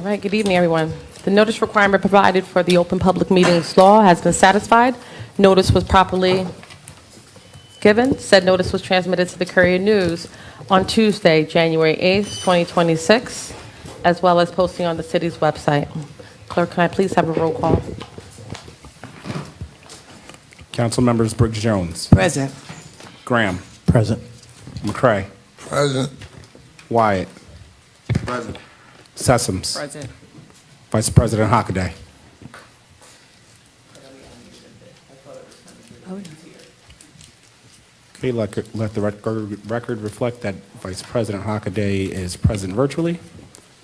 All right, good evening, everyone. The notice requirement provided for the Open Public Meetings Law has been satisfied. Notice was properly given. Said notice was transmitted to the Courier News on Tuesday, January 8th, 2026, as well as posting on the city's website. Clerk, can I please have a roll call? Council members Briggs Jones, Present. Graham, Present. McCray, Present. Wyatt, Present. Sessoms, Present. Vice President Hockaday. Okay, let the record reflect that Vice President Hockaday is present virtually,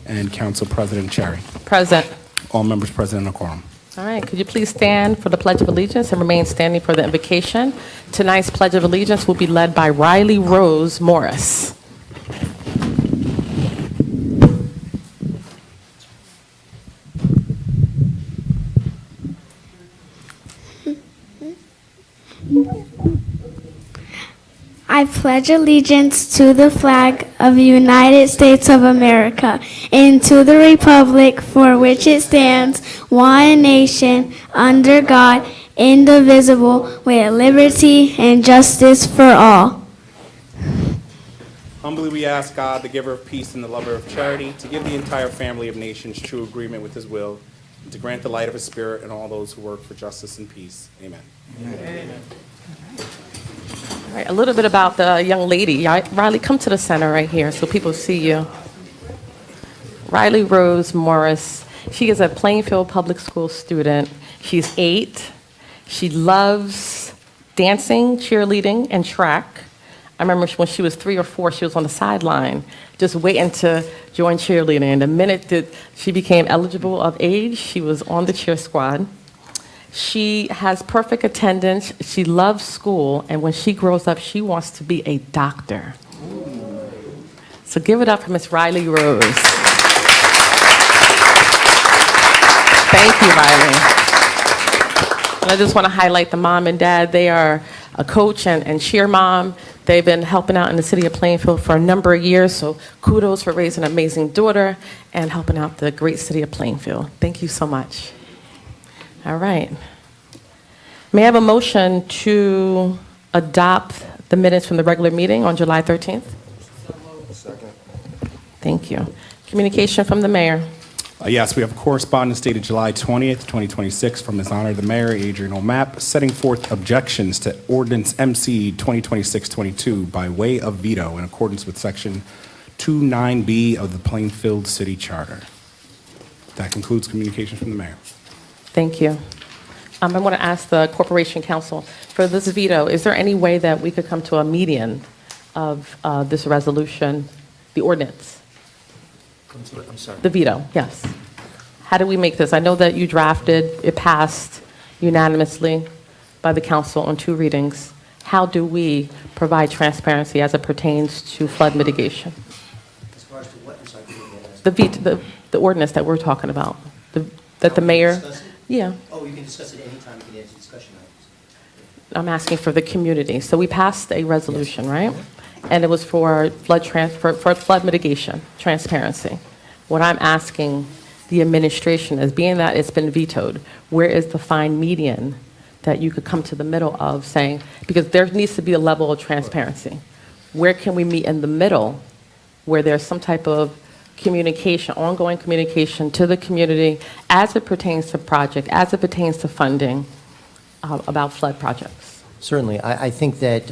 and Council President Cherry. Present. All members present in a quorum. All right, could you please stand for the Pledge of Allegiance and remain standing for the invocation? Tonight's Pledge of Allegiance will be led by Riley Rose Morris. I pledge allegiance to the flag of the United States of America and to the republic for which it stands, one nation, under God, indivisible, with liberty and justice for all. Humbly we ask God, the giver of peace and the lover of charity, to give the entire family of nations true agreement with his will, and to grant the light of his spirit in all those who work for justice and peace. Amen. Amen. All right, a little bit about the young lady. Riley, come to the center right here so people see you. Riley Rose Morris. She is a Plainfield Public School student. She's 8. She loves dancing, cheerleading, and track. I remember when she was 3 or 4, she was on the sideline just waiting to join cheerleading. And the minute that she became eligible of age, she was on the cheer squad. She has perfect attendance. She loves school. And when she grows up, she wants to be a doctor. So give it up for Miss Riley Rose. Thank you, Riley. And I just want to highlight the mom and dad. They are a coach and cheer mom. They've been helping out in the city of Plainfield for a number of years. So kudos for raising an amazing daughter and helping out the great city of Plainfield. Thank you so much. All right. May I have a motion to adopt the minutes from the regular meeting on July 13th? Second. Thank you. Communication from the mayor. Yes, we have correspondence dated July 20th, 2026 from His Honor the Mayor, Adrian O'Mapp, setting forth objections to Ordinance MC 2026-22 by way of veto in accordance with Section 29B of the Plainfield City Charter. That concludes communications from the mayor. Thank you. I want to ask the Corporation Council, for this veto, is there any way that we could come to a median of this resolution, the ordinance? I'm sorry. The veto, yes. How do we make this? I know that you drafted, it passed unanimously by the council on 2 readings. How do we provide transparency as it pertains to flood mitigation? As far as to what, I'm sorry, The ordinance that we're talking about, that the mayor, discuss it? yeah, Oh, you can discuss it anytime you can answer discussion items. I'm asking for the community. So we passed a resolution, right? And it was for flood mitigation, transparency. What I'm asking the administration is, being that it's been vetoed, where is the fine median that you could come to the middle of saying, because there needs to be a level of transparency. Where can we meet in the middle where there's some type of communication, ongoing communication to the community as it pertains to project, as it pertains to funding about flood projects? Certainly. I think that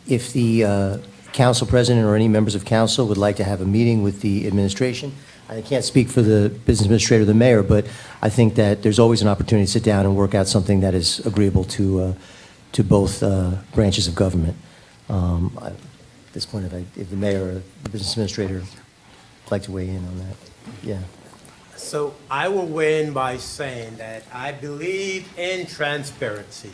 if the council president or any members of council would like to have a meeting with the administration, I can't speak for the business administrator or the mayor, but I think that there's always an opportunity to sit down and work out something that is agreeable to both branches of government. At this point, if the mayor or the business administrator would like to weigh in on that. Yeah. So I will weigh in by saying that I believe in transparency,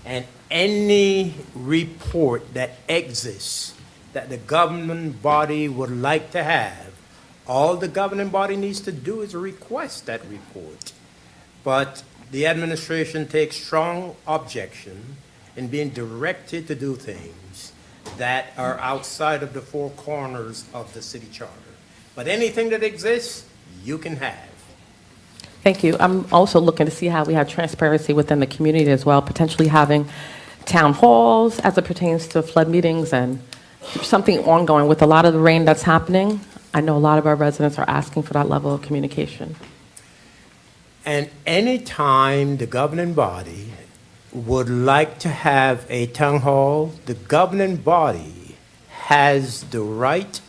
and any report that exists that the governing body would like to have, all the governing body needs to do is request that report. But the administration takes strong objection in being directed to do things that are outside of the 4 corners of the city charter. But anything that exists, you can have. Thank you. I'm also looking to see how we have transparency within the community as well, potentially having town halls as it pertains to flood meetings and something ongoing. With a lot of the rain that's happening, I know a lot of our residents are asking for that level of communication. And anytime the governing body would like to have a town hall, the governing body has the right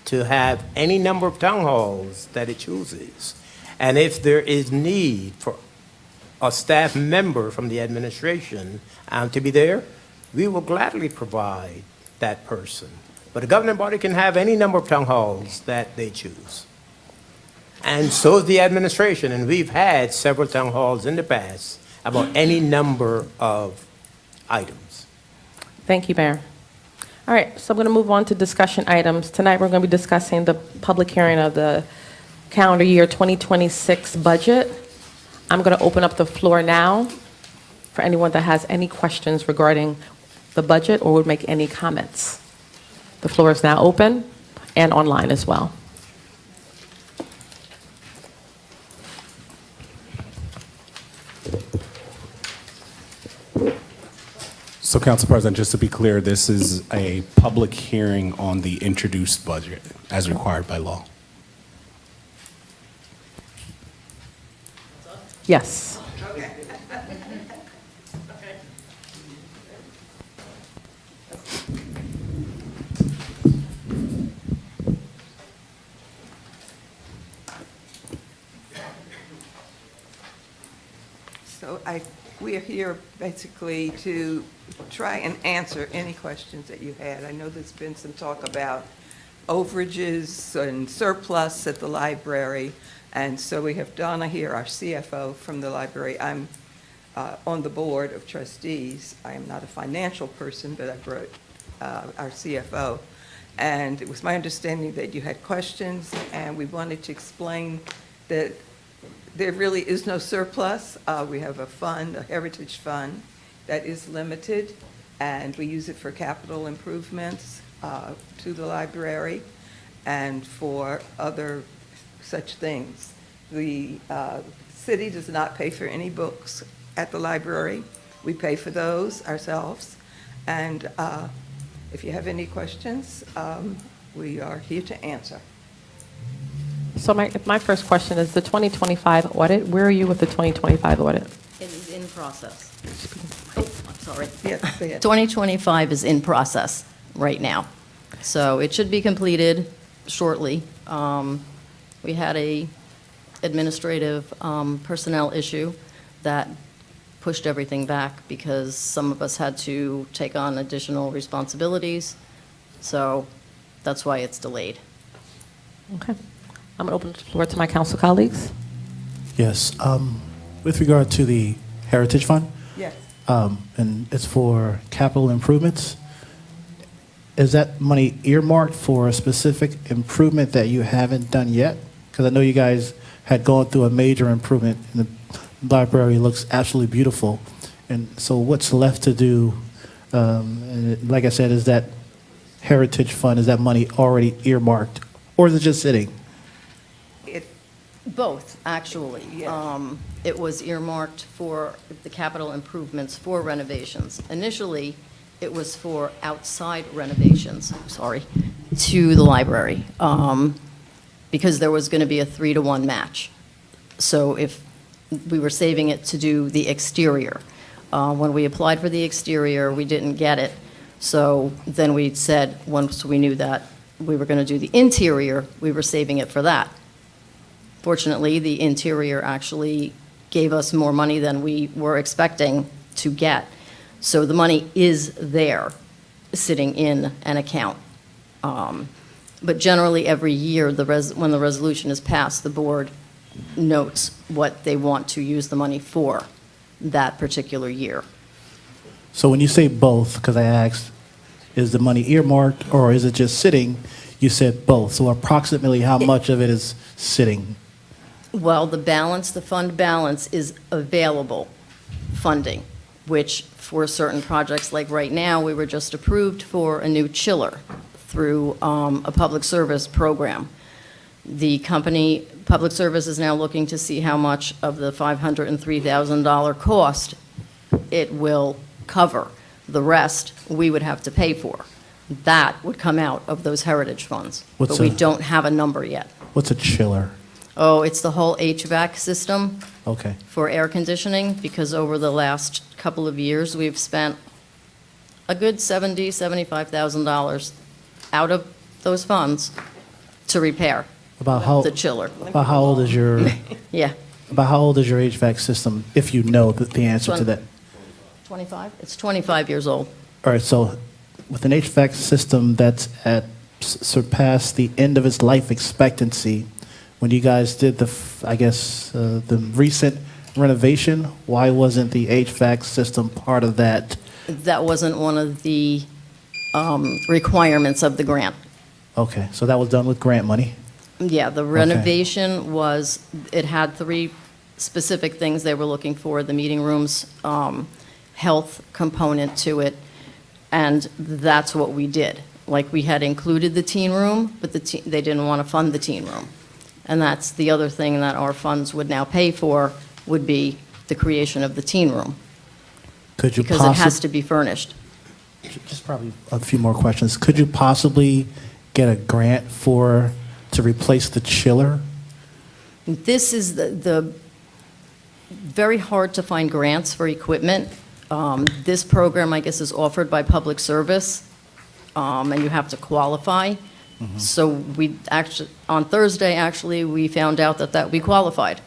to have any number of town halls that it chooses. And if there is need for a staff member from the administration to be there, we will gladly provide that person. But the governing body can have any number of town halls that they choose. And so is the administration, and we've had several town halls in the past about any number of items. Thank you, Mayor. All right, so I'm going to move on to discussion items. Tonight, we're going to be discussing the public hearing of the calendar year 2026 budget. I'm going to open up the floor now for anyone that has any questions regarding the budget or would make any comments. The floor is now open and online as well. So, Council President, just to be clear, this is a public hearing on the introduced budget as required by law. Yes. So we are here basically to try and answer any questions that you had. I know there's been some talk about overages and surplus at the library, and so we have Donna here, our CFO from the library. I'm on the board of trustees. I am not a financial person, but I brought our CFO. And it was my understanding that you had questions, and we wanted to explain that there really is no surplus. We have a fund, a heritage fund, that is limited, and we use it for capital improvements to the library and for other such things. The city does not pay for any books at the library. We pay for those ourselves. And if you have any questions, we are here to answer. So my first question is the 2025 audit. Where are you with the 2025 audit? It is in process. Oh, I'm sorry. Yes, say it. 2025 is in process right now. So it should be completed shortly. We had a administrative personnel issue that pushed everything back because some of us had to take on additional responsibilities. So that's why it's delayed. Okay. I'm going to open the floor to my council colleagues. Yes. With regard to the Heritage Fund, Yes. and it's for capital improvements, is that money earmarked for a specific improvement that you haven't done yet? Because I know you guys had gone through a major improvement, and the library looks absolutely beautiful. And so what's left to do? And like I said, is that Heritage Fund, is that money already earmarked, or is it just sitting? Both, actually. Yes. It was earmarked for the capital improvements for renovations. Initially, it was for outside renovations, to the library, because there was going to be a 3-to-1 match. So if we were saving it to do the exterior. When we applied for the exterior, we didn't get it. So then we said, once we knew that we were going to do the interior, we were saving it for that. Fortunately, the interior actually gave us more money than we were expecting to get. So the money is there, sitting in an account. But generally, every year, when the resolution is passed, the board notes what they want to use the money for that particular year. So when you say both, because I asked, is the money earmarked or is it just sitting? You said both. So approximately how much of it is sitting? Well, the fund balance is available funding, which for certain projects, like right now, we were just approved for a new chiller through a public service program. The company Public Service is now looking to see how much of the $503,000 cost it will cover. The rest, we would have to pay for. That would come out of those heritage funds. What's But we a- don't have a number yet. What's a chiller? Oh, it's the whole HVAC system Okay. for air conditioning, because over the last couple of years, we've spent a good $70,000, $75,000 out of those funds to repair About how, the chiller. about how old is your, Yeah. about how old is your HVAC system, if you know the answer to that? 25? It's 25 years old. All right, so with an HVAC system that's at surpassed the end of its life expectancy, when you guys did the recent renovation, why wasn't the HVAC system part of that? That wasn't one of the requirements of the grant. Okay, so that was done with grant money? Yeah, the renovation was, it had 3 specific things they were looking for: the meeting rooms, health component to it, and that's what we did. Like, we had included the teen room, but they didn't want to fund the teen room. And that's the other thing that our funds would now pay for, would be the creation of the teen room, Could you because it has to be furnished. Just probably a few more questions. Could you possibly get a grant to replace the chiller? This is the very hard to find grants for equipment. This program, I guess, is offered by Public Service, and you have to qualify. So we actually, on Thursday, actually, we found out that we qualified.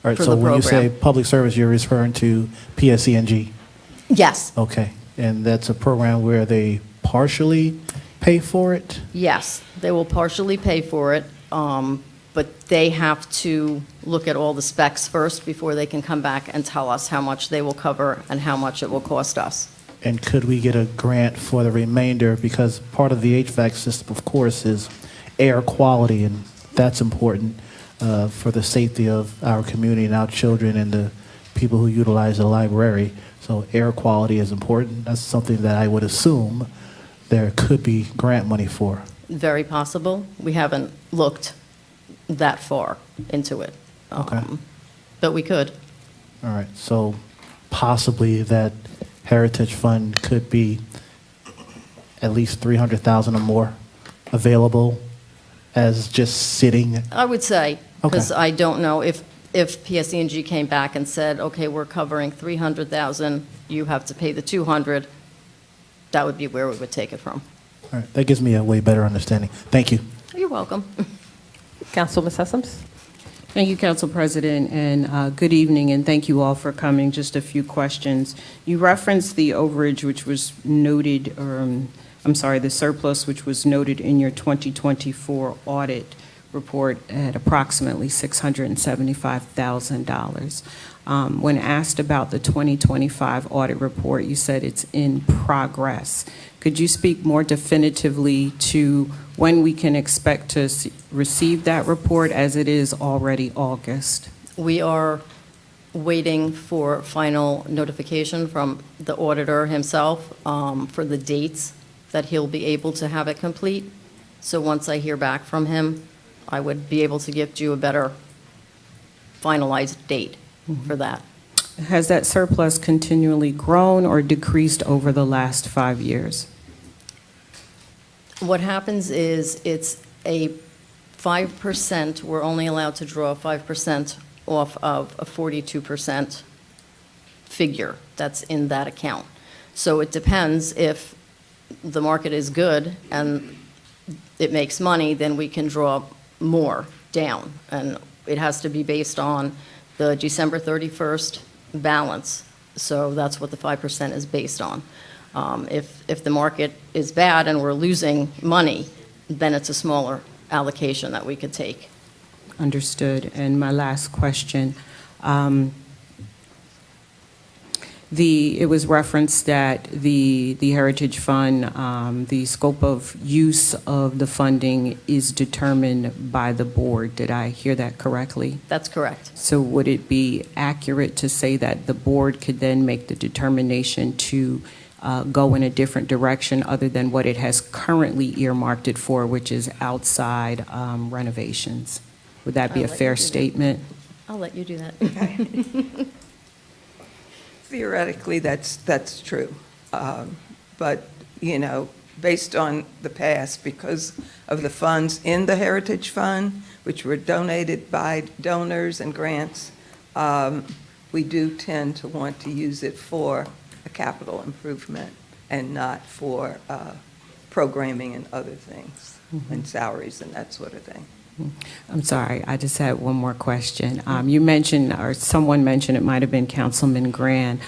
All right, For so the when you say program. public service, you're referring to PSENG? Yes, Okay, and that's a program where they partially pay for it? yes, they will partially pay for it, but they have to look at all the specs first before they can come back and tell us how much they will cover and how much it will cost us. And could we get a grant for the remainder? Because part of the HVAC system, of course, is air quality, and that's important for the safety of our community and our children and the people who utilize the library. So air quality is important. That's something that I would assume there could be grant money for. Very possible. We haven't looked that far into it. Okay. But we could. All right, so possibly that Heritage Fund could be at least 300,000 or more available as just sitting. I would say, because Okay. I don't know if PSE&G came back and said, okay, we're covering 300,000, you have to pay the 200, that would be where we would take it from. All right, that gives me a way better understanding. Thank you. You're welcome. Councilman Sessoms? Thank you, Council President, and good evening, and thank you all for coming. Just a few questions. You referenced the overage, which was noted, the surplus, which was noted in your 2024 audit report at approximately $675,000. When asked about the 2025 audit report, you said it's in progress. Could you speak more definitively to when we can expect to receive that report, as it is already August? We are waiting for final notification from the auditor himself for the dates that he'll be able to have it complete. So once I hear back from him, I would be able to give you a better finalized date for that. Has that surplus continually grown or decreased over the last 5 years? What happens is it's a 5%, we're only allowed to draw 5% off of a 42% figure that's in that account. So it depends. If the market is good and it makes money, then we can draw more down. And it has to be based on the December 31st balance. So that's what the 5% is based on. If the market is bad and we're losing money, then it's a smaller allocation that we could take. Understood. And my last question, it was referenced that the Heritage Fund, the scope of use of the funding is determined by the board. Did I hear that correctly? That's correct. So would it be accurate to say that the board could then make the determination to go in a different direction other than what it has currently earmarked it for, which is outside renovations? Would that be I'll a let fair you do that. statement? I'll let you do that. Theoretically, that's true. But, you know, based on the past, because of the funds in the Heritage Fund, which were donated by donors and grants, we do tend to want to use it for a capital improvement and not for programming and other things, and salaries and that sort of thing. I'm sorry, I just had one more question. You mentioned, or someone mentioned, it might have been Councilman Graham,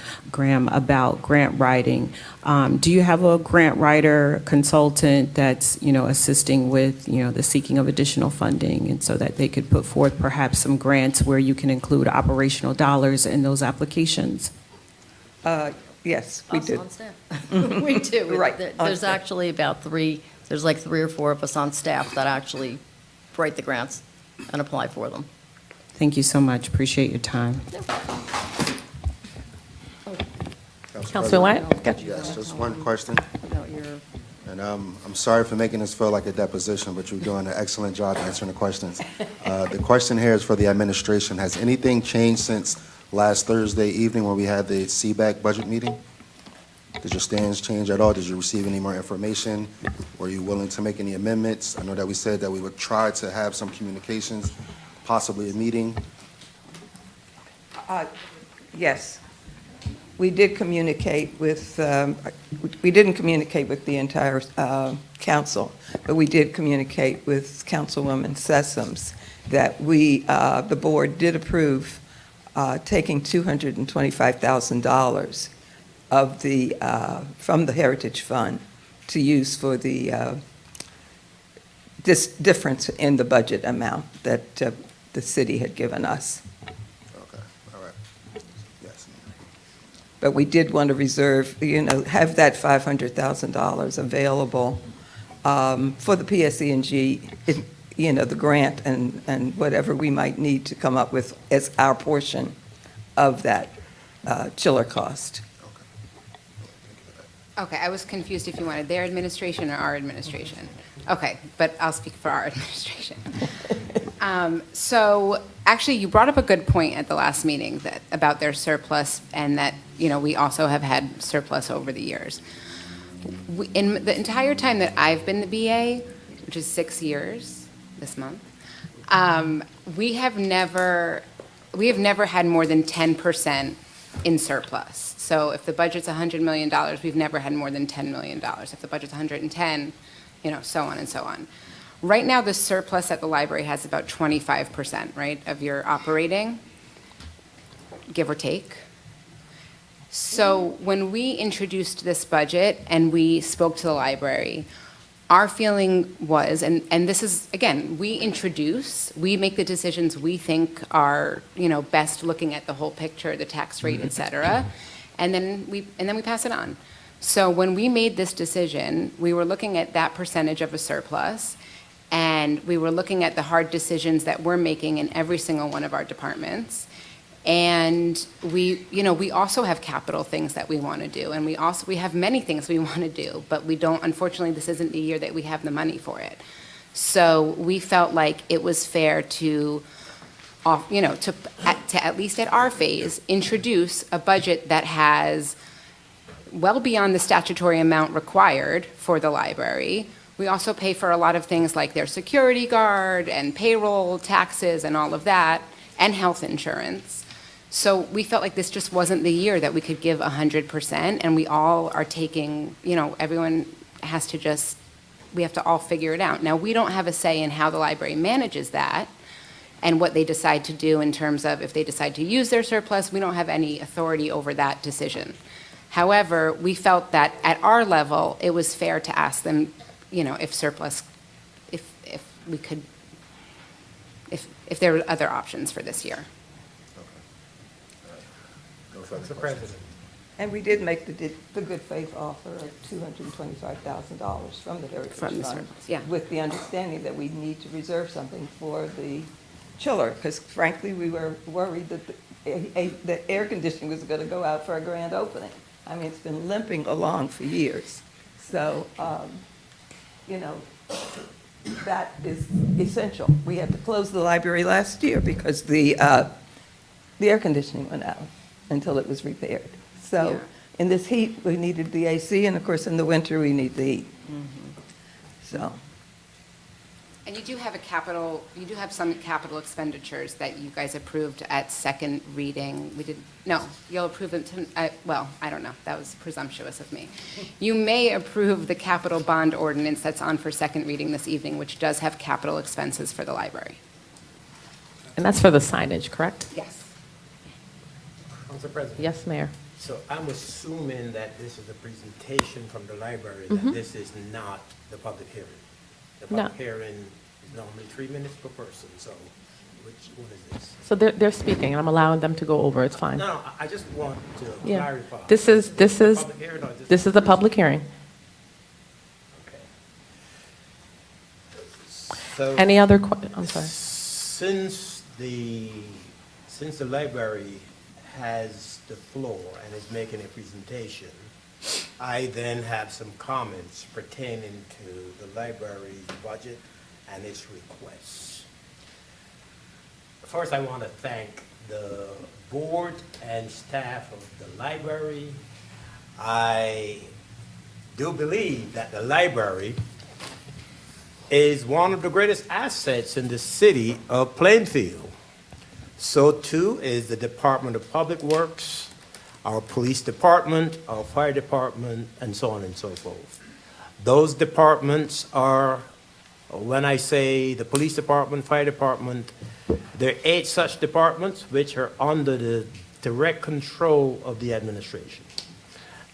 about grant writing. Do you have a grant writer consultant that's, assisting with, the seeking of additional funding, and so that they could put forth perhaps some grants where you can include operational dollars in those applications? Yes, we Us do. on staff. We do. Right, on There's staff. actually there's like 3 or 4 of us on staff that actually write the grants and apply for them. Thank you so much. Appreciate your time. Councilman Wyatt? Got you. Yes, just one question, About your, and I'm sorry for making this feel like a deposition, but you're doing an excellent job answering the questions. The question here is for the administration. Has anything changed since last Thursday evening when we had the CBAC budget meeting? Did your stands change at all? Did you receive any more information? Were you willing to make any amendments? I know that we said that we would try to have some communications, possibly a meeting. Yes. We did communicate with, we didn't communicate with the entire council, but we did communicate with Councilwoman Sessoms that the board did approve taking $225,000 of from the Heritage Fund to use for the this difference in the budget amount that the city had given us. Okay, all right. Yes. But we did want to reserve, have that $500,000 available for the PSE&G, the grant and whatever we might need to come up with as our portion of that chiller cost. Okay, I was confused if you wanted their administration or our administration. Okay, but I'll speak for our administration. So actually, you brought up a good point at the last meeting about their surplus, and that, we also have had surplus over the years. In the entire time that I've been the BA, which is 6 years this month, we have never had more than 10% in surplus. So if the budget's $100 million, we've never had more than $10 million. If the budget's 110, so on and so on. Right now, the surplus at the library has about 25%, right, of your operating, give or take. So when we introduced this budget and we spoke to the library, our feeling was, and this is, again, we make the decisions we think are, best looking at the whole picture, the tax rate, et cetera, and then we pass it on. So when we made this decision, we were looking at that percentage of a surplus, and we were looking at the hard decisions that we're making in every single one of our departments. And we also have capital things that we want to do, and we have many things we want to do, but we don't, unfortunately, this isn't the year that we have the money for it. So we felt like it was fair to at least at our phase, introduce a budget that has well beyond the statutory amount required for the library. We also pay for a lot of things like their security guard and payroll taxes and all of that, and health insurance. So we felt like this just wasn't the year that we could give 100%, and we all are taking, everyone has to we have to all figure it out. Now, we don't have a say in how the library manages that and what they decide to do in terms of if they decide to use their surplus. We don't have any authority over that decision. However, we felt that at our level, it was fair to ask them, if surplus, if there were other options for this year. Mr. President. And we did make the good faith offer of $225,000 from the Heritage From the Fund, surplus, yeah. with the understanding that we need to reserve something for the chiller, because frankly, we were worried that the air conditioning was going to go out for a grand opening. I mean, it's been limping along for years. So, that is essential. We had to close the library last year because the air conditioning went out until it was repaired. So Yeah. in this heat, we needed the AC, and of course, in the winter, we need the heat. So, And you do have some capital expenditures that you guys approved at second reading. You'll approve them, well, I don't know, that was presumptuous of me. You may approve the capital bond ordinance that's on for second reading this evening, which does have capital expenses for the library. And that's for the signage, correct? Yes. Council President. Yes, Mayor. So I'm assuming that this is a presentation from the library, that Mhm. this is not the public hearing. The No. public hearing is normally 3 minutes per person, so which one is this? So they're speaking, and I'm allowing them to go over, it's fine. No, I just want to Yeah. clarify. This is Public hearing or this is the public hearing. Okay. So. Any other, I'm sorry. Since the library has the floor and is making a presentation, I then have some comments pertaining to the library's budget and its requests. First, I want to thank the board and staff of the library. I do believe that the library is one of the greatest assets in the city of Plainfield. So too is the Department of Public Works, our police department, our fire department, and so on and so forth. Those departments are, when I say the police department, fire department, there are 8 such departments which are under the direct control of the administration.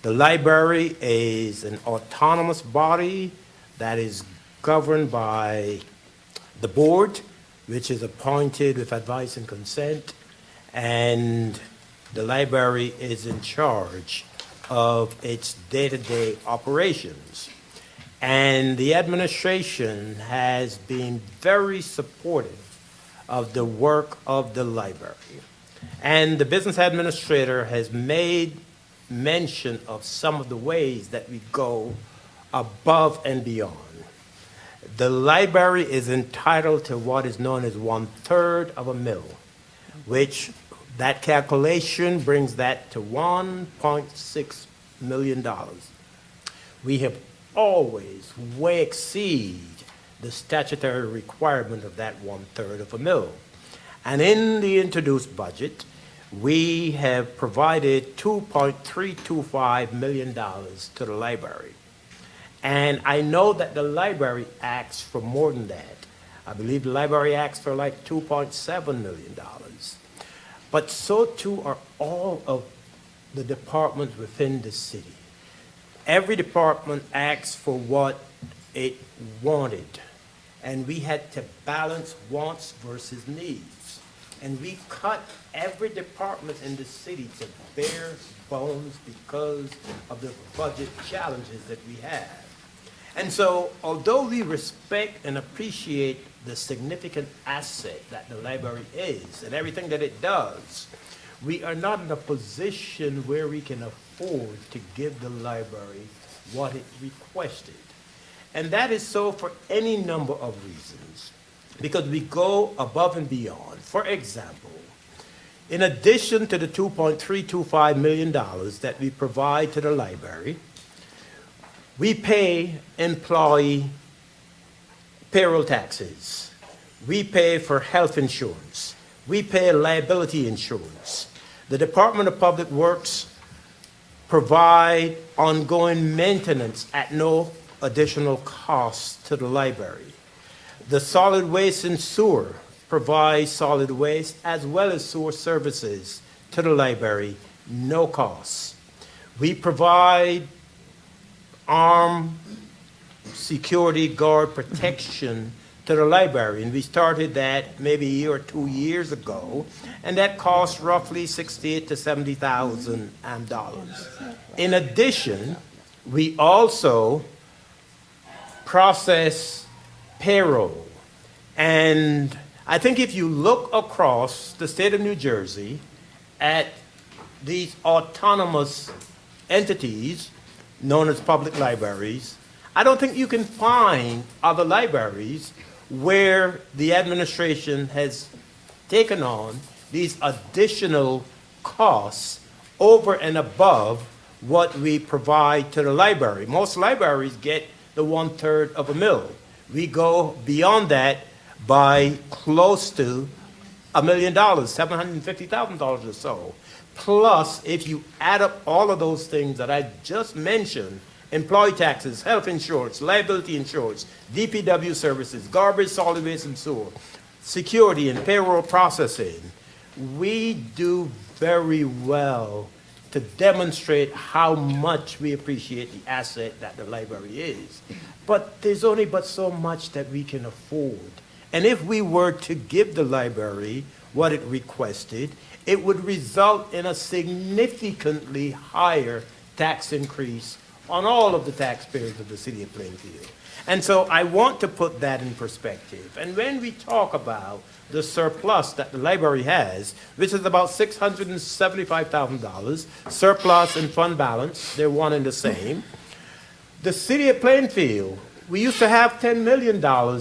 The library is an autonomous body that is governed by the board, which is appointed with advice and consent, and the library is in charge of its day-to-day operations. And the administration has been very supportive of the work of the library. And the business administrator has made mention of some of the ways that we go above and beyond. The library is entitled to what is known as 1/3 of a mil, which that calculation brings that to $1.6 million. We have always way exceed the statutory requirement of that 1/3 of a mil. And in the introduced budget, we have provided $2.325 million to the library. And I know that the library asks for more than that. I believe the library asks for like $2.7 million. But so too are all of the departments within the city. Every department asks for what it wanted. And we had to balance wants versus needs. And we cut every department in the city to bare bones because of the budget challenges that we have. And so, although we respect and appreciate the significant asset that the library is and everything that it does, we are not in a position where we can afford to give the library what it requested. And that is so for any number of reasons, because we go above and beyond. For example, in addition to the $2.325 million that we provide to the library, we pay employee payroll taxes. We pay for health insurance. We pay liability insurance. The Department of Public Works provide ongoing maintenance at no additional cost to the library. The solid waste and sewer provide solid waste as well as sewer services to the library, no cost. We provide armed security guard protection to the library, and we started that maybe a year or 2 years ago, and that costs roughly $68,000 to $70,000. In addition, we also process payroll, and I think if you look across the state of New Jersey at these autonomous entities known as public libraries, I don't think you can find other libraries where the administration has taken on these additional costs over and above what we provide to the library. Most libraries get the 1/3 of a mill. We go beyond that by close to $1 million, $750,000 or so. Plus, if you add up all of those things that I just mentioned, employee taxes, health insurance, liability insurance, DPW services, garbage, solid waste and sewer, security and payroll processing, we do very well to demonstrate how much we appreciate the asset that the library is. But there's only but so much that we can afford. And if we were to give the library what it requested, it would result in a significantly higher tax increase on all of the taxpayers of the city of Plainfield. And so I want to put that in perspective. And when we talk about the surplus that the library has, which is about $675,000, surplus and fund balance, they're one and the same. The city of Plainfield, we used to have $10 million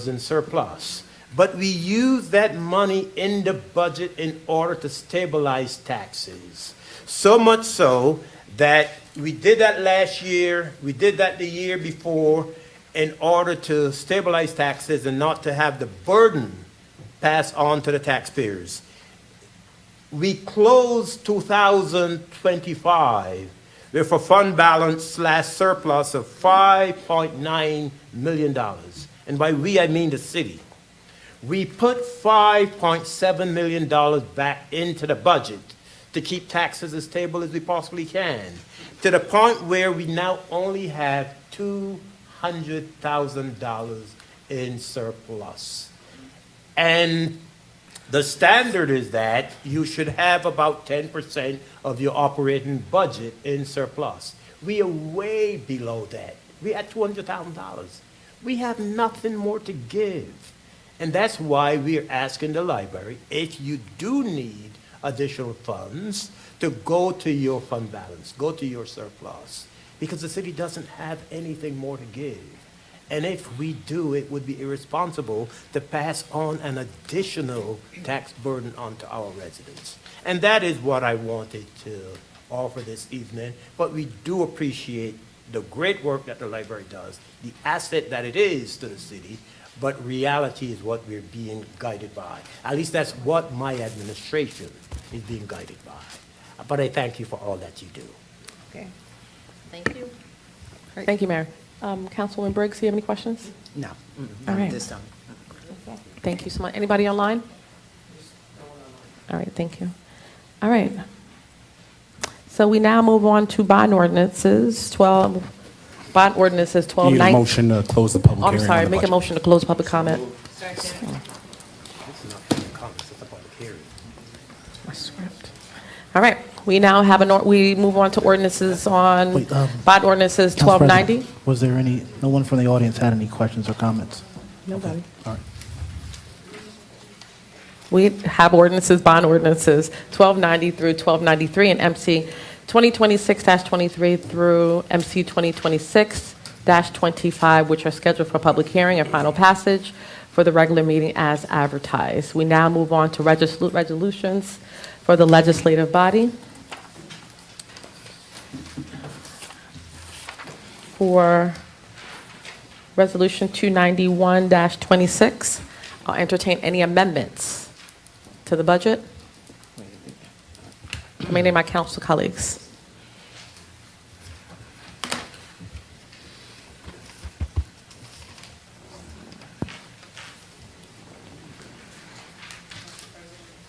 in surplus, but we used that money in the budget in order to stabilize taxes. So much so that we did that last year, we did that the year before, in order to stabilize taxes and not to have the burden passed on to the taxpayers. We closed 2025 with a fund balance / surplus of $5.9 million. And by we, I mean the city. We put $5.7 million back into the budget to keep taxes as stable as we possibly can, to the point where we now only have $200,000 in surplus. And the standard is that you should have about 10% of your operating budget in surplus. We are way below that. We're at $200,000. We have nothing more to give. And that's why we're asking the library, if you do need additional funds, to go to your fund balance, go to your surplus, because the city doesn't have anything more to give. And if we do, it would be irresponsible to pass on an additional tax burden onto our residents. And that is what I wanted to offer this evening. But we do appreciate the great work that the library does, the asset that it is to the city, but reality is what we're being guided by. At least that's what my administration is being guided by. But I thank you for all that you do. Okay. Thank you. Thank you, Mayor. Councilwoman Briggs, do you have any questions? No. All right. This time. Thank you so much. Anybody online? All right, thank you. All right. So we now move on to bond ordinances, bond ordinances You 12, need a 9. motion to close the public I'm hearing. sorry, on the make a budget. motion to close public comment. This is not public comments, it's a public hearing. My script. All right, we now have we move on to ordinances on, Wait, bond ordinances Council 1290. President, was there no one from the audience had any questions or comments? Nobody. All right. We have ordinances, bond ordinances 1290 through 1293 and MC 2026-23 through MC 2026-25, which are scheduled for public hearing and final passage for the regular meeting as advertised. We now move on to resolutions for the legislative body. For Resolution 291-26, I'll entertain any amendments to the budget. Many of my council colleagues.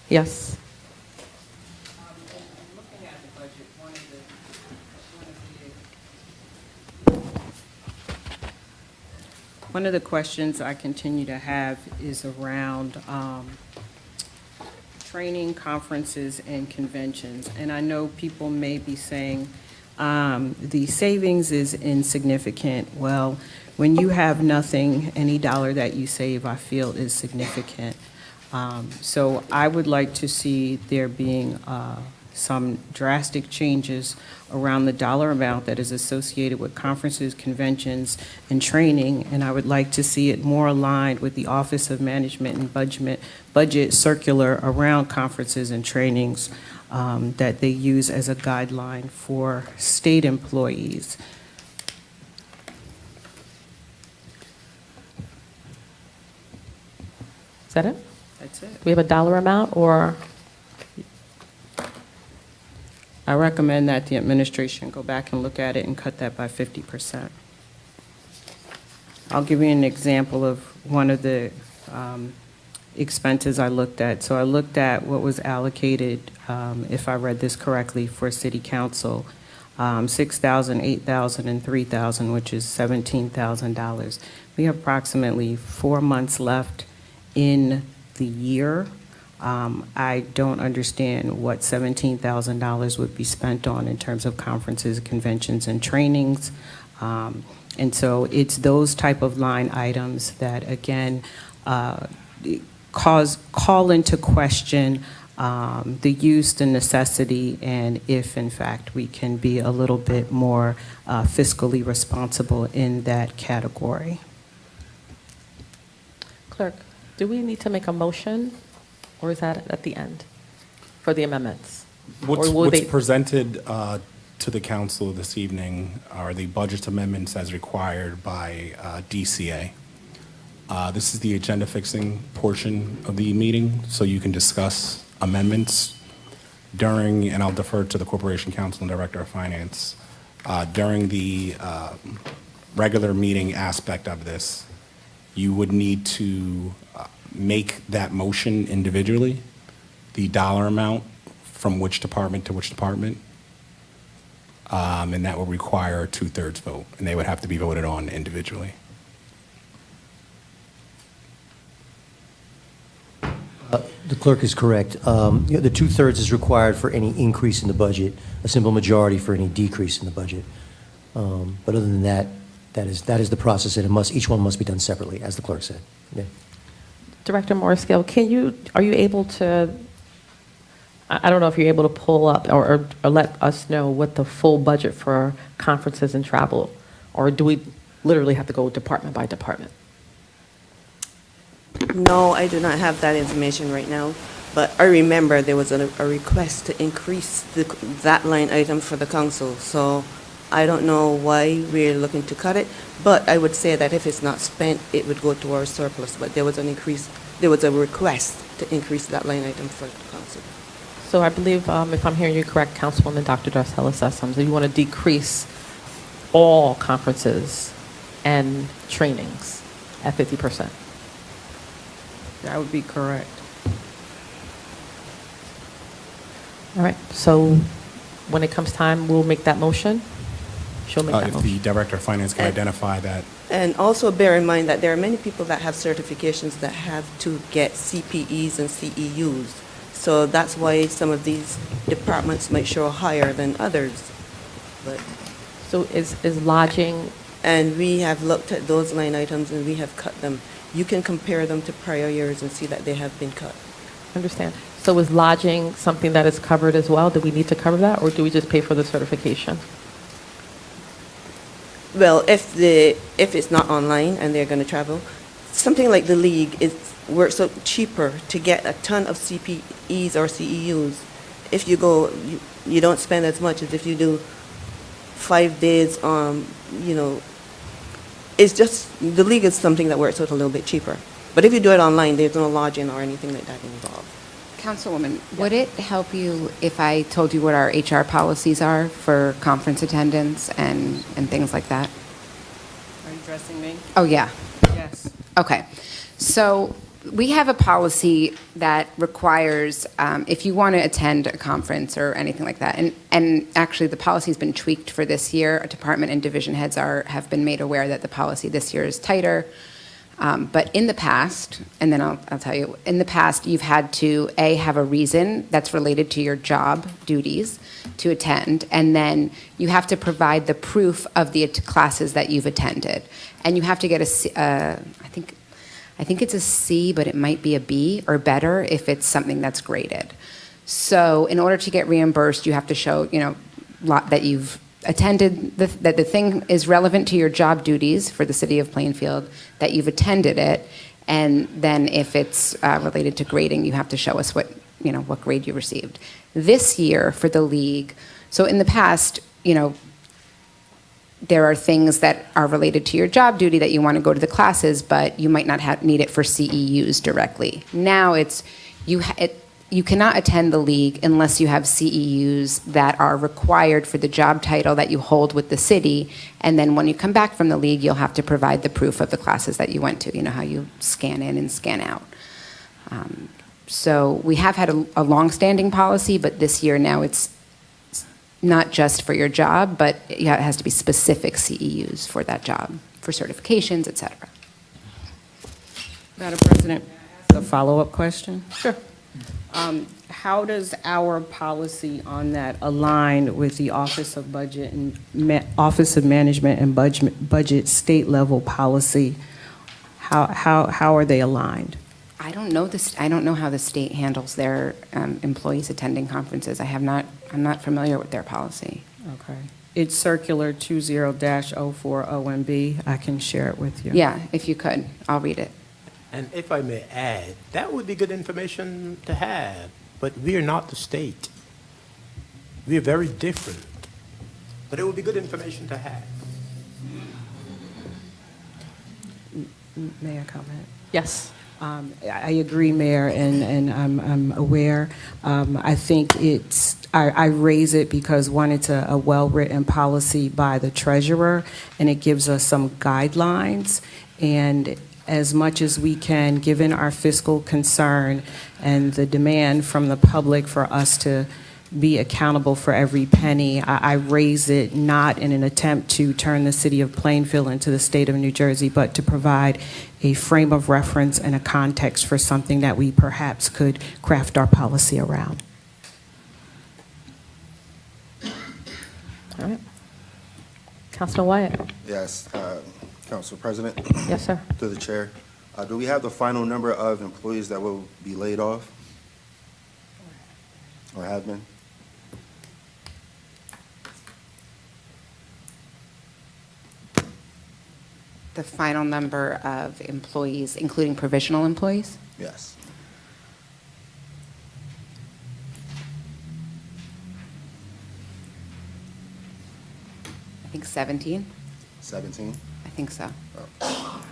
Yes. Looking at the budget, one of the questions I continue to have is around training, conferences, and conventions. And I know people may be saying the savings is insignificant. Well, when you have nothing, any dollar that you save, I feel, is significant. So I would like to see there being some drastic changes around the dollar amount that is associated with conferences, conventions, and training, and I would like to see it more aligned with the Office of Management and Budget circular around conferences and trainings that they use as a guideline for state employees. Is that it? That's it. Do we have a dollar amount, or? I recommend that the administration go back and look at it and cut that by 50%. I'll give you an example of one of the expenses I looked at. So I looked at what was allocated, if I read this correctly, for city council, $6,000, $8,000, and $3,000, which is $17,000. We have approximately 4 months left in the year. I don't understand what $17,000 would be spent on in terms of conferences, conventions, and trainings. And so it's those type of line items that, again, call into question the use, the necessity, and if, in fact, we can be a little bit more fiscally responsible in that category. Clerk, do we need to make a motion, or is that at the end for the amendments? What's Or will they- presented to the council this evening are the budget amendments as required by DCA. This is the agenda fixing portion of the meeting, so you can discuss amendments during, and I'll defer to the Corporation Counsel and Director of Finance, during the regular meeting aspect of this. You would need to make that motion individually, the dollar amount from which department to which department, and that would require a 2/3 vote, and they would have to be voted on individually. The clerk is correct. The 2/3 is required for any increase in the budget, a simple majority for any decrease in the budget. But other than that, that is the process, and each one must be done separately, as the clerk said. Yeah. Director Morrisgill, are you able to, I don't know if you're able to pull up or let us know what the full budget for conferences and travel, or do we literally have to go department by department? No, I do not have that information right now, but I remember there was a request to increase that line item for the council, so I don't know why we're looking to cut it, but I would say that if it's not spent, it would go towards surplus, but there was a request to increase that line item for the council. So I believe, if I'm hearing you correct, Councilwoman Dr. Darcella says something, so you want to decrease all conferences and trainings at 50%. That would be correct. All right, so when it comes time, we'll make that motion? She'll make that If motion. the Director of Finance can identify that. And also bear in mind that there are many people that have certifications that have to get CPEs and CEUs. So that's why some of these departments might show higher than others. But So is lodging, And we have looked at those line items and we have cut them. You can compare them to prior years and see that they have been cut. understand, so is lodging something that is covered as well? Do we need to cover that, or do we just pay for the certification? Well, if it's not online and they're going to travel, something like the league works out cheaper to get a ton of CPEs or CEUs. If you go, you don't spend as much as if you do 5 days. It's just the league is something that works out a little bit cheaper. But if you do it online, there's no lodging or anything like that involved. Councilwoman, would it help you if I told you what our HR policies are for conference attendance and things like that? Are you addressing me? Oh, yeah. Yes. Okay. So we have a policy that requires, if you want to attend a conference or anything like that, and actually the policy's been tweaked for this year. Our department and division heads have been made aware that the policy this year is tighter. But in the past, and then I'll tell you, in the past, you've had to, A, have a reason that's related to your job duties to attend, and then you have to provide the proof of the classes that you've attended. And you have to get I think it's a C, but it might be a B or better if it's something that's graded. So in order to get reimbursed, you have to show, that you've attended, that the thing is relevant to your job duties for the city of Plainfield, that you've attended it, and then if it's related to grading, you have to show us what grade you received. This year for the league, so in the past, there are things that are related to your job duty that you want to go to the classes, but you might not need it for CEUs directly. Now it's, you cannot attend the league unless you have CEUs that are required for the job title that you hold with the city, and then when you come back from the league, you'll have to provide the proof of the classes that you went to, how you scan in and scan out. So we have had a long-standing policy, but this year now it's not just for your job, but it has to be specific CEUs for that job, for certifications, et cetera. Madam President, a follow-up question? Sure. How does our policy on that align with the Office of Budget and Office of Management and Budget state level policy? How are they aligned? I don't know this. I don't know how the state handles their employees attending conferences. I'm not familiar with their policy. Okay. It's Circular 20-040MB. I can share it with you. Yeah, if you could, I'll read it. And if I may add, that would be good information to have, but we are not the state. We are very different, but it would be good information to have. May I comment? Yes. I agree, Mayor, and I'm aware. I think I raise it because, one, it's a well-written policy by the treasurer, and it gives us some guidelines. And as much as we can, given our fiscal concern and the demand from the public for us to be accountable for every penny, I raise it not in an attempt to turn the city of Plainfield into the state of New Jersey, but to provide a frame of reference and a context for something that we perhaps could craft our policy around. All right. Councilor Wyatt. Yes, Council President. Yes, sir. To the chair. Do we have the final number of employees that will be laid off? Or have been? The final number of employees, including provisional employees? Yes. I think 17. 17? I think so. Oh,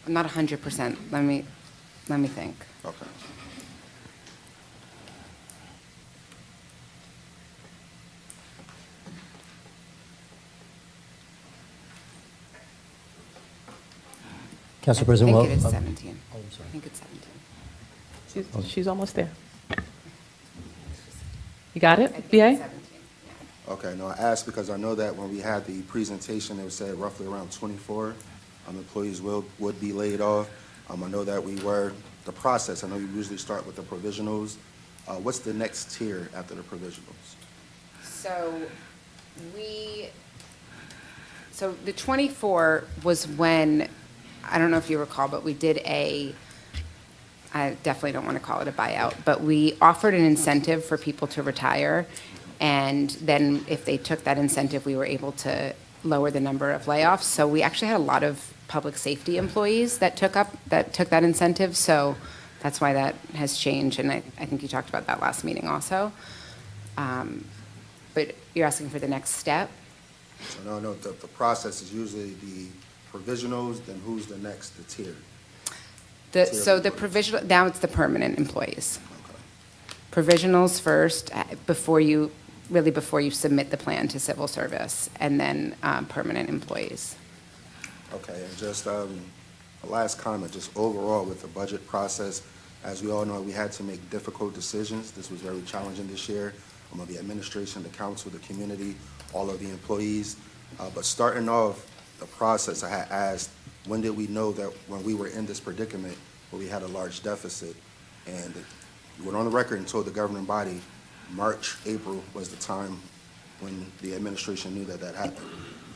I'm not 100%. Let me think. okay. Council President, I think it is 17. Oh, I'm sorry. I think it's 17. She's almost there. You got I it, think BA? it's 17. Yeah. Okay, no, I asked because I know that when we had the presentation, it said roughly around 24 employees would be laid off. I know that the process, I know you usually start with the provisionals. What's the next tier after the provisionals? So the 24 was when, I don't know if you recall, but we did I definitely don't want to call it a buyout, but we offered an incentive for people to retire. And then if they took that incentive, we were able to lower the number of layoffs. So we actually had a lot of public safety employees that took that incentive. So that's why that has changed. And I think you talked about that last meeting also. But you're asking for the next step? So no, the process is usually the provisionals, then who's the next, the tier? So the provisional, now it's the permanent employees. Provisionals first, before you submit the plan to civil service, and then permanent employees. Okay, and just a last comment, just overall with the budget process, as we all know, we had to make difficult decisions. This was very challenging this year. The administration, the council, the community, all of the employees. But starting off the process, I had asked, when did we know that when we were in this predicament where we had a large deficit? And we went on the record and told the governing body March, April was the time when the administration knew that happened.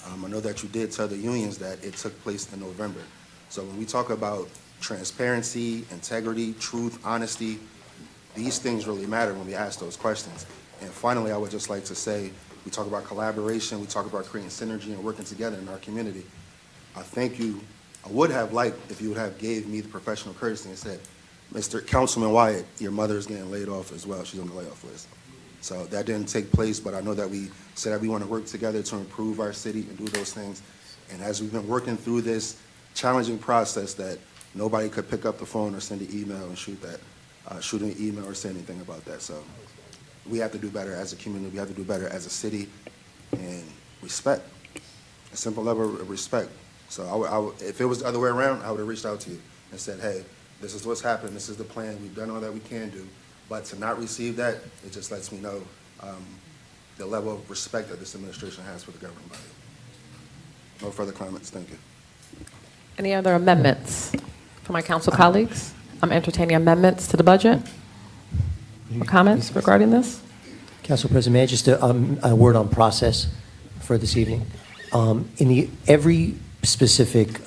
I know that you did tell the unions that it took place in November. So when we talk about transparency, integrity, truth, honesty, These things really matter when we ask those questions. And finally, I would just like to say, we talk about collaboration, we talk about creating synergy and working together in our community. I thank you. I would have liked if you would have gave me the professional courtesy and said, Mr. Councilman Wyatt, your mother is getting laid off as well. She's on the layoff list. So that didn't take place, but I know that we said that we want to work together to improve our city and do those things. And as we've been working through this challenging process, that nobody could pick up the phone or send an email and shoot an email or say anything about that. So we have to do better as a community. We have to do better as a city, and respect, a simple level of respect. So if it was the other way around, I would have reached out to you and said, hey, this is what's happened. This is the plan. We've done all that we can do. But to not receive that, it just lets me know the level of respect that this administration has for the governing body. No further comments. Thank you. Any other amendments from my council colleagues? I'm entertaining amendments to the budget. Or comments regarding this? Council President, may I just a word on process for this evening? Every specific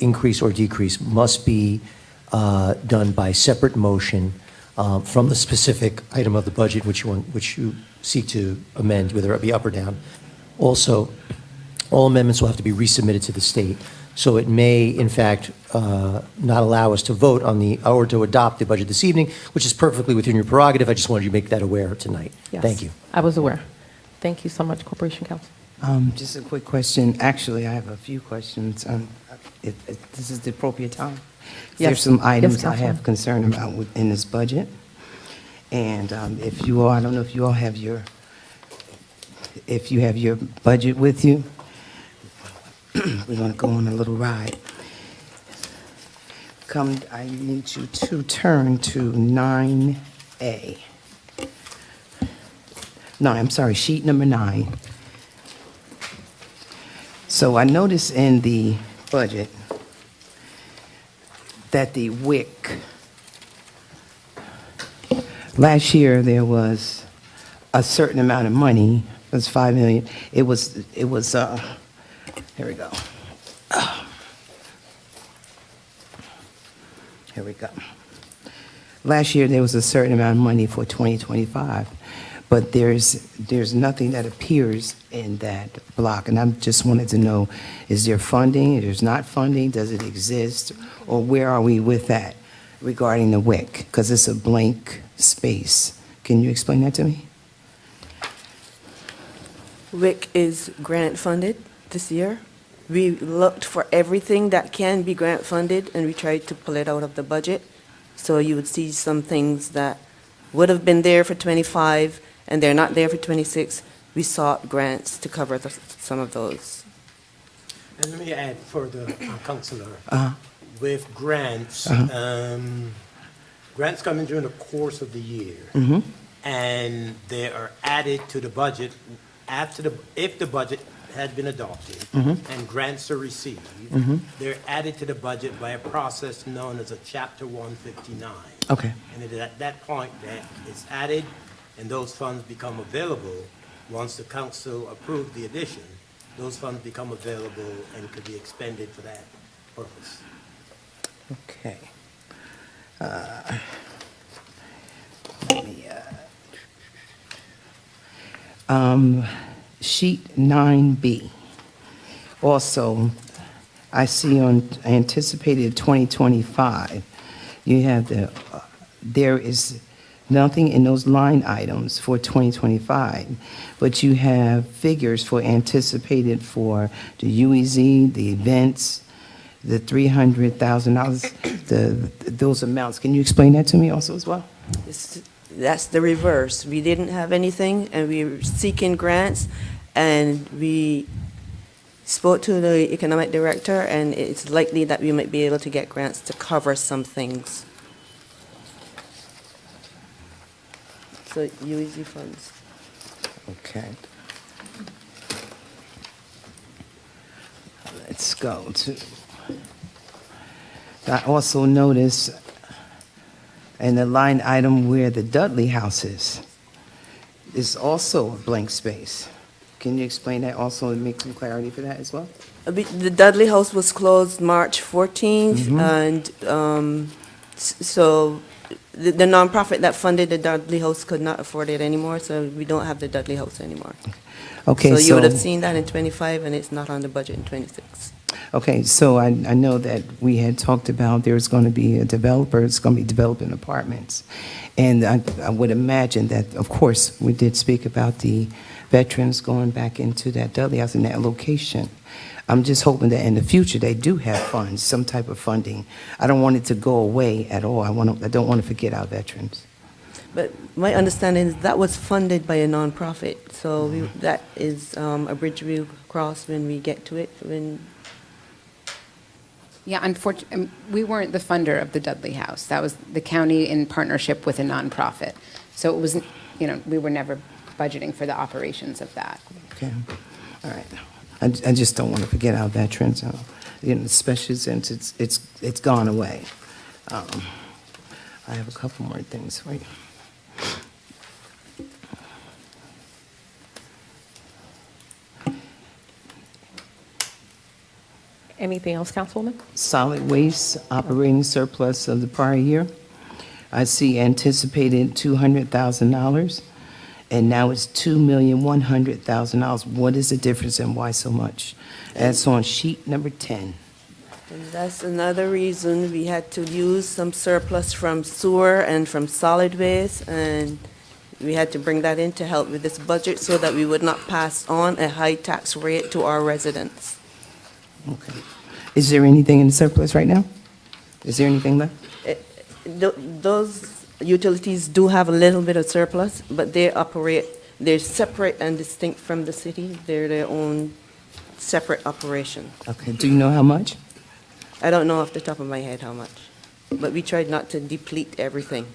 increase or decrease must be done by separate motion from the specific item of the budget which you seek to amend, whether it be up or down. Also, all amendments will have to be resubmitted to the state. So it may, in fact, not allow us to vote on or to adopt the budget this evening, which is perfectly within your prerogative. I just wanted you to make that aware tonight. Yes, Thank you. I was aware. Thank you so much, Corporation Counsel. Just a quick question. Actually, I have a few questions. This is the appropriate time. Yes. There's some items Yes, I Councilman. have concern about in this budget. And if you all, I don't know if you all have your budget with you. We're going to go on a little ride. I need you to turn to 9A. No, I'm sorry, sheet number 9. So I noticed in the budget that the WIC, last year there was a certain amount of money, it was $5 million. It was, here we go. Here we go. Last year there was a certain amount of money for 2025, but there's nothing that appears in that block. And I just wanted to know, is there funding? If there's not funding, does it exist? Or where are we with that regarding the WIC? Because it's a blank space. Can you explain that to me? WIC is grant funded this year. We looked for everything that can be grant funded, and we tried to pull it out of the budget. So you would see some things that would have been there for 25, and they're not there for 26. We sought grants to cover some of those. And let me add further, Councillor, with grants, grants come in during the course of the year, and they are added to the budget if the budget had been adopted and grants are received, they're added to the budget by a process known as a Chapter 159. Okay. And it is at that point that it's added and those funds become available. Once the council approved the addition, those funds become available and could be expended for that purpose. Okay. Let me, sheet 9B. Also, I see on anticipated 2025, you have there is nothing in those line items for 2025, but you have figures for anticipated for the UEZ, the events, the $300,000, those amounts. Can you explain that to me also as well? That's the reverse. We didn't have anything, and we were seeking grants, and we spoke to the economic director, and it's likely that we might be able to get grants to cover some things. So UEZ funds. Okay. Let's go to, I also noticed in the line item where the Dudley House is also a blank space. Can you explain that also and make some clarity for that as well? The Dudley House was closed March 14th, and so the nonprofit that funded the Dudley House could not afford it anymore, so we don't have the Dudley House anymore. Okay, So you would have seen that in '25, and it's not on the budget in '26. Okay, so I know that we had talked about there's going to be a developer, it's going to be developing apartments. And I would imagine that, of course, we did speak about the veterans going back into that Dudley House in that location. I'm just hoping that in the future, they do have funds, some type of funding. I don't want it to go away at all. I don't want to forget our veterans. But my understanding is that was funded by a nonprofit, so that is a bridge we'll cross when we get to it. Yeah, unfortunately, we weren't the funder of the Dudley House. That was the county in partnership with a nonprofit. So it was, we were never budgeting for the operations of that. Okay, all right. I just don't want to forget our veterans, especially since it's gone away. I have a couple more things for you. Anything else, Councilwoman? Solid waste operating surplus of the prior year. I see anticipated $200,000, and now it's $2,100,000. What is the difference and why so much? That's on sheet number 10. And that's another reason we had to use some surplus from sewer and from solid waste, and we had to bring that in to help with this budget so that we would not pass on a high tax rate to our residents. Okay. Is there anything in the surplus right now? Is there anything left? Those utilities do have a little bit of surplus, but they're separate and distinct from the city. They're their own separate operation. Okay. Do you know how much? I don't know off the top of my head how much, but we tried not to deplete everything.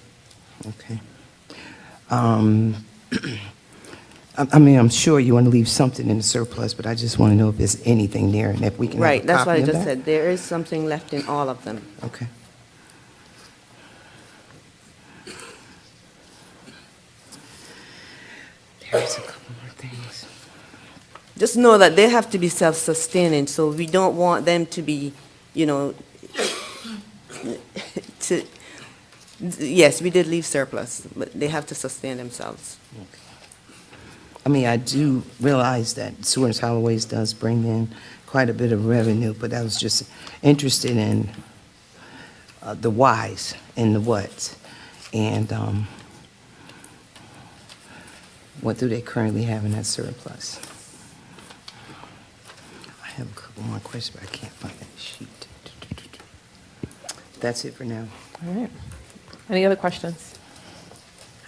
Okay. I'm sure you want to leave something in the surplus, but I just want to know if there's anything there and if we can have a Right, that's what I copy of just that. said. There is something left in all of them. Okay. There's a couple more things. Just know that they have to be self-sustaining, so we don't want them to be, yes, we did leave surplus, but they have to sustain themselves. I mean, I do realize that Sewer and Solid Waste does bring in quite a bit of revenue, but I was just interested in the whys and the whats. And what do they currently have in that surplus? I have a couple more questions, but I can't find that sheet. That's it for now. All right. Any other questions?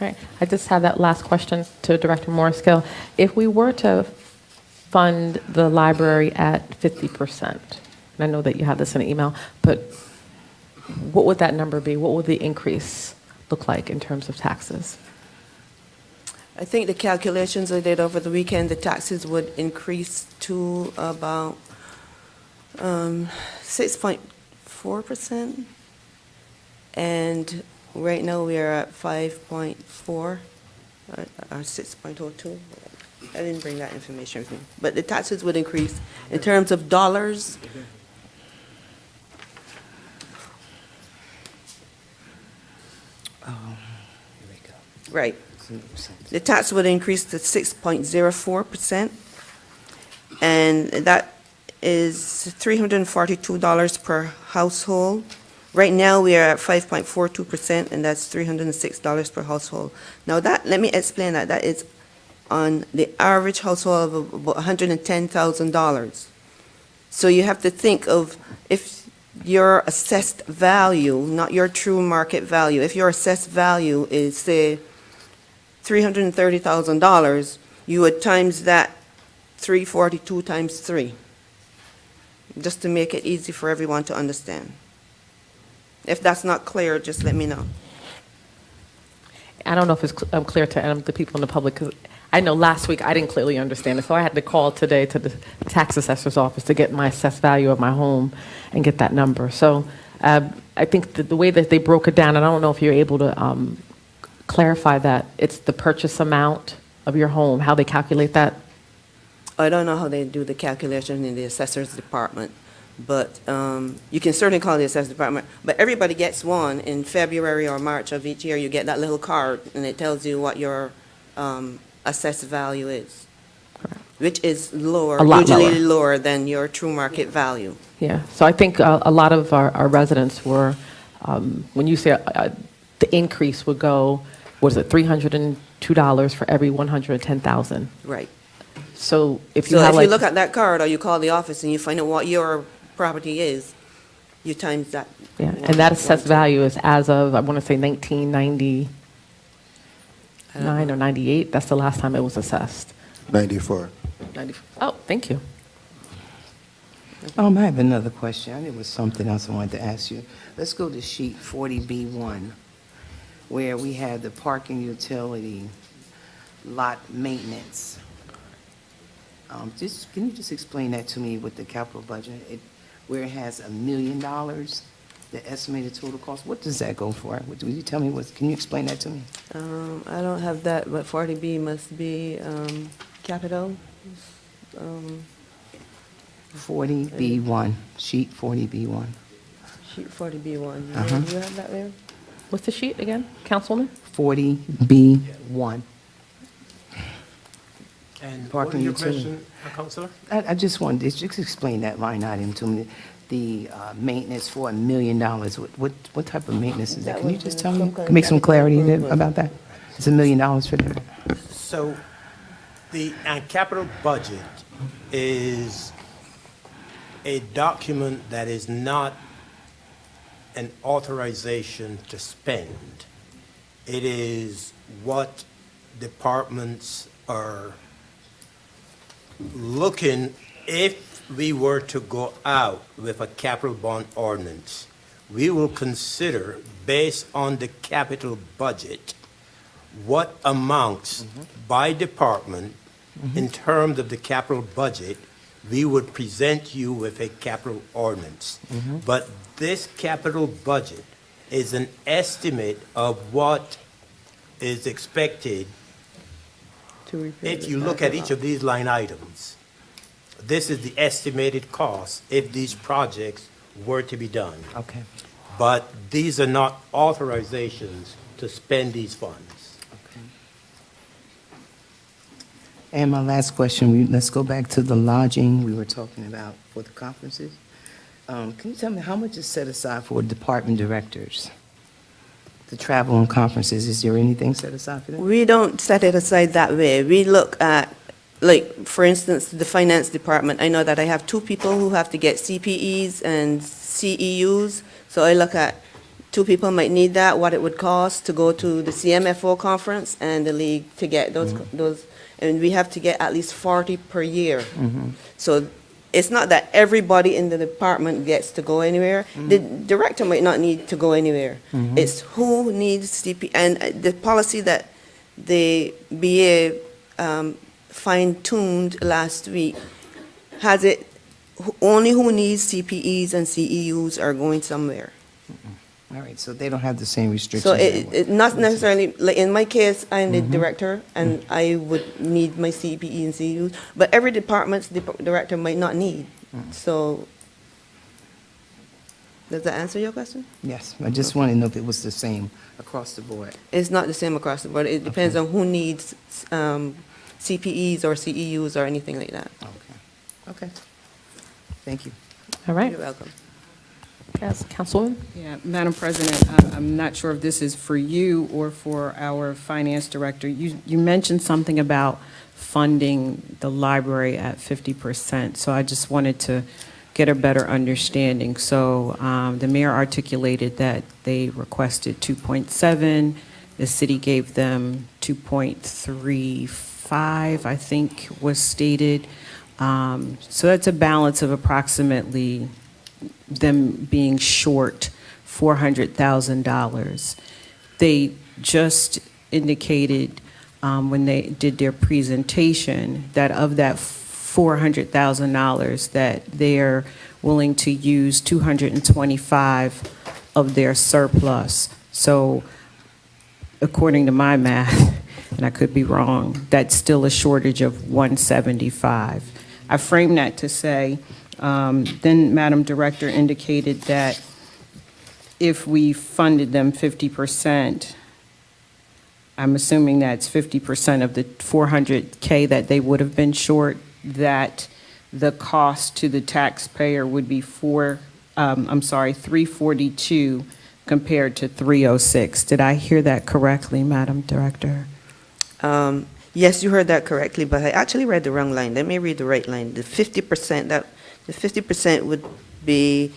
All right. I just have that last question to Director Morriskill. If we were to fund the library at 50%, and I know that you have this in an email, but what would that number be? What would the increase look like in terms of taxes? I think the calculations I did over the weekend, the taxes would increase to about 6.4%. And right now we are at 5.4 or 6.02. I didn't bring that information with me. But the taxes would increase in terms of dollars. Right. The tax would increase to 6.04%, and that is $342 per household. Right now, we are at 5.42%, and that's $306 per household. Now, let me explain that. That is on the average household of about $110,000. So you have to think of if your assessed value, not your true market value, if your assessed value is, say, $330,000, you would times that 342 times 3, just to make it easy for everyone to understand. If that's not clear, just let me know. I don't know if it's clear to the people in the public, because I know last week I didn't clearly understand it, so I had to call today to the tax assessor's office to get my assessed value of my home and get that number. So I think the way that they broke it down, and I don't know if you're able to clarify that, it's the purchase amount of your home, how they calculate that? I don't know how they do the calculation in the assessor's department, But you can certainly call the assessment department. But everybody gets one in February or March of each year. You get that little card, and it tells you what your assessed value is, which is lower, A lot usually lower. lower than your true market value. Yeah, so I think a lot of our residents were, when you say the increase would go, was it $302 for every 110,000? Right. So if you So have if like, you look at that card, or you call the office and you find out what your property is, you times that. yeah, and that assessed value is as of, I want to say 1999 or 98. That's the last time it was assessed. 94. 94. Oh, thank you. I have another question. There was something else I wanted to ask you. Let's go to sheet 40B1, where we have the parking utility lot maintenance. Can you just explain that to me with the capital budget? Where it has $1 million, the estimated total cost, what does that go for? Would you tell me can you explain that to me? I don't have that, but 40B must be capital. 40B1, sheet 40B1. Sheet 40B1. Uh-huh. Do you have that there? What's the sheet again, Councilwoman? 40B1. And what Parking is your utility. question, Councilor? I just wanted, just explain that line item to me, the maintenance for $1 million. What type of maintenance is that? Can you just tell me, make some clarity about that? It's $1 million for that? So the capital budget is a document that is not an authorization to spend. It is what departments are looking, if we were to go out with a capital bond ordinance, we will consider, based on the capital budget, what amounts by department in terms of the capital budget, we would present you with a capital ordinance. But this capital budget is an estimate of what is expected. If you look at each of these line items, this is the estimated cost if these projects were to be done. Okay. But these are not authorizations to spend these funds. And my last question, let's go back to the lodging we were talking about for the conferences. Can you tell me how much is set aside for department directors? The travel and conferences, is there anything set aside for that? We don't set it aside that way. We look at, like, for instance, the finance department. I know that I have 2 people who have to get CPEs and CEUs. So I look at 2 people might need that, what it would cost to go to the CMFO conference and the league to get those, and we have to get at least 40 per year. So it's not that everybody in the department gets to go anywhere. The director might not need to go anywhere. It's who needs CP, and the policy that the BA fine-tuned last week has it, only who needs CPEs and CEUs are going somewhere. All right, so they don't have the same restrictions. So that way. it not necessarily, like in my case, I'm the director, and I would need my CPE and CEUs, but every department's director might not need. So, does that answer your question? Yes, I just wanted to know if it was the same across the board. It's not the same across the board. It depends on who needs CPEs or CEUs or anything like that. Okay. Thank you. All right. You're welcome. Yes, Councilwoman? Yeah, Madam President, I'm not sure if this is for you or for our finance director. You mentioned something about funding the library at 50%, so I just wanted to get a better understanding. So the mayor articulated that they requested 2.7, the city gave them 2.35, I think was stated. So that's a balance of approximately them being short $400,000. They just indicated when they did their presentation that of that $400,000 that they're willing to use 225 of their surplus. So according to my math, and I could be wrong, that's still a shortage of 175. I frame that to say, Then Madam Director indicated that if we funded them 50%, I'm assuming that's 50% of the 400K that they would have been short, that the cost to the taxpayer would be 342 compared to 306. Did I hear that correctly, Madam Director? Yes, you heard that correctly, but I actually read the wrong line. Let me read the right line. The 50% would be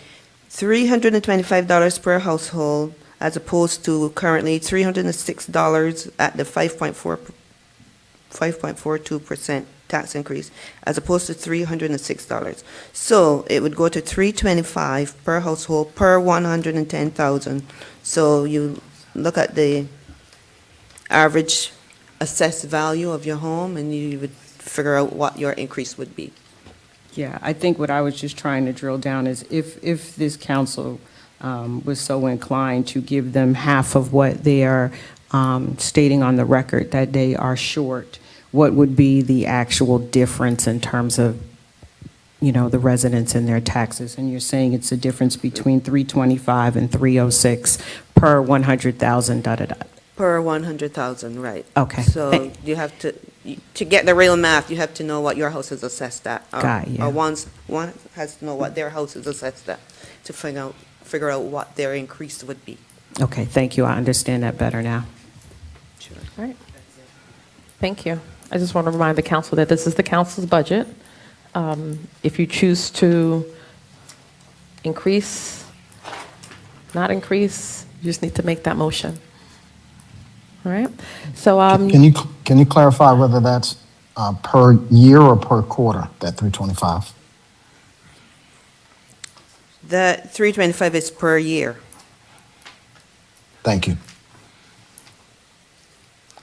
$325 per household, as opposed to currently $306 at the 5.42% tax increase, as opposed to $306. So it would go to $325 per household per 110,000. So you look at the average assessed value of your home, and you would figure out what your increase would be. Yeah, I think what I was just trying to drill down is if this council was so inclined to give them half of what they are stating on the record that they are short, what would be the actual difference in terms of, the residents and their taxes? And you're saying it's a difference between 325 and 306 per 100,000, da-da-da. Per 100,000, right. Okay. So you have to get the real math, you have to know what your house is assessed at. Got you. Or one has to know what their house is assessed at to figure out what their increase would be. Okay, thank you. I understand that better now. Sure. All right. Thank you. I just want to remind the council that this is the council's budget. If you choose to increase, not increase, you just need to make that motion. All right. So Can you clarify whether that's per year or per quarter, that 325? That 325 is per year. Thank you.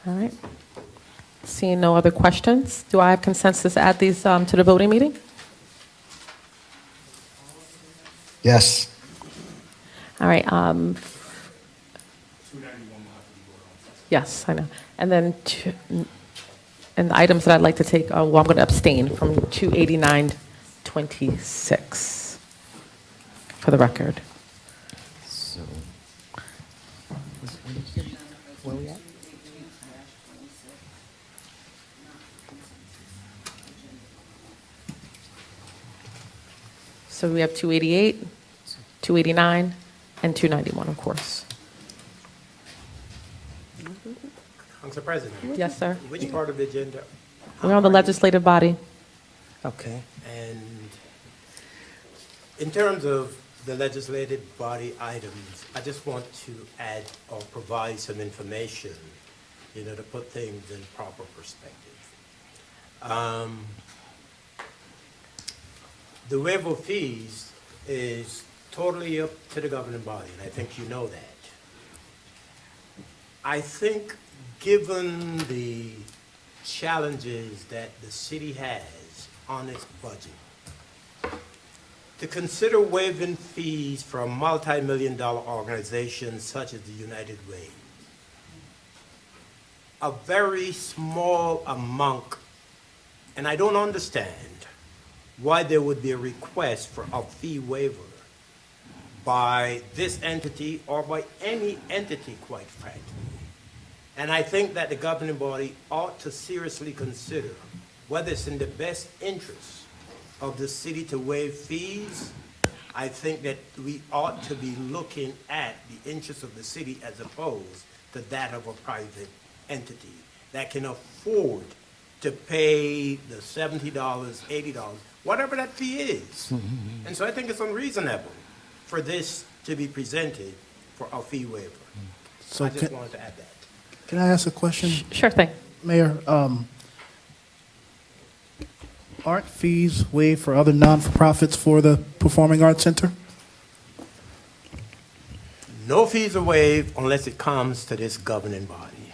all right. Seeing no other questions, do I have consensus to add these to the voting meeting? Yes. All right. Yes, I know. And then, and the items that I'd like to take, well, I'm going to abstain from 28926 for the record. So, Where we at? So we have 288, 289, and 291, of course. Council President, Yes, sir. which part of the agenda? We're on the legislative body. Okay. And in terms of the legislative body items, I just want to add or provide some information, to put things in proper perspective. The waiver of fees is totally up to the governing body, and I think you know that. I think given the challenges that the city has on its budget, to consider waiving fees for a multi-million-dollar organization such as the United Way, a very small amount, and I don't understand why there would be a request for a fee waiver by this entity or by any entity, quite frankly. And I think that the governing body ought to seriously consider whether it's in the best interest of the city to waive fees. I think that we ought to be looking at the interests of the city as opposed to that of a private entity that can afford to pay the $70, $80, whatever that fee is. And so I think it's unreasonable for this to be presented for a fee waiver. So I just wanted to add that. Can I ask a question? Sure thing. Mayor, aren't fees waived for other non-for-profits for the Performing Arts Center? No fees are waived unless it comes to this governing body.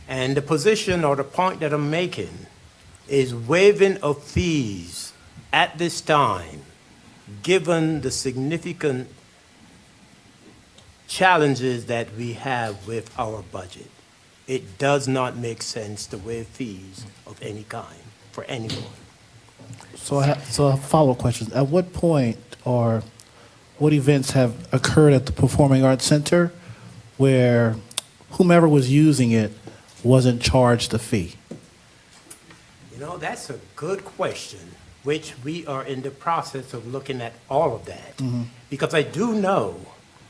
And the position or the point that I'm making is waiving of fees at this time, given the significant challenges that we have with our budget. It does not make sense to waive fees of any kind for anyone. So a follow-up question. At what point or what events have occurred at the Performing Arts Center where whomever was using it wasn't charged a fee? You know, that's a good question, which we are in the process of looking at all of that. Because I do know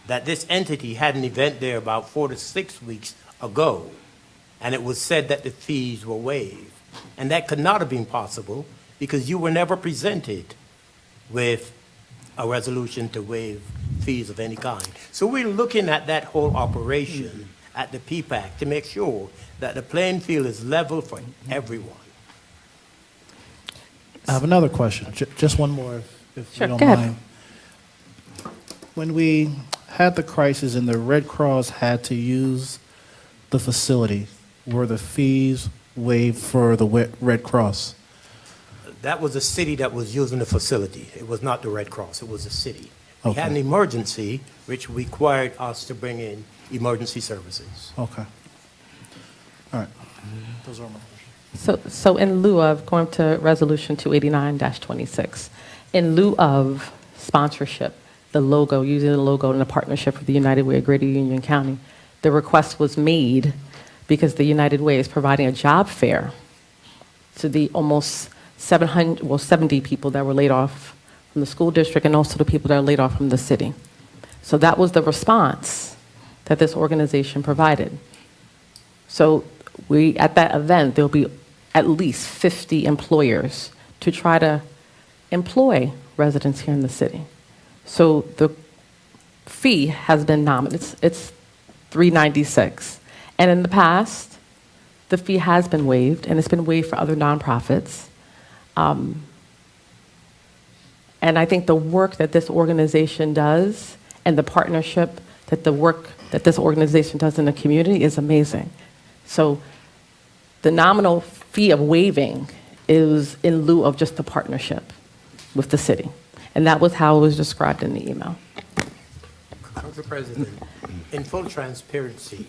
that this entity had an event there about 4 to 6 weeks ago, and it was said that the fees were waived. And that could not have been possible because you were never presented with a resolution to waive fees of any kind. So we're looking at that whole operation at the PPAC to make sure that the playing field is level for everyone. I have another question, just one more, if Sure, you don't go ahead. mind. When we had the crisis and the Red Cross had to use the facility, were the fees waived for the Red Cross? That was a city that was using the facility. It was not the Red Cross, it was a city. We had Okay. an emergency, which required us to bring in emergency services. Okay. All right. Those are my questions. So in lieu of, going to Resolution 289-26, in lieu of sponsorship, the logo, using the logo in a partnership with the United Way of Greater Union County, the request was made because the United Way is providing a job fair to the almost 70 people that were laid off from the school district and also the people that are laid off from the city. So that was the response that this organization provided. So at that event, there'll be at least 50 employers to try to employ residents here in the city. So the fee has been nominated. It's $396. And in the past, the fee has been waived, and it's been waived for other nonprofits. And I think the work that this organization does and the partnership that the work that this organization does in the community is amazing. So the nominal fee of waiving is in lieu of just the partnership with the city. And that was how it was described in the email. Council President, in full transparency,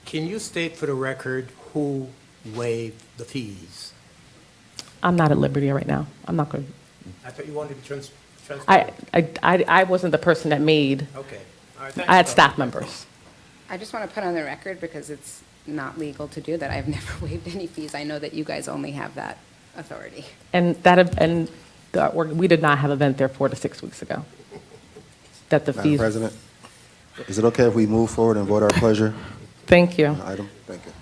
can you state for the record who waived the fees? I'm not at liberty right now. I'm not going to. I thought you wanted to be transparent. I wasn't the person that made. Okay. All right, thanks, I had Council. staff members. I just want to put on the record, because it's not legal to do that, I've never waived any fees. I know that you guys only have that authority. And we did not have an event there 4 to 6 weeks ago. That the Madam fees. President, is it okay if we move forward and vote our pleasure Thank you. on the item? Thank you.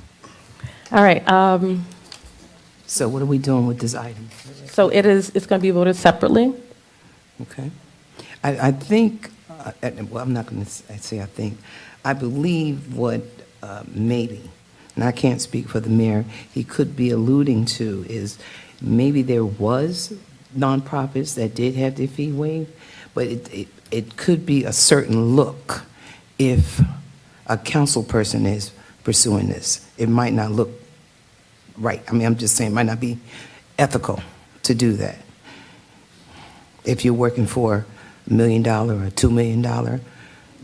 All right. So what are we doing with this item? So it's going to be voted separately. Okay. I think, well, I'm not going to say I think, I believe what maybe, and I can't speak for the mayor, he could be alluding to is maybe there was nonprofits that did have their fee waived, but it could be a certain look if a council person is pursuing this. It might not look right. I mean, I'm just saying, it might not be ethical to do that. If you're working for $1 million or $2 million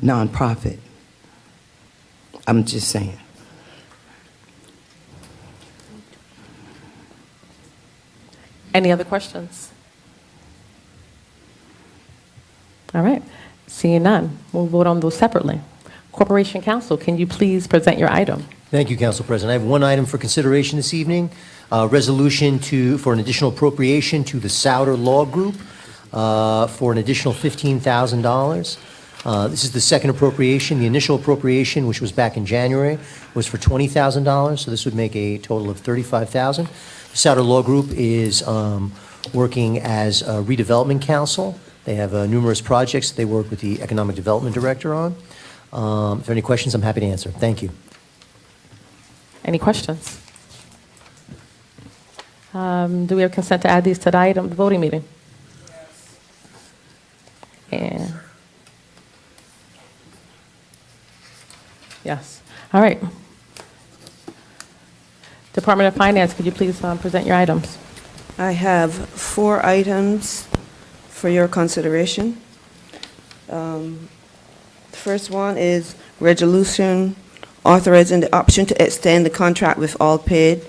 nonprofit, I'm just saying. Any other questions? All right. Seeing none, we'll vote on those separately. Corporation Counsel, can you please present your item? Thank you, Council President. I have one item for consideration this evening, resolution for an additional appropriation to the Souder Law Group for an additional $15,000. This is the second appropriation. The initial appropriation, which was back in January, was for $20,000, so this would make a total of $35,000. The Souder Law Group is working as a redevelopment council. They have numerous projects that they work with the Economic Development Director on. If there are any questions, I'm happy to answer. Thank you. Any questions? Do we have consent to add these to the item, the voting meeting? And yes. All right. Department of Finance, could you please present your items? I have 4 items for your consideration. The first one is resolution authorizing the option to extend the contract with All Paid.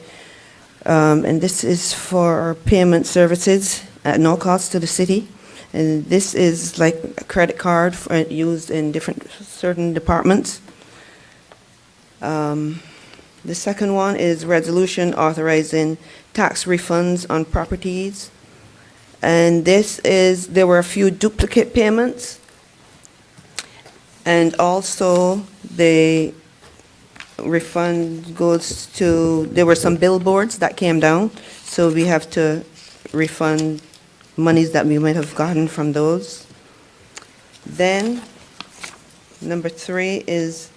And this is for payment services at no cost to the city. And this is like a credit card used in certain departments. The second one is resolution authorizing tax refunds on properties. And there were a few duplicate payments. And also the refund goes to, there were some billboards that came down, so we have to refund monies that we might have gotten from those. Then, number 3 is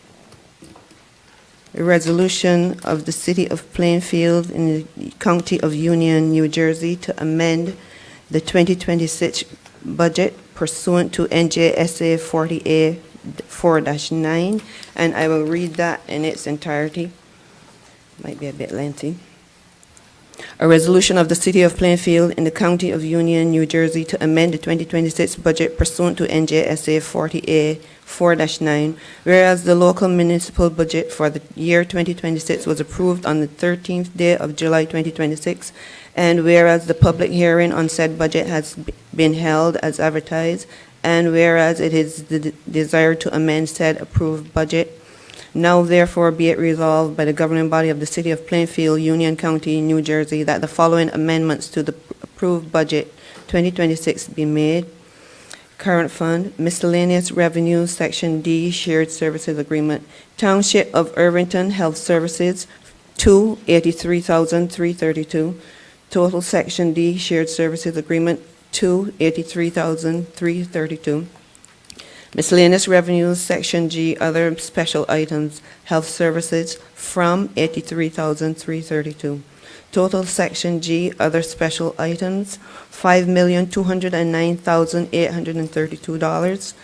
a resolution of the City of Plainfield in the County of Union, New Jersey, to amend the 2026 budget pursuant to NJSA 40A 4-9, and I will read that in its entirety. Might be a bit lengthy. A resolution of the City of Plainfield in the County of Union, New Jersey, to amend the 2026 budget pursuant to NJSA 40A 4-9, whereas the local municipal budget for the year 2026 was approved on the 13th day of July 2026, and whereas the public hearing on said budget has been held as advertised, and whereas it is the desire to amend said approved budget, now therefore be it resolved by the governing body of the City of Plainfield, Union County, New Jersey, that the following amendments to the approved budget 2026 be made. Current fund, miscellaneous revenue, Section D, shared services agreement. Township of Irvington Health Services, $283,332. Total Section D, shared services agreement, $283,332. Miscellaneous revenues, Section G, other special items, health services, from $83,332. Total Section G, other special items, $5,209,832.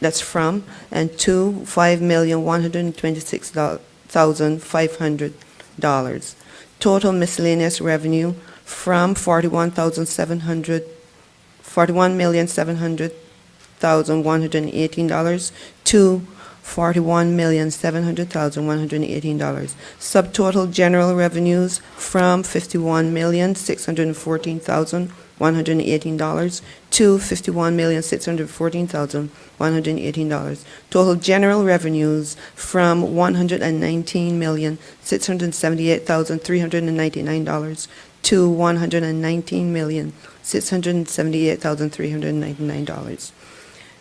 That's from, and to $5,126,500. Total miscellaneous revenue from $41,700,118 to $41,700,118. Subtotal general revenues from $51,614,118 to $51,614,118. Total general revenues from $119,678,399 to $119,678,399.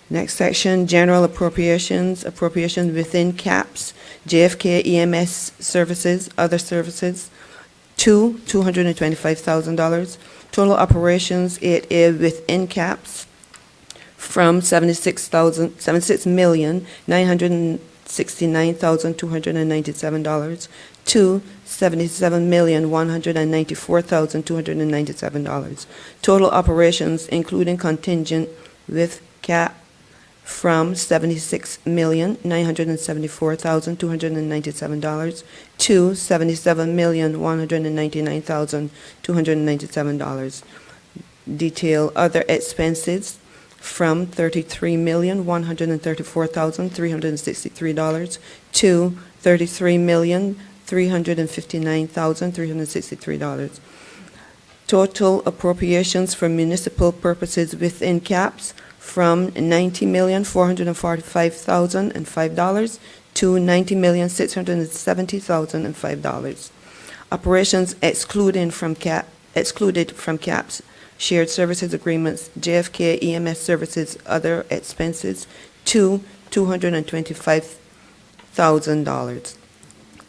Next section, general appropriations, appropriations within caps, JFK EMS services, other services, to $225,000. Total operations, it is within caps from $76,969,297 to $77,194,297. Total operations, including contingent with cap, from $76,974,297 to $77,199,297. Detail other expenses from $33,134,363 to $33,359,363. Total appropriations for municipal purposes within caps from $90,445,005 to $90,670,005. Operations excluded from caps, shared services agreements, JFK EMS services, other expenses, to $225,000.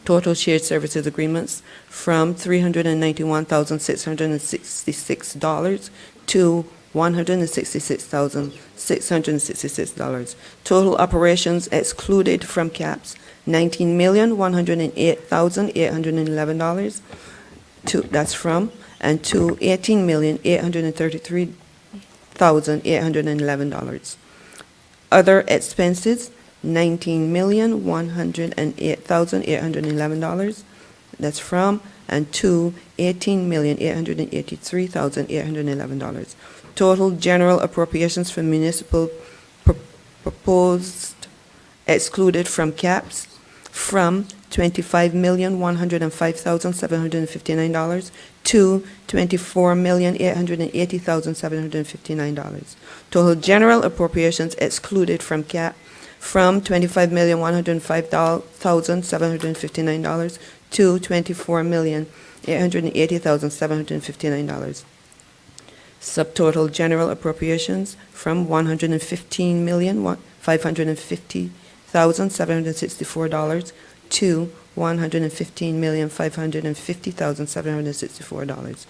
Total shared services agreements from $391,666 to $166,666. Total operations excluded from caps, $19,108,811. That's from, and to $18,833,811. Other expenses, $19,108,811. That's from, and to $18,883,811. Total general appropriations for municipal proposed excluded from caps from $25,105,759 to $24,880,759. Total general appropriations excluded from CAP from $25,105,759 to $24,880,759. Subtotal general appropriations from $115,550,764 to $115,550,764.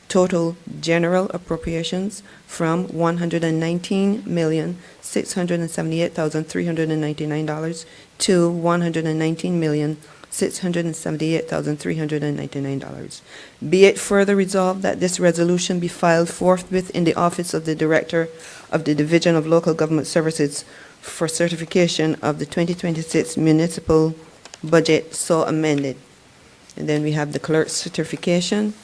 Total general appropriations from $119,678,399 to $119,678,399. Be it further resolved that this resolution be filed forthwith in the office of the Director of the Division of Local Government Services for certification of the 2026 municipal budget so amended. And then we have the clerk's certification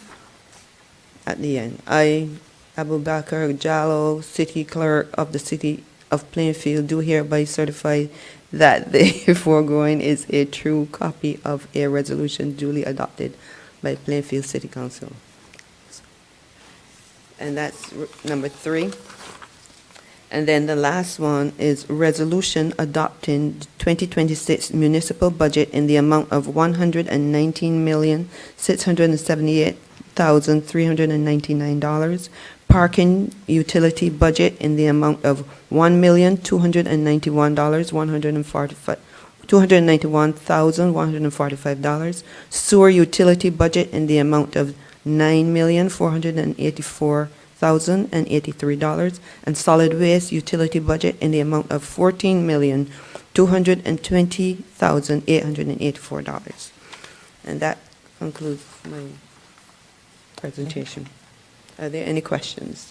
at the end. I, Abubakar Jallo, City Clerk of the City of Plainfield, do hereby certify that the foregoing is a true copy of a resolution duly adopted by Plainfield City Council. And that's number 3. And then the last one is resolution adopting the 2026 municipal budget in the amount of $119,678,399. Parking utility budget in the amount of $291,145. Sewer utility budget in the amount of $9,484,083, and solid waste utility budget in the amount of $14,220,884. And that concludes my presentation. Are there any questions?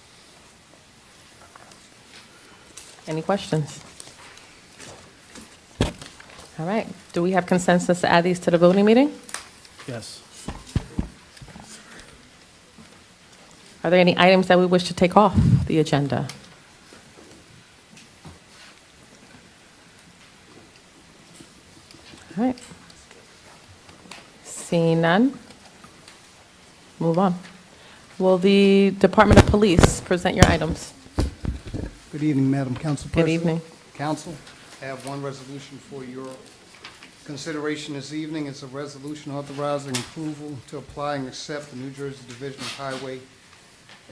Any questions? All right. Do we have consensus to add these to the voting meeting? Yes. Are there any items that we wish to take off the agenda? All right. Seeing none, move on. Will the Department of Police present your items? Good evening, Madam Council Good President. evening. Council, I have one resolution for your consideration this evening. It's a resolution authorizing approval to apply and accept the New Jersey Division of Highway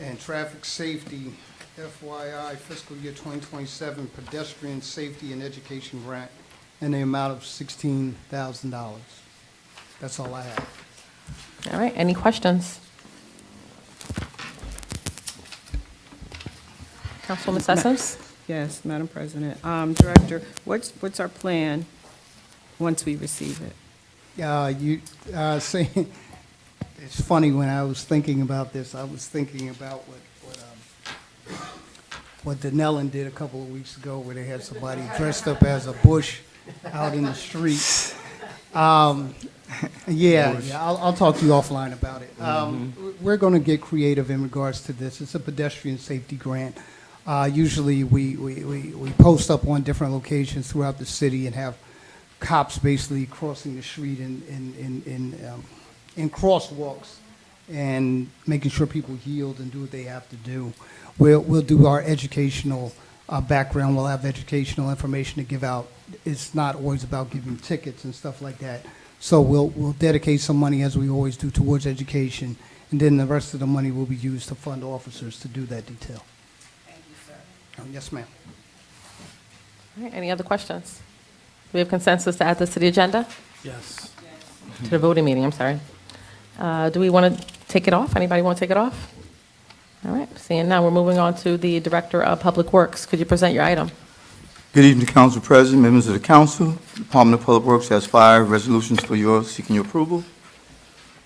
and Traffic Safety FYI fiscal year 2027 pedestrian safety and education grant in the amount of $16,000. That's all I have. All right. Any questions? Councilwoman Sessoms? Yes, Madam President. Director, what's our plan once we receive it? See, it's funny, when I was thinking about this, I was thinking about what Denellen did a couple of weeks ago, where they had somebody dressed up as a bush out in the street. I'll talk to you offline about it. We're going to get creative in regards to this. It's a pedestrian safety grant. Usually we post up on different locations throughout the city and have cops basically crossing the street in crosswalks and making sure people yield and do what they have to do. We'll do our educational background. We'll have educational information to give out. It's not always about giving tickets and stuff like that. So we'll dedicate some money, as we always do, towards education, and then the rest of the money will be used to fund officers to do that detail. Thank you, sir. Yes, ma'am. All right. Any other questions? We have consensus to add this to the agenda? Yes. To the voting meeting, I'm sorry. Do we want to take it off? Anybody want to take it off? All right. Seeing now, we're moving on to the Director of Public Works. Could you present your item? Good evening, Council President, members of the Council. Department of Public Works has 5 resolutions for seeking your approval.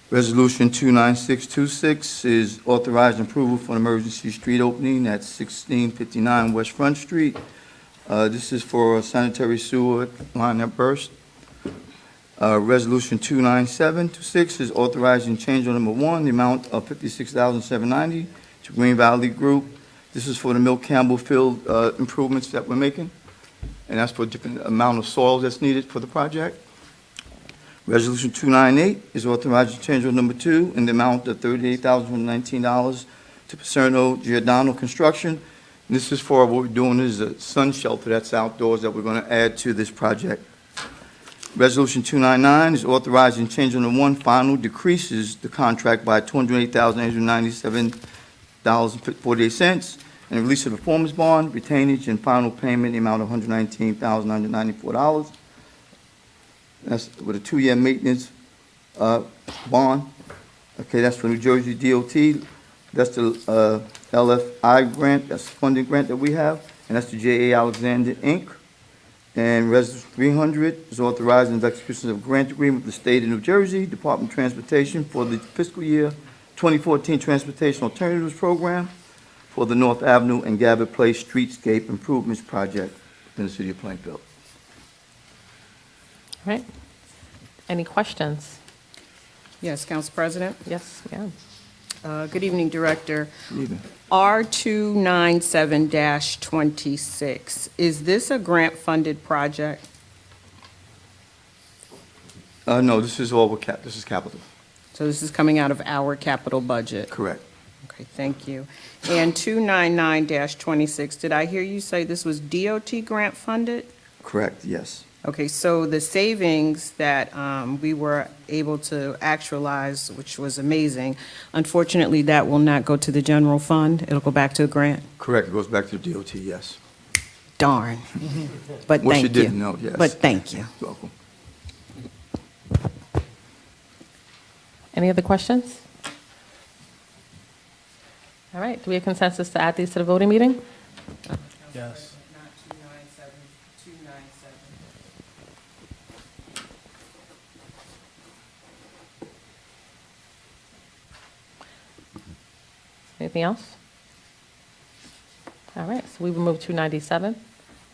Resolution 29626 is authorizing approval for an emergency street opening at 1659 West Front Street. This is for a sanitary sewer line that burst. Resolution 29726 is authorizing change order number 1, the amount of $56,790 to Green Valley Group. This is for the Mill Campbell Field improvements that we're making, and that's for a different amount of soil that's needed for the project. Resolution 298 is authorizing change order number 2 in the amount of $38,119 to Pacerno Giordano Construction. This is for, what we're doing is a sun shelter that's outdoors that we're going to add to this project. Resolution 299 is authorizing change order 1 final decreases the contract by $208,897.48 and release of the performance bond, retainage, and final payment in the amount of $119,994. That's with a 2-year maintenance bond. Okay, that's for New Jersey DOT. That's the LFI grant, that's the funding grant that we have, and that's the J.A. Alexander, Inc. And Resolution 300 is authorizing the execution of a grant agreement with the State of New Jersey Department of Transportation for the fiscal year 2014 Transportation Alternatives Program for the North Avenue and Gabbard Place Streetscape Improvements Project in the city of Plainfield. All right. Any questions? Yes, Council President. Yes, ma'am. Good evening, Director. Good evening. R297-26, is this a grant-funded project? No, this is all, this is capital. So this is coming out of our capital budget? Correct. Okay, thank you. And 299-26, did I hear you say this was DOT grant-funded? Correct, yes. Okay, so the savings that we were able to actualize, which was amazing, unfortunately, that will not go to the general fund. It'll go back to a grant? Correct, it goes back to the DOT, yes. Darn. But Which thank you didn't know, yes. But thank you. You're welcome. Any other questions? All right, do we have consensus to add these to the voting meeting? Yes. Not 297, 297. Anything else? All right, so we will move to 297.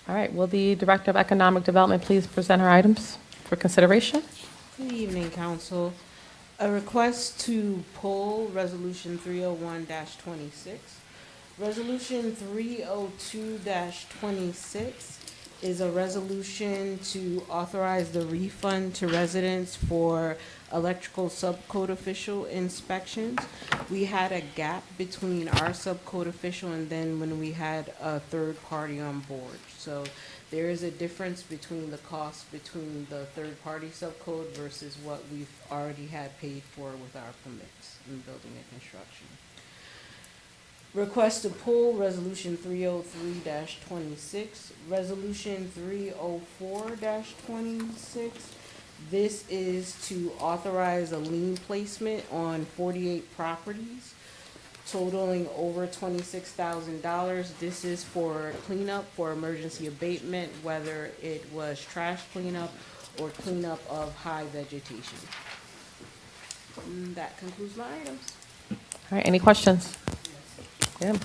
All right, will the Director of Economic Development please present her items for consideration? Good evening, Council. A request to pull Resolution 301-26. Resolution 302-26 is a resolution to authorize the refund to residents for electrical subcode official inspections. We had a gap between our subcode official and then when we had a third party on board. So there is a difference between the cost between the third party subcode versus what we've already had paid for with our permits in building and construction. Request to pull Resolution 303-26, Resolution 304-26. This is to authorize a lien placement on 48 properties totaling over $26,000. This is for cleanup, for emergency abatement, whether it was trash cleanup or cleanup of high vegetation. That concludes my items. All right, any questions? Yeah.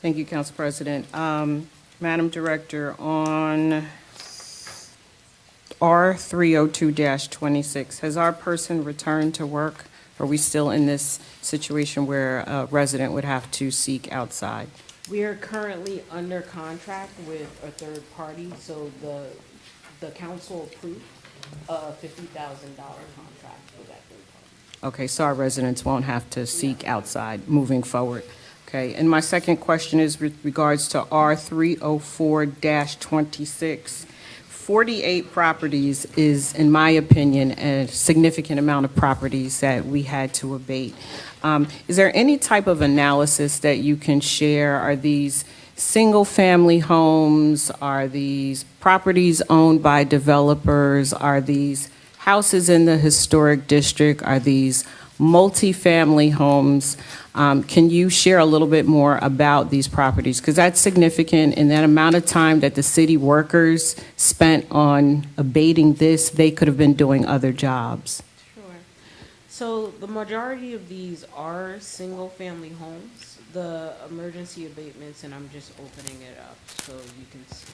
Thank you, Council President. Madam Director, on R302-26, has our person returned to work? Are we still in this situation where a resident would have to seek outside? We are currently under contract with a third party, so the council approved a $50,000 contract for that third party. Okay, so our residents won't have to seek outside moving forward. Okay, and my second question is with regards to R304-26. 48 properties is, in my opinion, a significant amount of properties that we had to abate. Is there any type of analysis that you can share? Are these single-family homes? Are these properties owned by developers? Are these houses in the historic district? Are these multifamily homes? Can you share a little bit more about these properties? Because that's significant, and that amount of time that the city workers spent on abating this, they could have been doing other jobs. Sure. So the majority of these are single-family homes. The emergency abatements, and I'm just opening it up so you can see.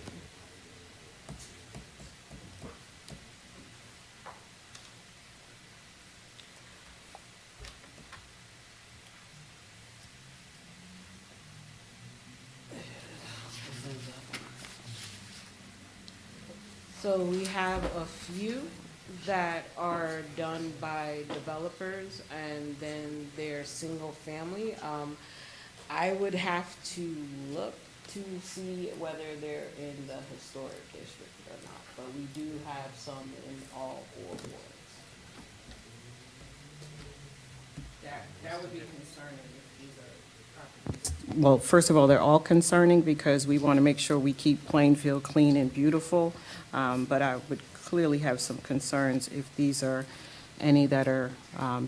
So we have a few that are done by developers and then they're single family. I would have to look to see whether they're in the historic district or not, but we do have some in all 4 wards. That would be concerning if these are properties. Well, first of all, they're all concerning because we want to make sure we keep Plainfield clean and beautiful. But I would clearly have some concerns if these are any that are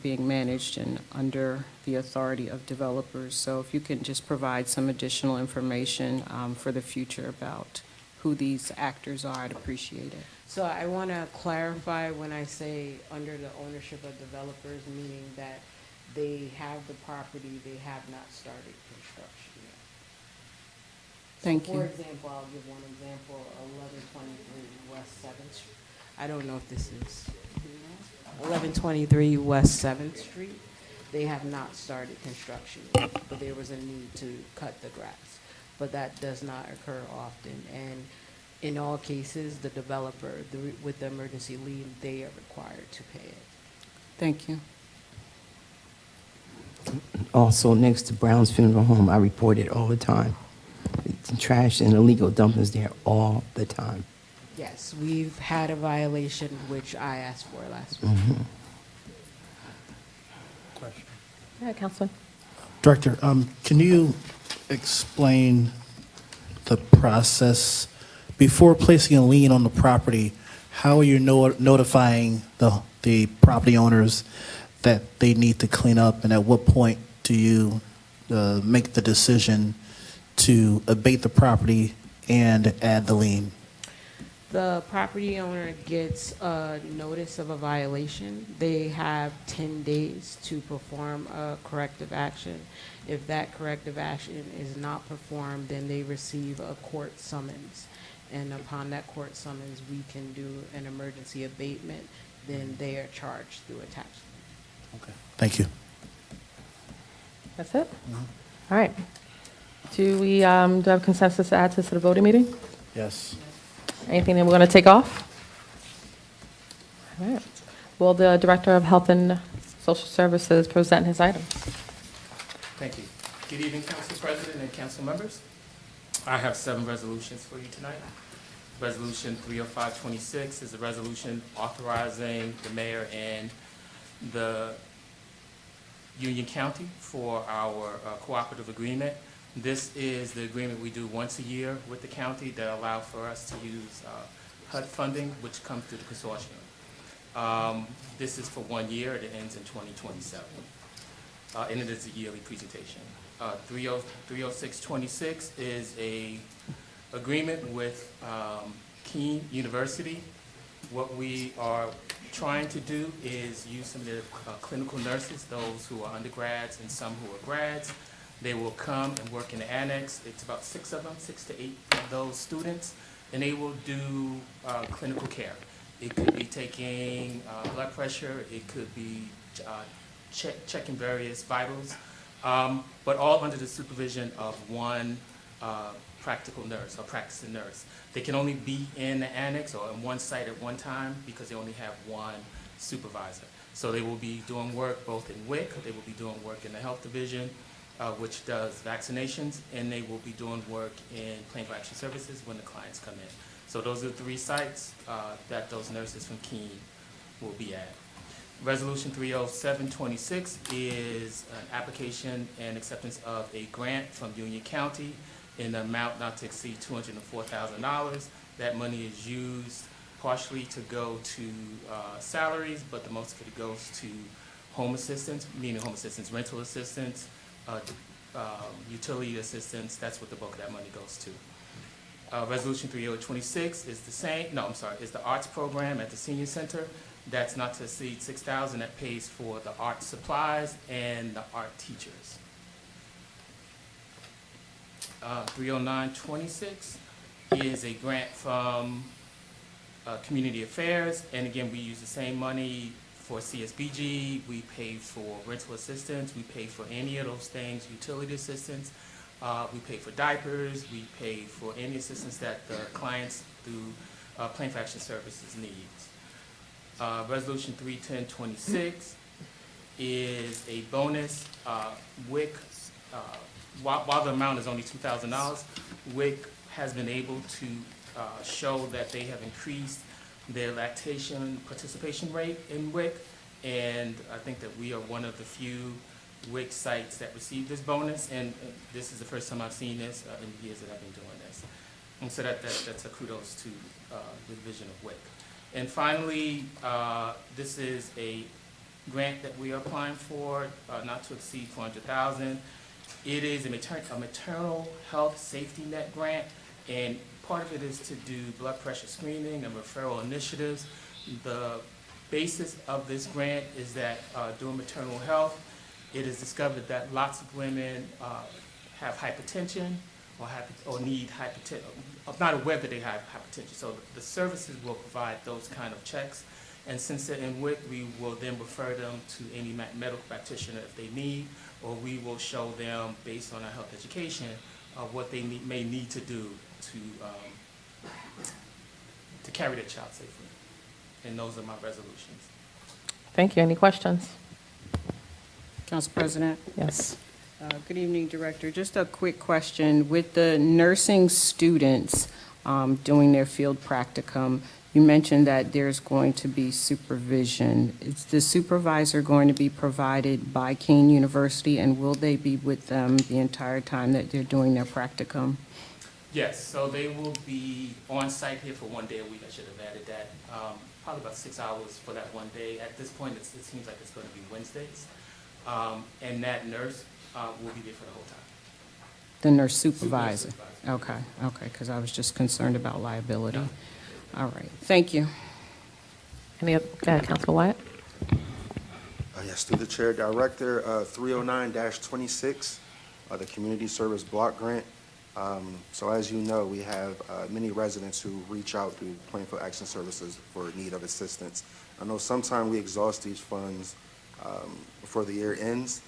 being managed and under the authority of developers. So if you can just provide some additional information for the future about who these actors are, I'd appreciate it. So I want to clarify when I say under the ownership of developers, meaning that they have the property, they have not started construction yet. Thank So you. for example, I'll give one example, 1123 West 7th Street. I don't know if this is 1123 West 7th Street. They have not started construction yet, but there was a need to cut the grass. But that does not occur often. And in all cases, the developer, with the emergency lien, they are required to pay it. Thank you. Also, next to Brown's Funeral Home, I report it all the time. Trash and illegal dumpings there all the time. Yes, we've had a violation, which I asked for last week. Question. Yeah, Councilman. Director, can you explain the process before placing a lien on the property? How are you notifying the property owners that they need to clean up, and at what point do you make the decision to abate the property and add the lien? The property owner gets a notice of a violation. They have 10 days to perform a corrective action. If that corrective action is not performed, then they receive a court summons. And upon that court summons, we can do an emergency abatement. Then they are charged through a tax. Okay. Thank you. That's it? All right. Do we do have consensus to add this to the voting meeting? Yes. Anything that we're going to take off? All right. Will the Director of Health and Social Services present his items? Thank you. Good evening, Council President and council members. I have 7 resolutions for you tonight. Resolution 30526 is a resolution authorizing the mayor and the Union County for our cooperative agreement. This is the agreement we do once a year with the county that allow for us to use HUD funding, which comes through the consortium. This is for 1 year. It ends in 2027. And it is a yearly presentation. 30626 is a agreement with Keene University. What we are trying to do is use some of the clinical nurses, those who are undergrads and some who are grads. They will come and work in the annex. It's about 6 of them, 6 to 8 of those students, and they will do clinical care. It could be taking blood pressure, it could be checking various vitals, but all under the supervision of one practical nurse or practicing nurse. They can only be in the annex or in one site at one time because they only have one supervisor. So they will be doing work both in WIC, they will be doing work in the health division, which does vaccinations, and they will be doing work in Plainfield Action Services when the clients come in. So those are the 3 sites that those nurses from Keene will be at. Resolution 30726 is an application and acceptance of a grant from Union County in an amount not to exceed $204,000. That money is used partially to go to salaries, but the most of it goes to home assistance, meaning home assistance, rental assistance, utility assistance. That's what the bulk of that money goes to. Resolution 30826 is the same, no, I'm sorry, is the arts program at the senior center. That's not to exceed $6,000. That pays for the art supplies and the art teachers. 30926 is a grant from Community Affairs, and again, we use the same money for CSBG. We pay for rental assistance. We pay for any of those things, utility assistance. We pay for diapers. We pay for any assistance that the clients through Plainfield Action Services needs. Resolution 31026 is a bonus. WIC, while the amount is only $2,000, WIC has been able to show that they have increased their lactation participation rate in WIC, and I think that we are one of the few WIC sites that received this bonus, and this is the first time I've seen this in the years that I've been doing this. And so that's a kudos to the division of WIC. And finally, this is a grant that we are applying for, not to exceed $400,000. It is a maternal health safety net grant, and part of it is to do blood pressure screening and referral initiatives. The basis of this grant is that during maternal health, it is discovered that lots of women have hypertension or need hypertension, not aware that they have hypertension. So the services will provide those kind of checks. And since they're in WIC, we will then refer them to any medical practitioner if they need, or we will show them, based on our health education, what they may need to do to carry their child safely. And those are my resolutions. Thank you. Any questions? Council President? Yes. Good evening, Director. Just a quick question. With the nursing students doing their field practicum, you mentioned that there's going to be supervision. Is the supervisor going to be provided by Keene University, and will they be with them the entire time that they're doing their practicum? Yes, so they will be on site here for 1 day a week. I should have added that. Probably about 6 hours for that 1 day. At this point, it seems like it's going to be Wednesdays. And that nurse will be there for the whole time. The nurse supervisor? Okay, because I was just concerned about liability. No. All right, thank you. Any other, go ahead, Councilman Wyatt. Yes, through the Chair, Director, 309-26, the Community Service Block Grant. So as you know, we have many residents who reach out through Plainfield Action Services for need of assistance. I know sometimes we exhaust these funds before the year ends.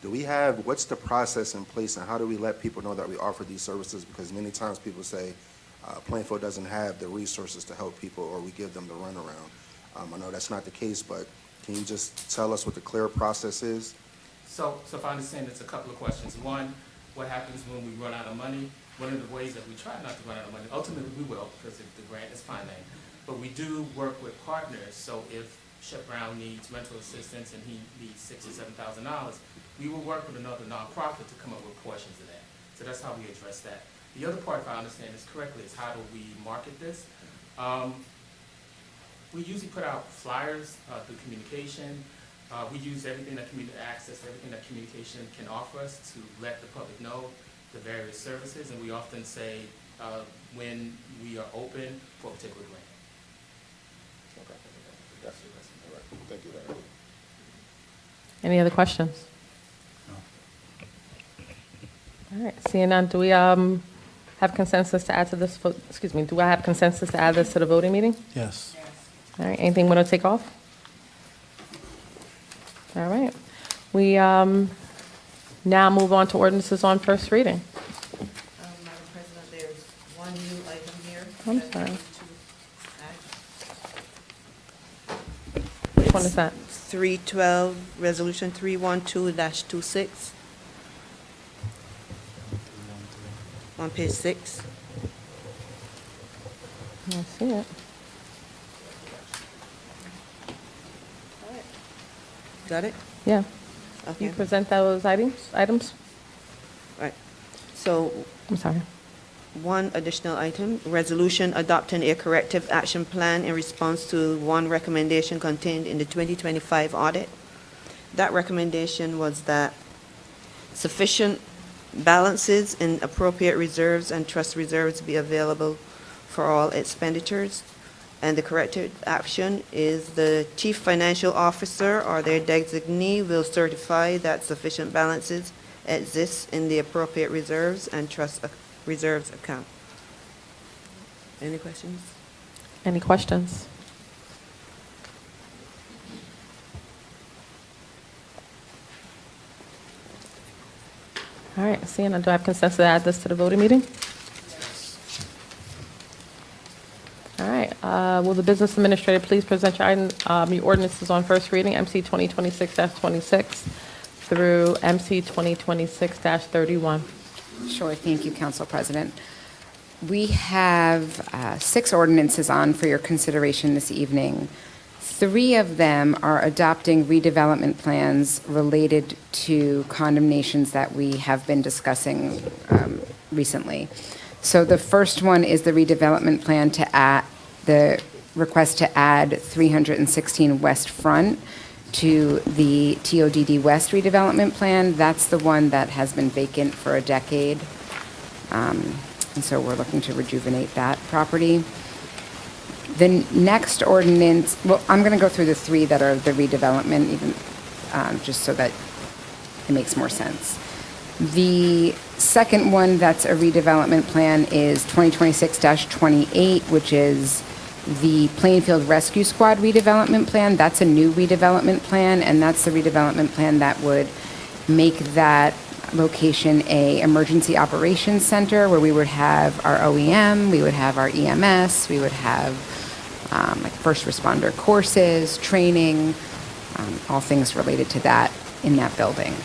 What's the process in place, and how do we let people know that we offer these services? Because many times people say Plainfield doesn't have the resources to help people, or we give them the runaround. I know that's not the case, but can you just tell us what the clear process is? So if I understand, it's a couple of questions. One, what happens when we run out of money? One of the ways that we try not to run out of money, ultimately we will, because the grant is finite, but we do work with partners. So if Shep Brown needs rental assistance and he needs $6,000 or $7,000, we will work with another nonprofit to come up with portions of that. So that's how we address that. The other part, if I understand this correctly, is how do we market this? We usually put out flyers through communication. We use everything that everything that communication can offer us to let the public know the various services, and we often say when we are open for a particular grant. Okay. That's all right. Thank you, Larry. Any other questions? All right, seeing none, do we have consensus to add to this, do I have consensus to add this to the voting meeting? Yes. All right, anything want to take off? All right. We now move on to ordinances on first reading. Madam President, there's one new item here. I'm sorry. Which one is that? 312, Resolution 312-26. On page 6. I see it. Got it? Yeah. Okay. You present those items? Right. So I'm sorry. one additional item, resolution adopting a corrective action plan in response to one recommendation contained in the 2025 audit. That recommendation was that sufficient balances in appropriate reserves and trust reserves be available for all expenditures. And the corrective action is the chief financial officer or their designee will certify that sufficient balances exist in the appropriate reserves and trust reserves account. Any questions? Any questions? All right, seeing none, do I have consensus to add this to the voting meeting? All right, Will the business administrator please present your ordinances on first reading, MC 2026-26 through MC 2026-31? Sure, thank you, Council President. We have 6 ordinances on for your consideration this evening. 3 of them are adopting redevelopment plans related to condemnations that we have been discussing recently. So the first one is the redevelopment plan to add, the request to add 316 West Front to the TODD West redevelopment plan. That's the one that has been vacant for a decade. And so we're looking to rejuvenate that property. The next ordinance, well, I'm going to go through the 3 that are the redevelopment, even just so that it makes more sense. The second one that's a redevelopment plan is 2026-28, which is the Plainfield Rescue Squad redevelopment plan. That's a new redevelopment plan, and that's the redevelopment plan that would make that location a emergency operations center where we would have our OEM, we would have our EMS, we would have like first responder courses, training, all things related to that in that building.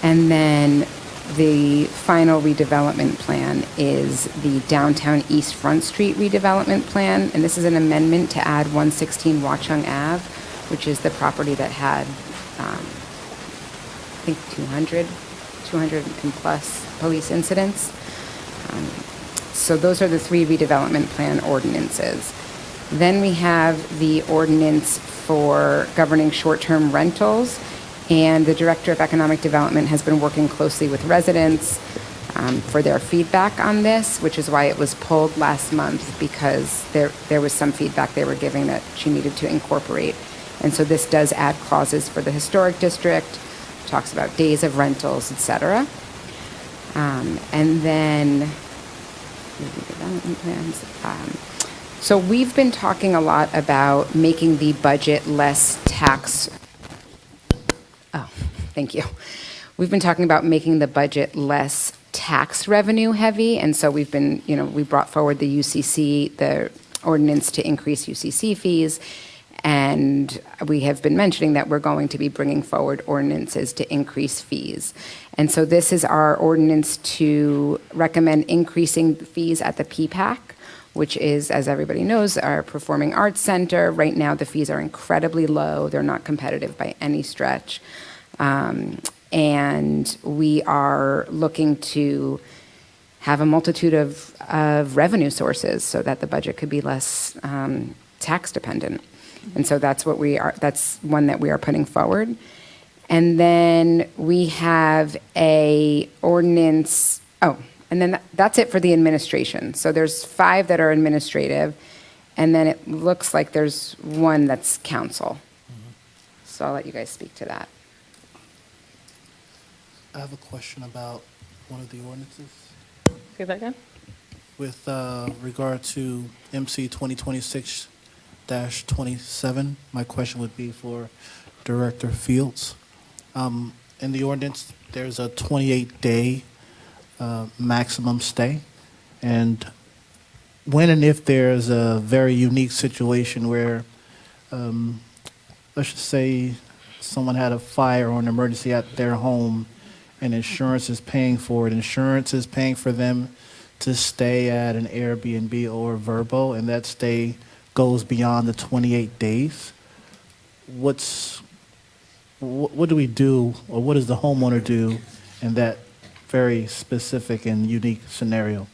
And then the final redevelopment plan is the downtown East Front Street redevelopment plan, and this is an amendment to add 116 Watchung Ave, which is the property that had I think 200 and plus police incidents. So those are the 3 redevelopment plan ordinances. Then we have the ordinance for governing short-term rentals, and the Director of Economic Development has been working closely with residents for their feedback on this, which is why it was pulled last month, because there was some feedback they were giving that she needed to incorporate. And so this does add clauses for the historic district, talks about days of rentals, etc. And then development plans. So we've been talking a lot about making the budget less tax. Oh, thank you. We've been talking about making the budget less tax revenue heavy, and so we've been, we brought forward the UCC, the ordinance to increase UCC fees. And we have been mentioning that we're going to be bringing forward ordinances to increase fees. And so this is our ordinance to recommend increasing fees at the PPAC, which is, as everybody knows, our Performing Arts Center. Right now, the fees are incredibly low. They're not competitive by any stretch. And we are looking to have a multitude of revenue sources so that the budget could be less tax dependent. And so that's one that we are putting forward. And then we have a ordinance, and then that's it for the administration. So there's 5 that are administrative, and then it looks like there's 1 that's council. So I'll let you guys speak to that. I have a question about one of the ordinances. Say that again? With regard to MC 2026-27, my question would be for Director Fields. In the ordinance, there's a 28-day maximum stay. And when and if there's a very unique situation where, let's just say someone had a fire or an emergency at their home and insurance is paying for it, insurance is paying for them to stay at an Airbnb or Verbo, and that stay goes beyond the 28 days, what do we do, or what does the homeowner do in that very specific and unique scenario?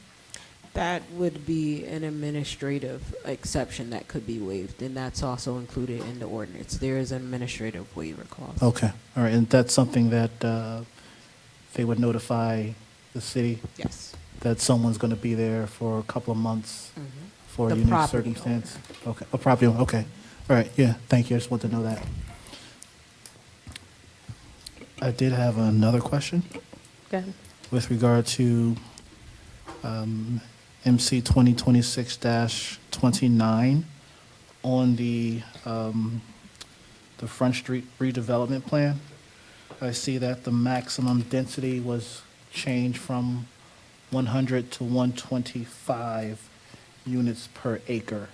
That would be an administrative exception that could be waived, and that's also included in the ordinance. There is an administrative waiver clause. Okay, all right, and that's something that they would notify the city? Yes. That someone's going to be there for a couple of months for The a unique property circumstance? Okay, a property owner, okay. All right, yeah, thank you, I just want to know that. I did have another question. Go ahead. With regard to MC 2026-29 on the Front Street redevelopment plan. I see that the maximum density was changed from 100 to 125, units per acre.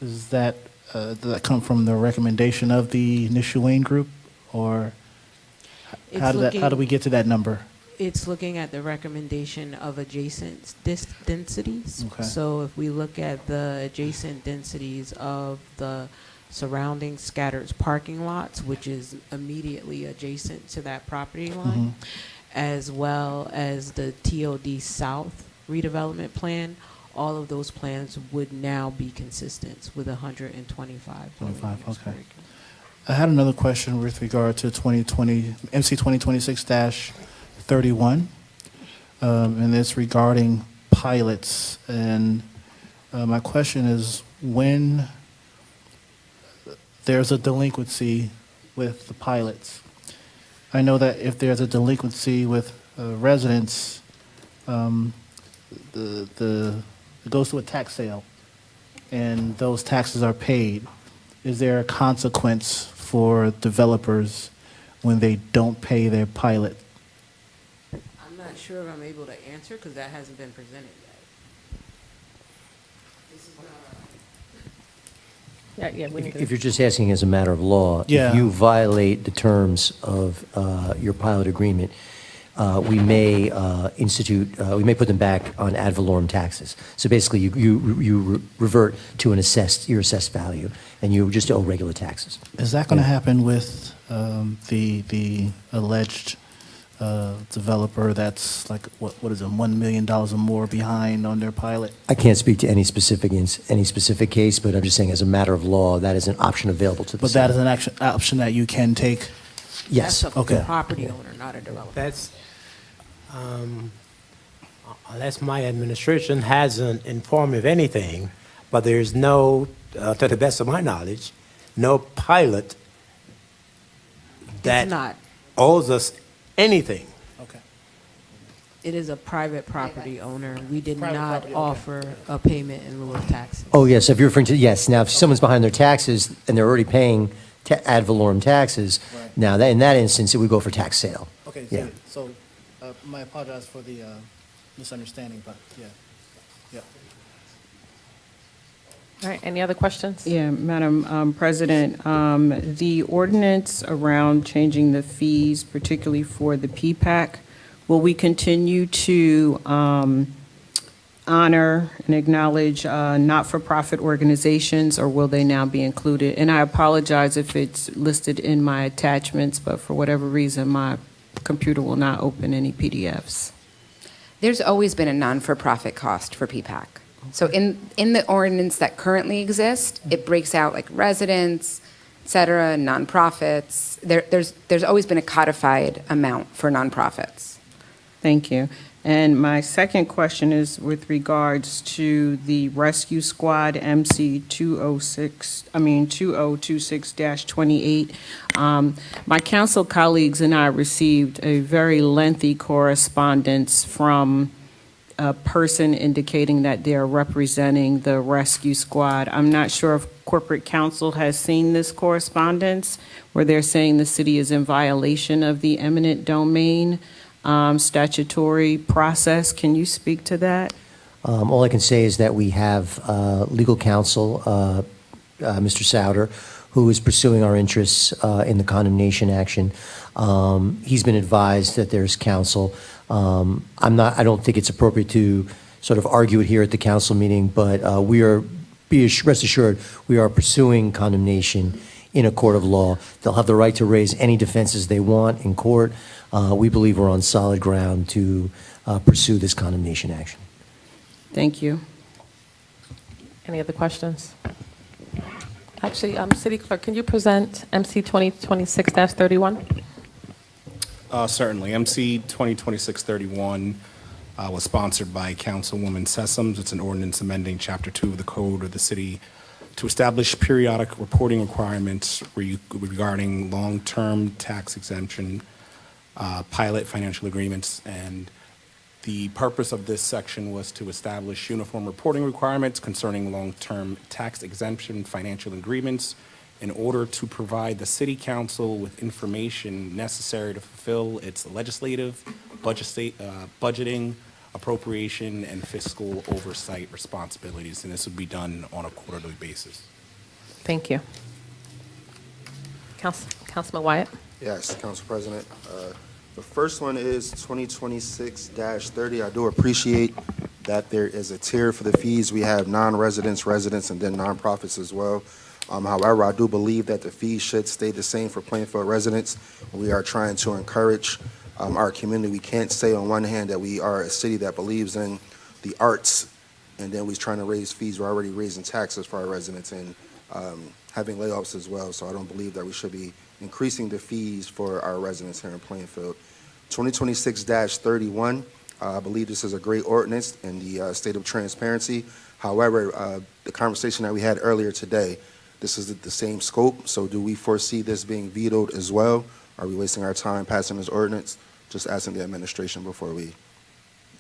Is that, does that come from the recommendation of the Nishuane Group, or how do we get to that number? It's looking at the recommendation of adjacent densities. Okay. So if we look at the adjacent densities of the surrounding scattered parking lots, which is immediately adjacent to that property line, as well as the TOD South redevelopment plan, all of those plans would now be consistent with 125. 25, okay. I had another question with regard to 2020, MC 2026-31, and it's regarding pilots. And my question is, when there's a delinquency with the pilots, I know that if there's a delinquency with residents, it goes to a tax sale, and those taxes are paid. Is there a consequence for developers when they don't pay their pilot? I'm not sure if I'm able to answer because that hasn't been presented yet. If you're just asking as a matter of law, Yeah. if you violate the terms of your pilot agreement, we may we may put them back on ad valorem taxes. So basically, you revert to your assessed value, and you just owe regular taxes. Is that going to happen with the alleged developer that's like, what is it, $1 million or more behind on their pilot? I can't speak to any specific case, but I'm just saying as a matter of law, that is an option available to the But city. that is an option that you can take? Yes. That's a Okay. property owner, not a developer. That's, unless my administration hasn't informed me of anything, but there's no, to the best of my knowledge, no pilot that not. owes us anything. Okay. It is a private property owner. We did Private not property, okay. offer a payment in lieu of taxes. Oh, yes, if you're referring to, yes. Now, if someone's behind their taxes and they're already paying ad valorem taxes, Right. now, in that instance, it would go for tax sale. Okay, Yeah. so I apologize for the misunderstanding, but yeah. All right, any other questions? Yeah, Madam President, the ordinance around changing the fees, particularly for the P-PAC, will we continue to honor and acknowledge not-for-profit organizations, or will they now be included? And I apologize if it's listed in my attachments, but for whatever reason, my computer will not open any PDFs. There's always been a non-for-profit cost for PPAC. So in the ordinance that currently exists, it breaks out like residents, et cetera, nonprofits. There's always been a codified amount for nonprofits. Thank you. And my second question is with regards to the Rescue Squad MC 2026-28. My council colleagues and I received a very lengthy correspondence from a person indicating that they're representing the Rescue Squad. I'm not sure if corporate counsel has seen this correspondence where they're saying the city is in violation of the eminent domain statutory process. Can you speak to that? All I can say is that we have legal counsel, Mr. Souder, who is pursuing our interests in the condemnation action. He's been advised that there's counsel. I don't think it's appropriate to sort of argue it here at the council meeting, but rest assured, we are pursuing condemnation in a court of law. They'll have the right to raise any defenses they want in court. We believe we're on solid ground to pursue this condemnation action. Thank you. Any other questions? Actually, City Clerk, can you present MC 2026-31? Certainly. MC 2026-31 was sponsored by Councilwoman Sessoms. It's an ordinance amending Chapter 2 of the Code of the City to establish periodic reporting requirements regarding long-term tax exemption, pilot financial agreements, and the purpose of this section was to establish uniform reporting requirements concerning long-term tax exemption financial agreements in order to provide the City Council with information necessary to fulfill its legislative, budgeting, appropriation and fiscal oversight responsibilities, and this would be done on a quarterly basis. Thank you. Councilman Wyatt? Yes, Council President. The first one is 2026-30. I do appreciate that there is a tier for the fees. We have non-residents, residents, and then nonprofits as well. However, I do believe that the fees should stay the same for Plainfield residents. We are trying to encourage our community. We can't say on one hand that we are a city that believes in the arts, and then we're trying to raise fees. We're already raising taxes for our residents and having layoffs as well. So I don't believe that we should be increasing the fees for our residents here in Plainfield. 2026-31, I believe this is a great ordinance in the state of transparency. However, the conversation that we had earlier today, this is the same scope. So do we foresee this being vetoed as well? Are we wasting our time passing this ordinance? Just asking the administration before we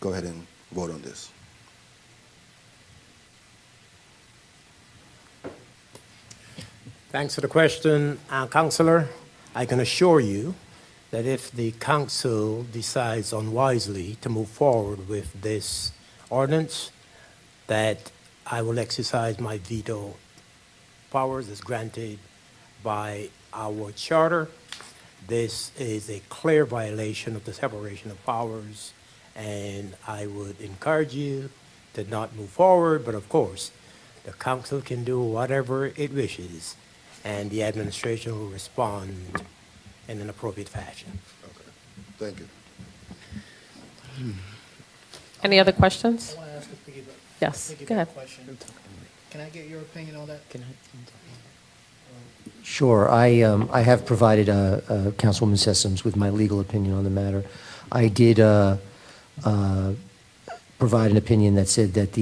go ahead and vote on this. Thanks for the question, Councillor. I can assure you that if the council decides unwisely to move forward with this ordinance, that I will exercise my veto powers as granted by our charter. This is a clear violation of the separation of powers, and I would encourage you to not move forward, but of course, the council can do whatever it wishes, and the administration will respond in an appropriate fashion. Okay. Thank you. Any other questions? I want to ask a Yes, go ahead. question. Can I get your opinion on that? Sure. I have provided Councilwoman Sessoms with my legal opinion on the matter. I did provide an opinion that said that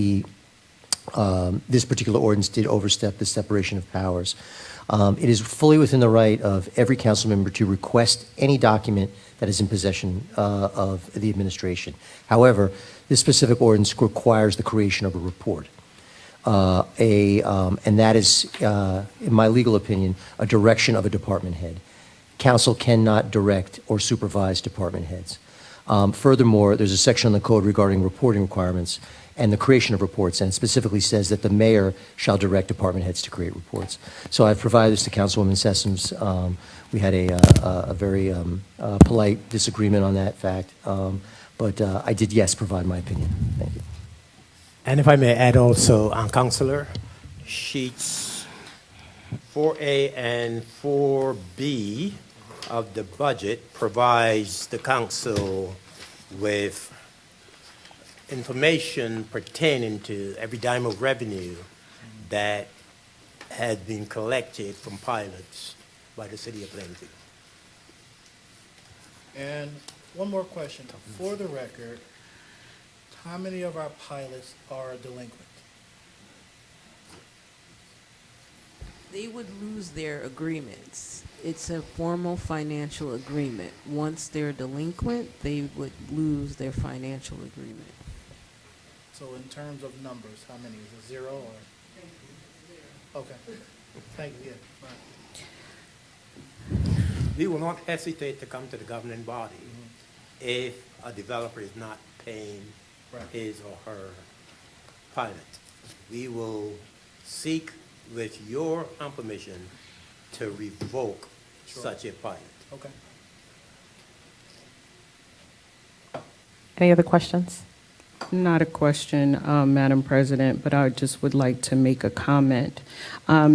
this particular ordinance did overstep the separation of powers. It is fully within the right of every council member to request any document that is in possession of the administration. However, this specific ordinance requires the creation of a report. And that is, in my legal opinion, a direction of a department head. Council cannot direct or supervise department heads. Furthermore, there's a section in the code regarding reporting requirements and the creation of reports, and it specifically says that the mayor shall direct department heads to create reports. So I've provided this to Councilwoman Sessoms. We had a very polite disagreement on that fact, but I did, yes, provide my opinion. Thank you. And if I may add also, Councillor, sheets 4A and 4B of the budget provides the council with information pertaining to every dime of revenue that has been collected from pilots by the city of Plainfield. And one more question. For the record, how many of our pilots are delinquent? They would lose their agreements. It's a formal financial agreement. Once they're delinquent, they would lose their financial agreement. So in terms of numbers, how many? Is it 0 or? Okay. Thank you. Yeah. We will not hesitate to come to the governing body if a developer is not paying his or her pilot. We will seek, with your permission, to revoke such a pilot. Okay. Any other questions? Not a question, Madam President, but I just would like to make a comment.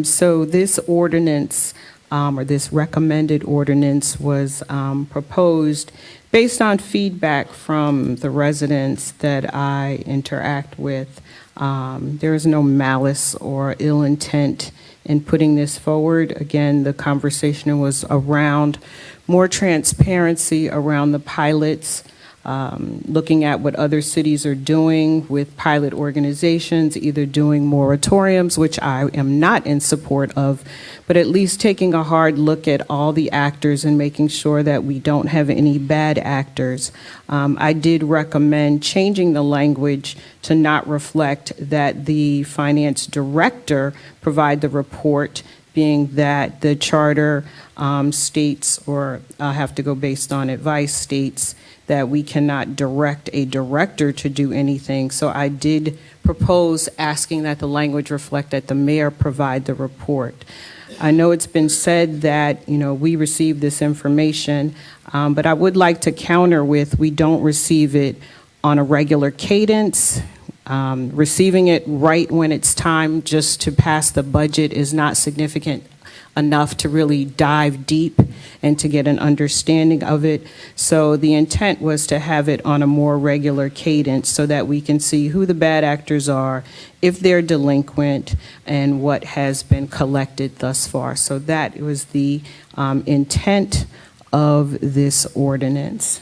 So this ordinance, or this recommended ordinance, was proposed based on feedback from the residents that I interact with. There is no malice or ill intent in putting this forward. Again, the conversation was around more transparency around the pilots, looking at what other cities are doing with pilot organizations, either doing moratoriums, which I am not in support of, but at least taking a hard look at all the actors and making sure that we don't have any bad actors. I did recommend changing the language to not reflect that the finance director provide the report, being that the charter states, or I'll have to go based on advice, states that we cannot direct a director to do anything. So I did propose asking that the language reflect that the mayor provide the report. I know it's been said that, we receive this information, but I would like to counter with, we don't receive it on a regular cadence. Receiving it right when it's time just to pass the budget is not significant enough to really dive deep and to get an understanding of it. So the intent was to have it on a more regular cadence so that we can see who the bad actors are, if they're delinquent, and what has been collected thus far. So that was the intent of this ordinance.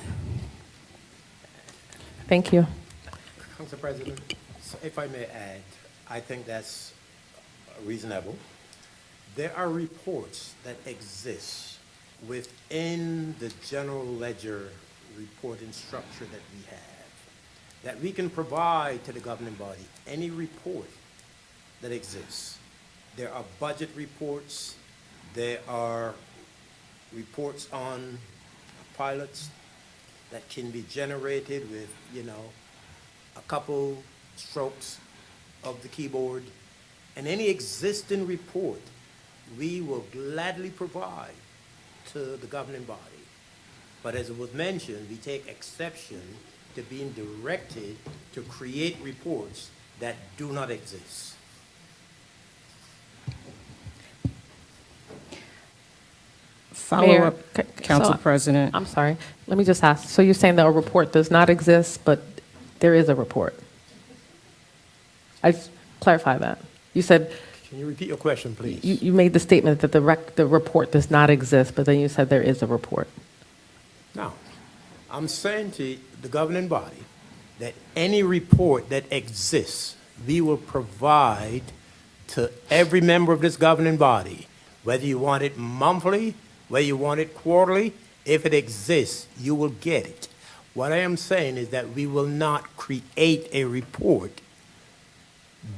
Thank you. Council President, if I may add, I think that's reasonable. There are reports that exist within the general ledger reporting structure that we have, that we can provide to the governing body any report that exists. There are budget reports, there are reports on pilots that can be generated with, a couple strokes of the keyboard, and any existing report we will gladly provide to the governing body. But as it was mentioned, we take exception to being directed to create reports that do not exist. Follow-up, Mayor, Council so- President. I'm sorry. Let me just ask. So you're saying that a report does not exist, but there is a report? I just clarify that. You said Can you repeat your question, please? you made the statement that the report does not exist, but then you said there is a report. No, I'm saying to the governing body that any report that exists, we will provide to every member of this governing body, whether you want it monthly, whether you want it quarterly. If it exists, you will get it. What I am saying is that we will not create a report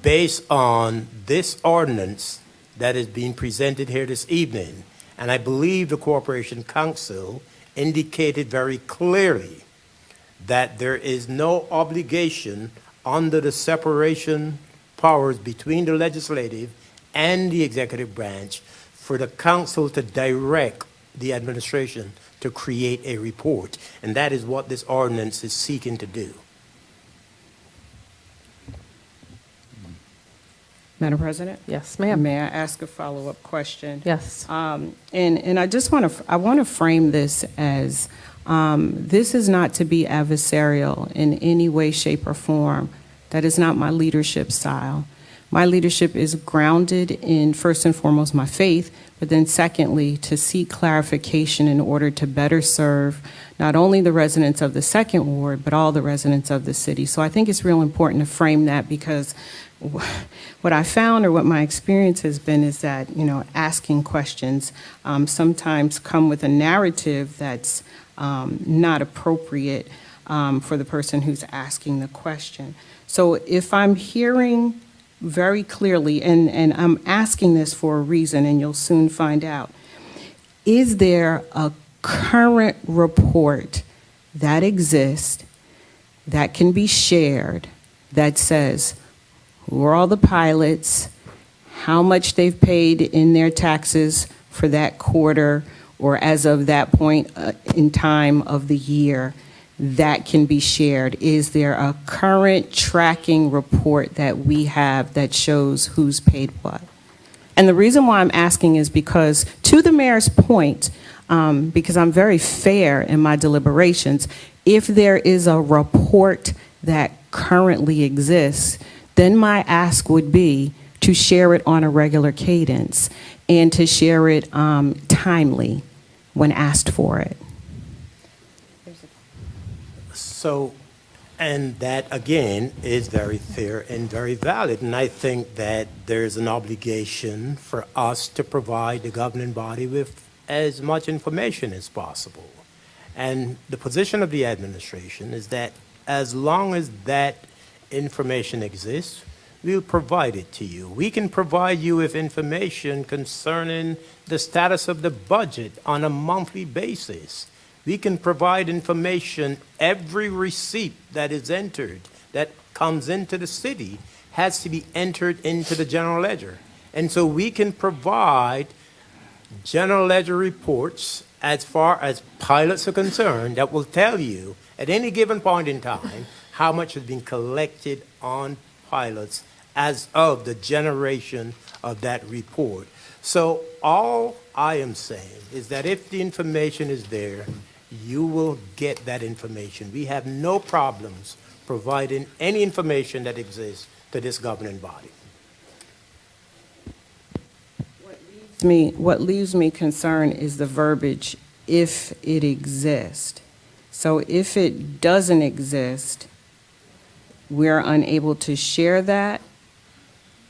based on this ordinance that is being presented here this evening. And I believe the Corporation Council indicated very clearly that there is no obligation under the separation powers between the legislative and the executive branch for the council to direct the administration to create a report. And that is what this ordinance is seeking to do. Madam President? Yes, ma'am. May I ask a follow-up question? Yes. And I just want to frame this as this is not to be adversarial in any way, shape, or form. That is not my leadership style. My leadership is grounded in, first and foremost, my faith, but then secondly, to seek clarification in order to better serve not only the residents of the Second Ward, but all the residents of the city. So I think it's real important to frame that, because what I found, or what my experience has been, is that, asking questions sometimes come with a narrative that's not appropriate for the person who's asking the question. So if I'm hearing very clearly, and I'm asking this for a reason, and you'll soon find out, is there a current report that exists that can be shared that says who are all the pilots, how much they've paid in their taxes for that quarter or as of that point in time of the year, that can be shared? Is there a current tracking report that we have that shows who's paid what? And the reason why I'm asking is because, to the mayor's point, because I'm very fair in my deliberations, if there is a report that currently exists, then my ask would be to share it on a regular cadence and to share it timely when asked for it. So, and that, again, is very fair and very valid. And I think that there's an obligation for us to provide the governing body with as much information as possible. And the position of the administration is that as long as that information exists, we'll provide it to you. We can provide you with information concerning the status of the budget on a monthly basis. We can provide information, every receipt that is entered, that comes into the city, has to be entered into the general ledger. And so we can provide general ledger reports as far as pilots are concerned that will tell you at any given point in time how much has been collected on pilots as of the generation of that report. So all I am saying is that if the information is there, you will get that information. We have no problems providing any information that exists to this governing body. What leaves me concerned is the verbiage, if it exists. So if it doesn't exist, we're unable to share that.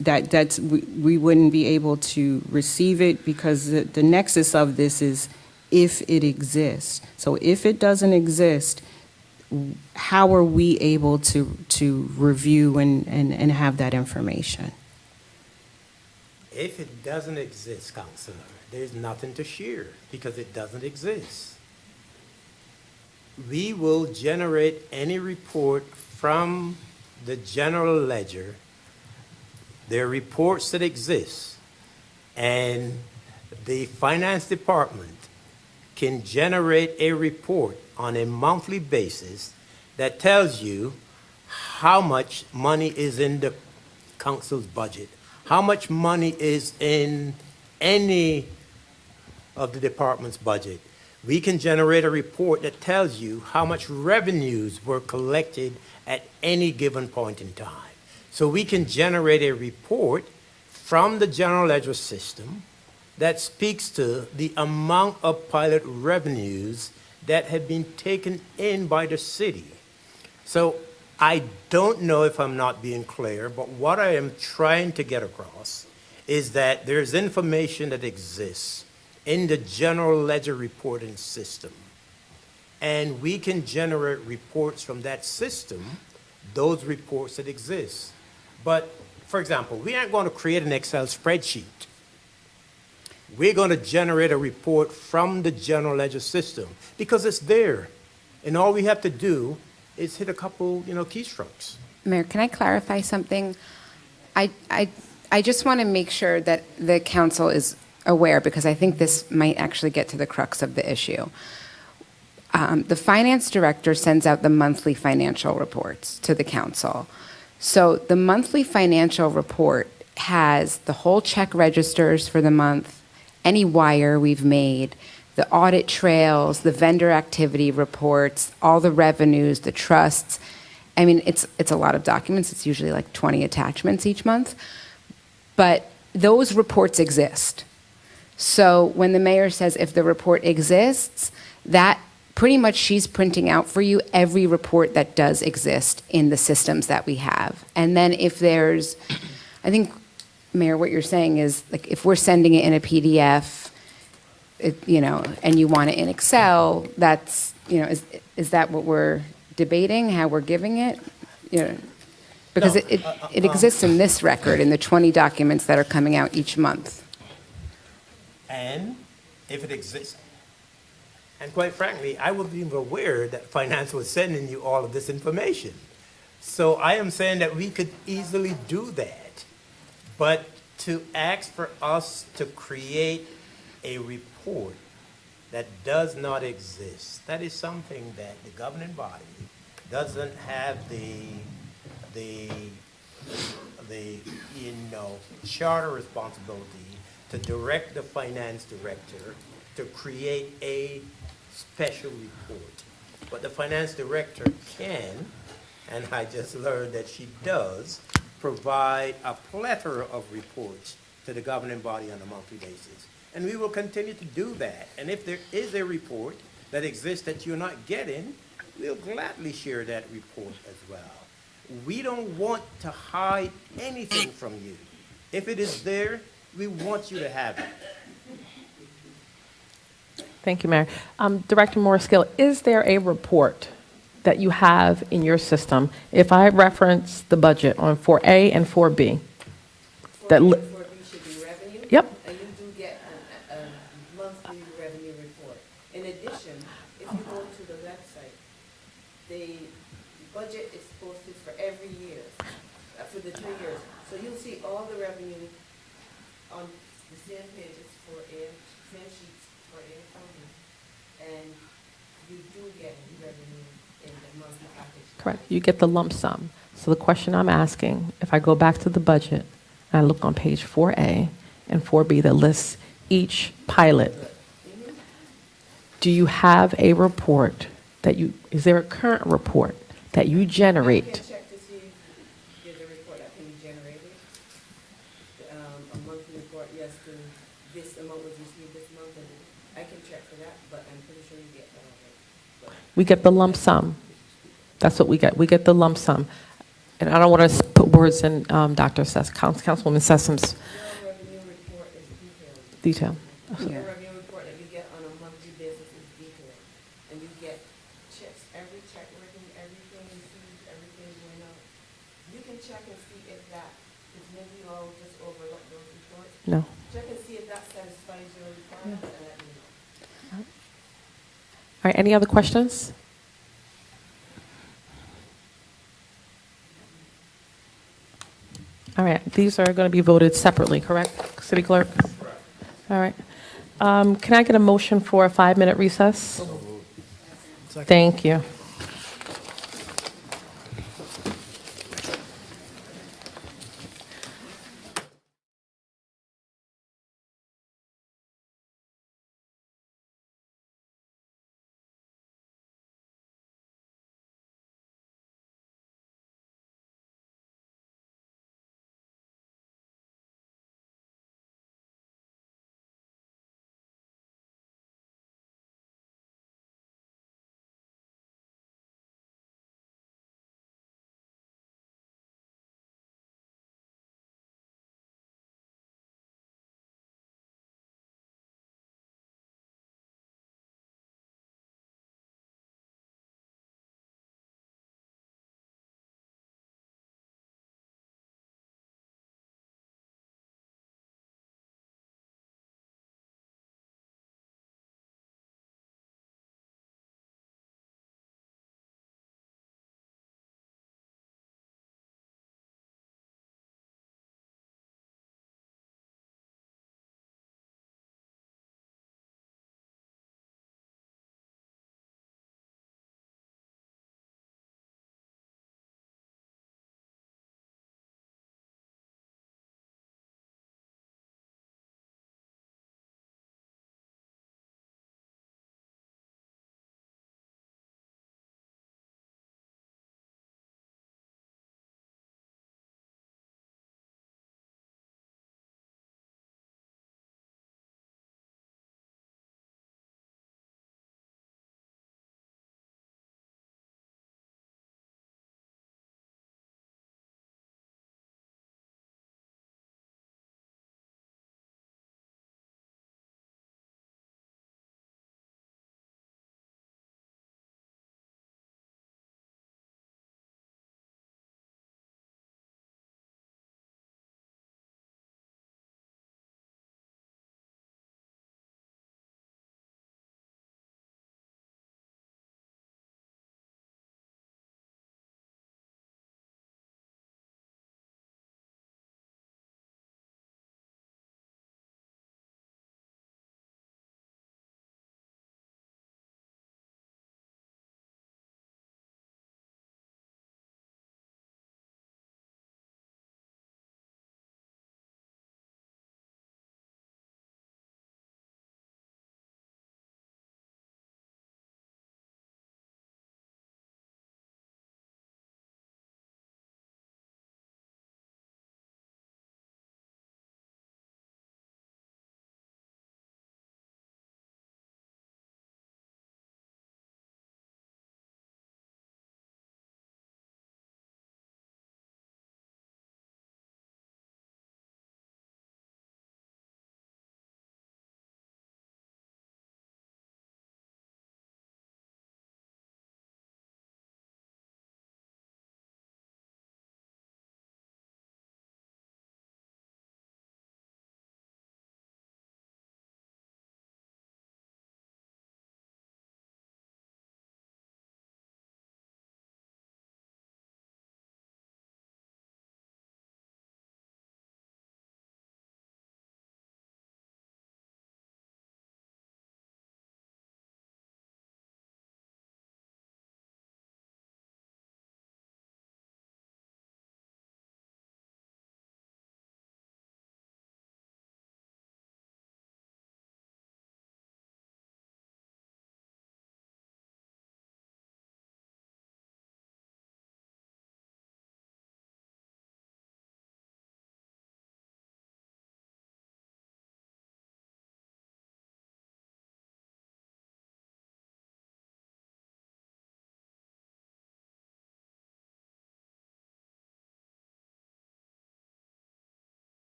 We wouldn't be able to receive it because the nexus of this is if it exists. So if it doesn't exist, how are we able to review and have that information? If it doesn't exist, Counselor, there's nothing to share because it doesn't exist. We will generate any report from the general ledger. There are reports that exist, and the finance department can generate a report on a monthly basis that tells you how much money is in the council's budget, how much money is in any of the department's budget. We can generate a report that tells you how much revenues were collected at any given point in time. So we can generate a report from the general ledger system that speaks to the amount of pilot revenues that have been taken in by the city. So I don't know if I'm not being clear, but what I am trying to get across is that there's information that exists in the general ledger reporting system. And we can generate reports from that system, those reports that exist. But, for example, we aren't going to create an Excel spreadsheet. We're going to generate a report from the general ledger system because it's there. And all we have to do is hit a couple, keystrokes. Mayor, can I clarify something? I just want to make sure that the council is aware, because I think this might actually get to the crux of the issue. The finance director sends out the monthly financial reports to the council. So the monthly financial report has the whole check registers for the month, any wire we've made, the audit trails, the vendor activity reports, all the revenues, the trusts. I mean, it's a lot of documents. It's usually like 20 attachments each month. But those reports exist. So when the mayor says if the report exists, that pretty much she's printing out for you every report that does exist in the systems that we have. And then if there's, I think, Mayor, what you're saying is, like, if we're sending it in a PDF, and you want it in Excel, that's, is that what we're debating, how we're giving it? Because No, it exists in this record, in the 20 documents that are coming out each month. And if it exists, and quite frankly, I wasn't even aware that finance was sending you all of this information. So I am saying that we could easily do that. But to ask for us to create a report that does not exist, that is something that the governing body doesn't have the charter responsibility to direct the finance director to create a special report. But the finance director can, and I just learned that she does, provide a plethora of reports to the governing body on a monthly basis. And we will continue to do that. And if there is a report that exists that you're not getting, we'll gladly share that report as well. We don't want to hide anything from you. If it is there, we want you to have it. Thank you, Mayor. Director Morris-Gill, is there a report that you have in your system? If I reference the budget on 4A and 4B. 4B and 4B should be revenue? Yep. And you do get a monthly revenue report. In addition, if you the 3 years. So you'll see all the revenue on the same pages for air, same sheets for air county. And you do get revenue in the monthly package. Correct. You get the lump sum. So the question I'm asking, if I go back to the budget, and I look on page 4A and 4B that lists each pilot, do you have a report that is there a current report that you I generate? can check to see if there's a report that can be generated. A monthly report, yes, to this amount was received this month, and I can check for that, but I'm pretty sure you get that already. We get the lump sum. That's what we get. We get the lump sum. And I don't want to put words in Councilwoman Sessoms' Your revenue report is detailed. detail. Your revenue report that you get on a monthly basis is detailed. And you get checks, every check written, everything received, everything going out. You can check and see if that, because maybe you all just overlook those reports. No. Check and see if that satisfies your requirements and let me know. All right, any other questions? All right, these are going to be voted separately, correct, City Clerk? Correct. All right. Can I get a motion for a 5-minute recess? Thank you.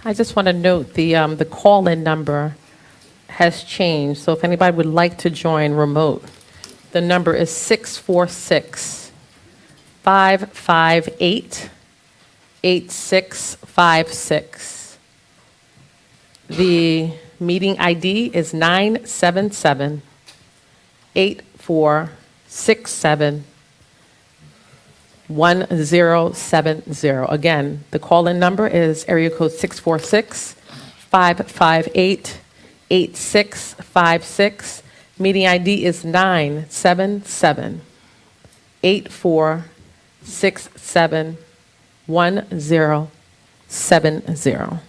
I just want to note the call-in number has changed, so if anybody would like to join remote, the number is 646-558-8656. The meeting ID is 977-8467-1070. Again, the call-in number is area code 646-558-8656. Meeting ID is 977-8467-1070.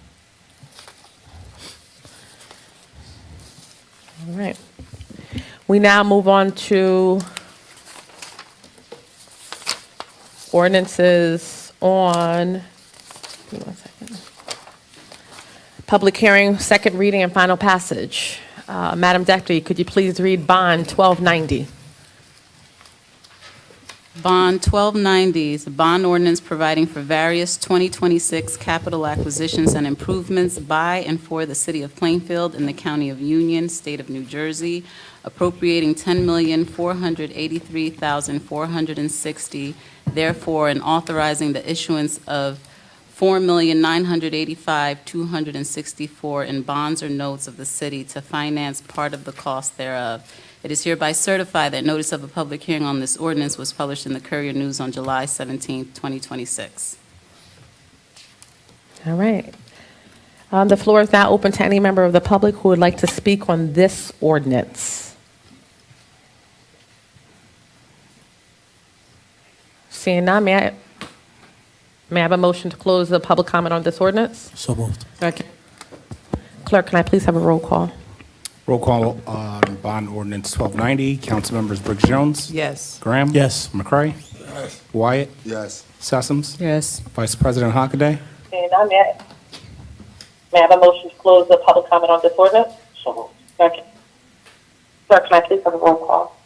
All right. We now move on to ordinances on, give me one second. Public hearing, second reading, and final passage. Madam Deputy, could you please read Bond 1290? Bond 1290 is a bond ordinance providing for various 2026 capital acquisitions and improvements by and for the city of Plainfield in the county of Union, state of New Jersey, appropriating $10,483,460, therefore, and authorizing the issuance of $4,985,264 in bonds or notes of the city to finance part of the cost thereof. It is hereby certified that notice of a public hearing on this ordinance was published in the Courier News on July 17, 2026. All right. The floor is now open to any member of the public who would like to speak on this ordinance. Seeing none, may I have a motion to close the public comment on this ordinance? So moved. Second. Clerk, can I please have a roll call? Roll call on bond ordinance 1290. Council members Briggs Jones. Yes. Graham. Yes. McCray. Wyatt. Yes. Sessoms. Yes. Vice President Hockaday. Seeing none, may I have a motion to close the public comment on this ordinance? So moved. Second. Clerk, can I please have a roll call?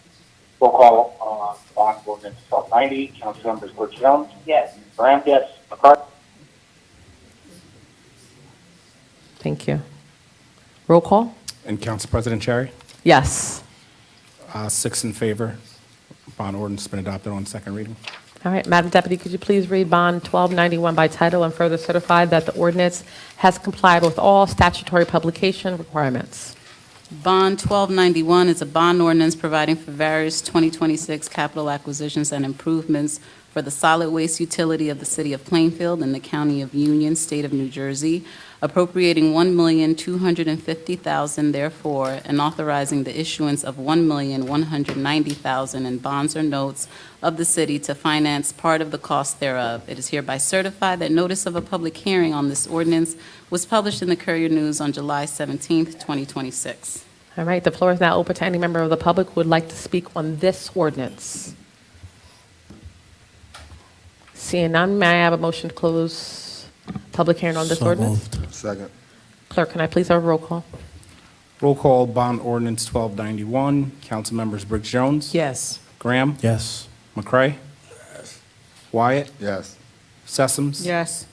Roll call on bond ordinance 1290. Council members Briggs Jones. Yes. Graham. Yes. McCarthy. Thank you. Roll call? And Council President Cherry. Yes. 6 in favor. Bond ordinance has been adopted on second reading. All right, Madam Deputy, could you please read Bond 1291 by title and further certify that the ordinance has complied with all statutory publication requirements? Bond 1291 is a bond ordinance providing for various 2026 capital acquisitions and improvements for the solid waste utility of the city of Plainfield in the county of Union, state of New Jersey, appropriating $1,250,000 therefore, and authorizing the issuance of $1,190,000 in bonds or notes of the city to finance part of the cost thereof. It is hereby certified that notice of a public hearing on this ordinance was published in the Courier News on July 17, 2026. All right, the floor is now open to any member of the public who would like to speak on this ordinance. Seeing none, may I have a motion to close public hearing on this So ordinance? moved. Second. Clerk, can I please have a roll call? Roll call bond ordinance 1291. Council members Briggs Jones. Yes. Graham. Yes. McCray. Wyatt. Yes. Sessoms. Yes.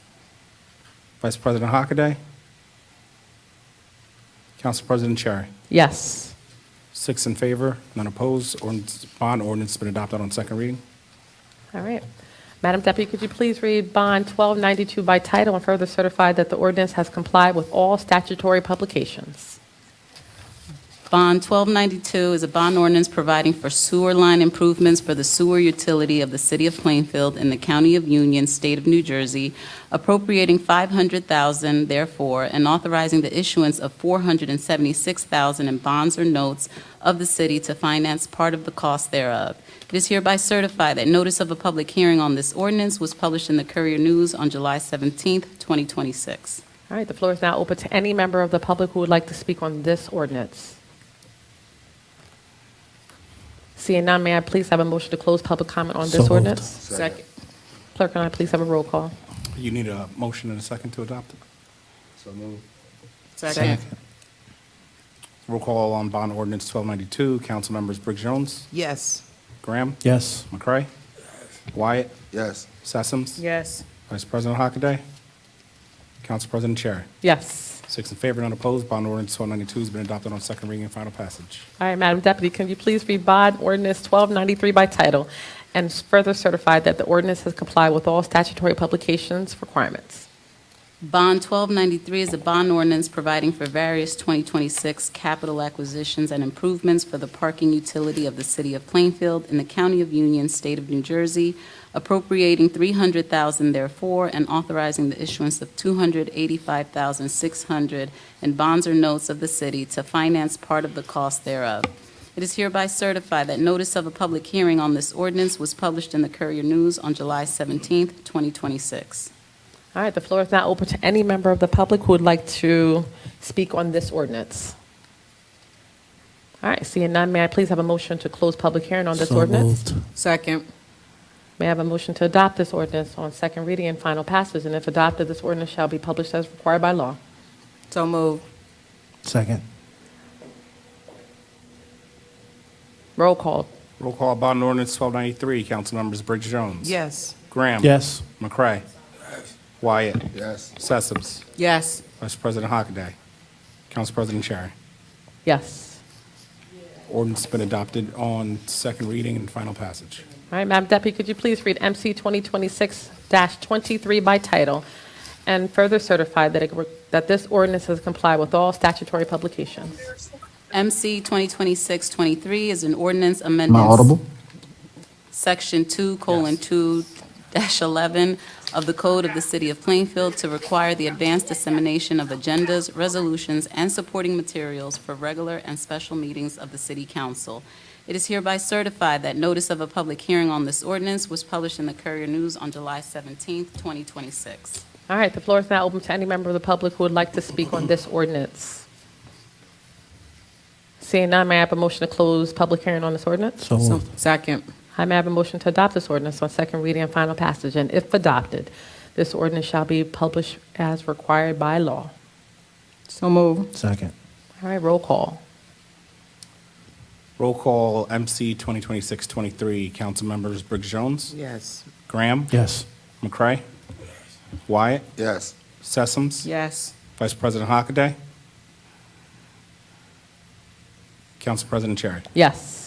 Vice President Hockaday. Council President Cherry. Yes. 6 in favor, none opposed. Bond ordinance has been adopted on second reading. All right. Madam Deputy, could you please read Bond 1292 by title and further certify that the ordinance has complied with all statutory publications? Bond 1292 is a bond ordinance providing for sewer line improvements for the sewer utility of the city of Plainfield in the county of Union, state of New Jersey, appropriating $500,000 therefore, and authorizing the issuance of $476,000 in bonds or notes of the city to finance part of the cost thereof. It is hereby certified that notice of a public hearing on this ordinance was published in the Courier News on July 17, 2026. All right, the floor is now open to any member of the public who would like to speak on this ordinance. Seeing none, may I please have a motion to close public comment on So this moved. ordinance? Second. Clerk, can I please have a roll call? You need a motion and a second to adopt it. So moved. Second. Roll call on bond ordinance 1292. Council members Briggs Jones. Yes. Graham. Yes. McCray. Wyatt. Yes. Sessoms. Yes. Vice President Hockaday. Council President Cherry. Yes. 6 in favor, none opposed. Bond ordinance 1292 has been adopted on second reading and final passage. All right, Madam Deputy, can you please read bond ordinance 1293 by title and further certify that the ordinance has complied with all statutory publications requirements? Bond 1293 is a bond ordinance providing for various 2026 capital acquisitions and improvements for the parking utility of the City of Plainfield in the County of Union, State of New Jersey, appropriating $300,000 therefore, and authorizing the issuance of $285,600 in bonds or notes of the city to finance part of the cost thereof. It is hereby certified that notice of a public hearing on this ordinance was published in the Courier News on July 17, 2026. All right, the floor is now open to any member of the public who would like to speak on this ordinance. All right, seeing none, may I please have a motion to close public hearing on this ordinance? Second. May I have a motion to adopt this ordinance on second reading and final passage, and if adopted, this ordinance shall be published as required by law. So moved. Second. Roll call. Roll call, bond ordinance 1293. Council members Briggs Jones. Yes. Graham. Yes. McCray. Wyatt. Yes. Sessoms. Yes. Vice President Hockaday. Council President Cherry. Yes. Ordinance has been adopted on second reading and final passage. All right, Madam Deputy, could you please read MC 2026-23 by title and further certify that this ordinance has complied with all statutory publications? MC 2026-23 is an ordinance Am I amending audible? Section 2:2-11 of the Code of the City of Plainfield to require the advanced dissemination of agendas, resolutions, and supporting materials for regular and special meetings of the City Council. It is hereby certified that notice of a public hearing on this ordinance was published in the Courier News on July 17, 2026. All right, the floor is now open to any member of the public who would like to speak on this ordinance. Seeing none, may I have a motion to close public hearing on this ordinance? So moved. Second. I may have a motion to adopt this ordinance on second reading and final passage, and if adopted, this ordinance shall be published as required by law. So moved. Second. All right, roll call. Roll call, MC 2026-23. Council members Briggs Jones. Yes. Graham. Yes. McCray. Wyatt. Yes. Sessoms. Yes. Vice President Hockaday. Council President Cherry. Yes.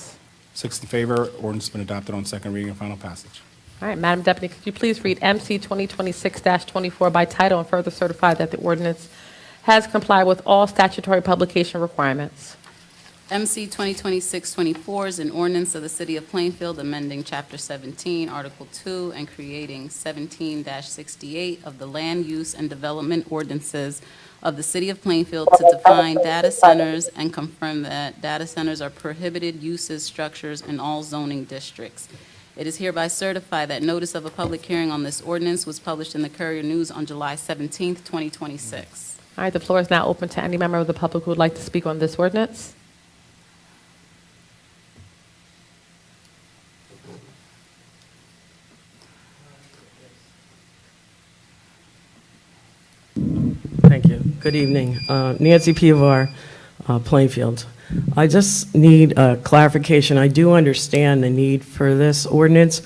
6 in favor, ordinance has been adopted on second reading and final passage. All right, Madam Deputy, could you please read MC 2026-24 by title and further certify that the ordinance has complied with all statutory publication requirements? MC 2026-24 is an ordinance of the City of Plainfield amending Chapter 17, Article 2, and creating 17-68 of the Land Use and Development Ordinances of the City of Plainfield to define data centers and confirm that data centers are prohibited uses, structures in all zoning districts. It is hereby certified that notice of a public hearing on this ordinance was published in the Courier News on July 17, 2026. All right, the floor is now open to any member of the public who would like to speak on this ordinance. Thank you. Good evening. Nancy Pivar, Plainfield. I just need clarification. I do understand the need for this ordinance,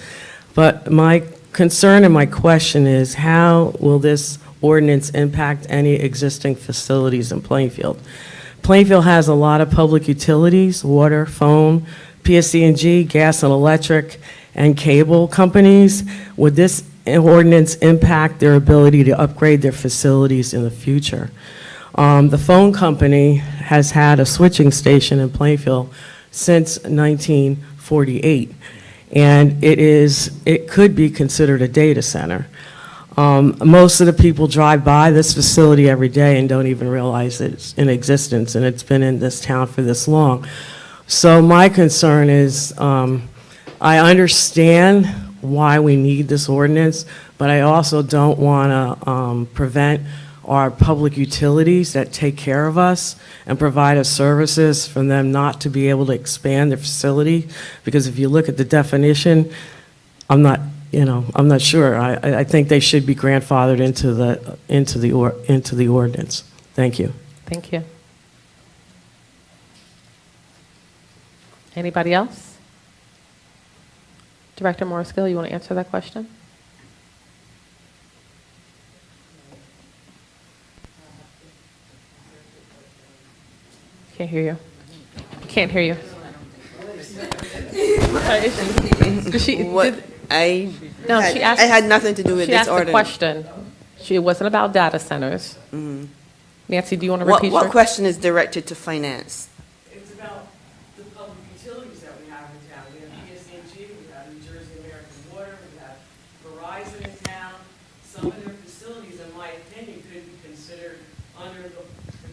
but my concern and my question is how will this ordinance impact any existing facilities in Plainfield? Plainfield has a lot of public utilities, water, phone, PSC&G, gas and electric, and cable companies. Would this ordinance impact their ability to upgrade their facilities in the future? The phone company has had a switching station in Plainfield since 1948, and it could be considered a data center. Most of the people drive by this facility every day and don't even realize it's in existence, and it's been in this town for this long. So my concern is, I understand why we need this ordinance, but I also don't want to prevent our public utilities that take care of us and provide us services from them not to be able to expand their facility, because if you look at the definition, I'm not sure. I think they should be grandfathered into the ordinance. Thank you. Thank you. Anybody else? Director Morris-Gill, you want to answer that question? Can't hear you. Can't hear you. What, I, No, had- she asked. I had nothing to do with She this asked a ordinance. question. It wasn't about data centers. Mhm. Nancy, do you want to What, repeat what your? question is directed to finance? It's about the public utilities that we have in town. We have PSNG, we have New Jersey American Water, we have Verizon in town. Some of their facilities, in my opinion, could be considered, under the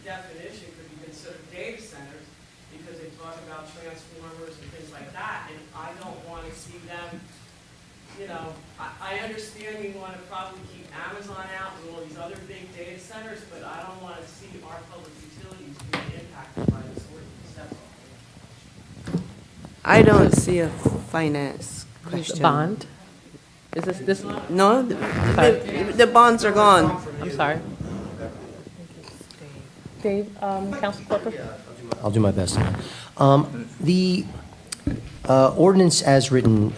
definition, could be considered data centers because they talk about transformers and things like that. And I don't want to see them, you know, I understand we want to probably keep Amazon out and all these other big data centers, but I don't want to see our public utilities being impacted by this ordinance, that's all. I don't see a finance question. Bond? Is this? No, the bonds are gone. I'm sorry. Dave, Council Corporate? I'll do my best. The ordinance as written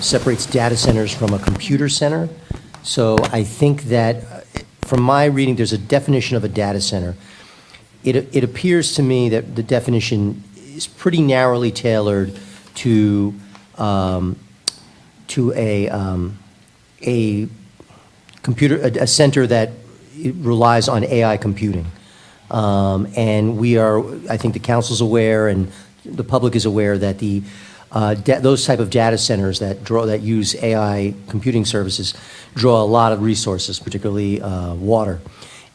separates data centers from a computer center. So I think that, from my reading, there's a definition of a data center. It appears to me that the definition is pretty narrowly tailored to a computer, a center that relies on AI computing. And we are, I think the council's aware and the public is aware that those type of data centers that use AI computing services draw a lot of resources, particularly water.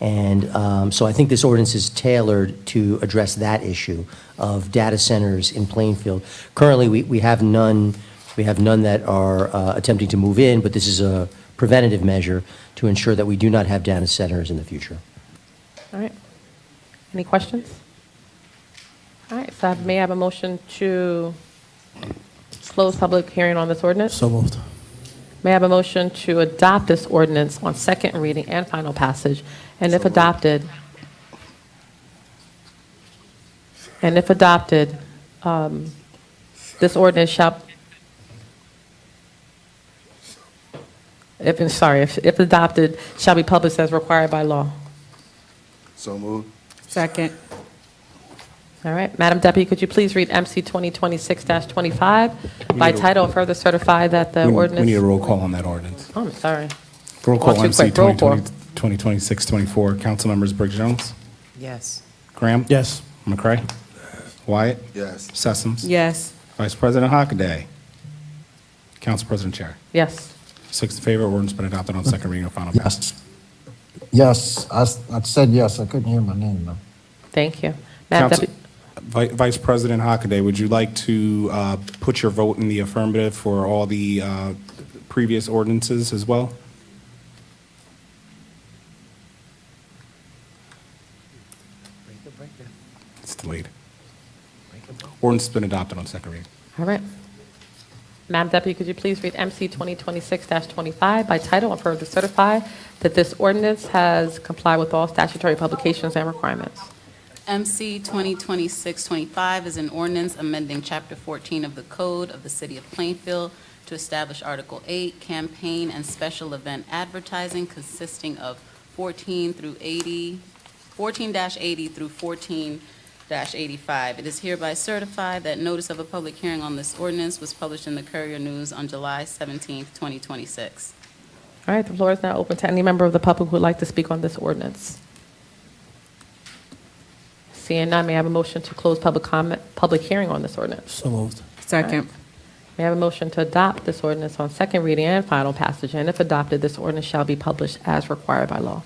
And so I think this ordinance is tailored to address that issue of data centers in Plainfield. Currently, we have none. We have none that are attempting to move in, but this is a preventative measure to ensure that we do not have data centers in the future. All right. Any questions? All right, so may I have a motion to close public hearing on this ordinance? So moved. May I have a motion to adopt this ordinance on second reading and final passage? And if adopted, this ordinance shall, if adopted, shall be published as required by law. So moved. Second. All right, Madam Deputy, could you please read MC 2026-25 by title and further certify that the ordinance? We need a roll call on that ordinance. Oh, I'm sorry. Roll call All too MC quick. Roll call. 2026-24. Council members Briggs Jones? Yes. Graham? Yes. McCray? Wyatt? Yes. Sessoms? Yes. Vice President Hockaday? Council President Chair? Yes. 6 in favor, ordinance been adopted on second reading and final passage. Yes, I said yes. I couldn't hear my name, though. Thank you. Madam Council- Deputy, Vice President Hockaday, would you like to put your vote in the affirmative for all the previous ordinances as well? It's delayed. Ordinance has been adopted on second reading. all right. Madam Deputy, could you please read MC 2026-25 by title and further certify that this ordinance has complied with all statutory publications and requirements? MC 2026-25 is an ordinance amending Chapter 14 of the Code of the City of Plainfield to establish Article 8, Campaign and Special Event Advertising, consisting of 14-80 through 14-85. It is hereby certified that notice of a public hearing on this ordinance was published in the Courier News on July 17, 2026. All right, the floor is now open to any member of the public who would like to speak on this ordinance. Seeing none, may I have a motion to close public hearing on this ordinance? So moved. Second. May I have a motion to adopt this ordinance on second reading and final passage? And if adopted, this ordinance shall be published as required by law.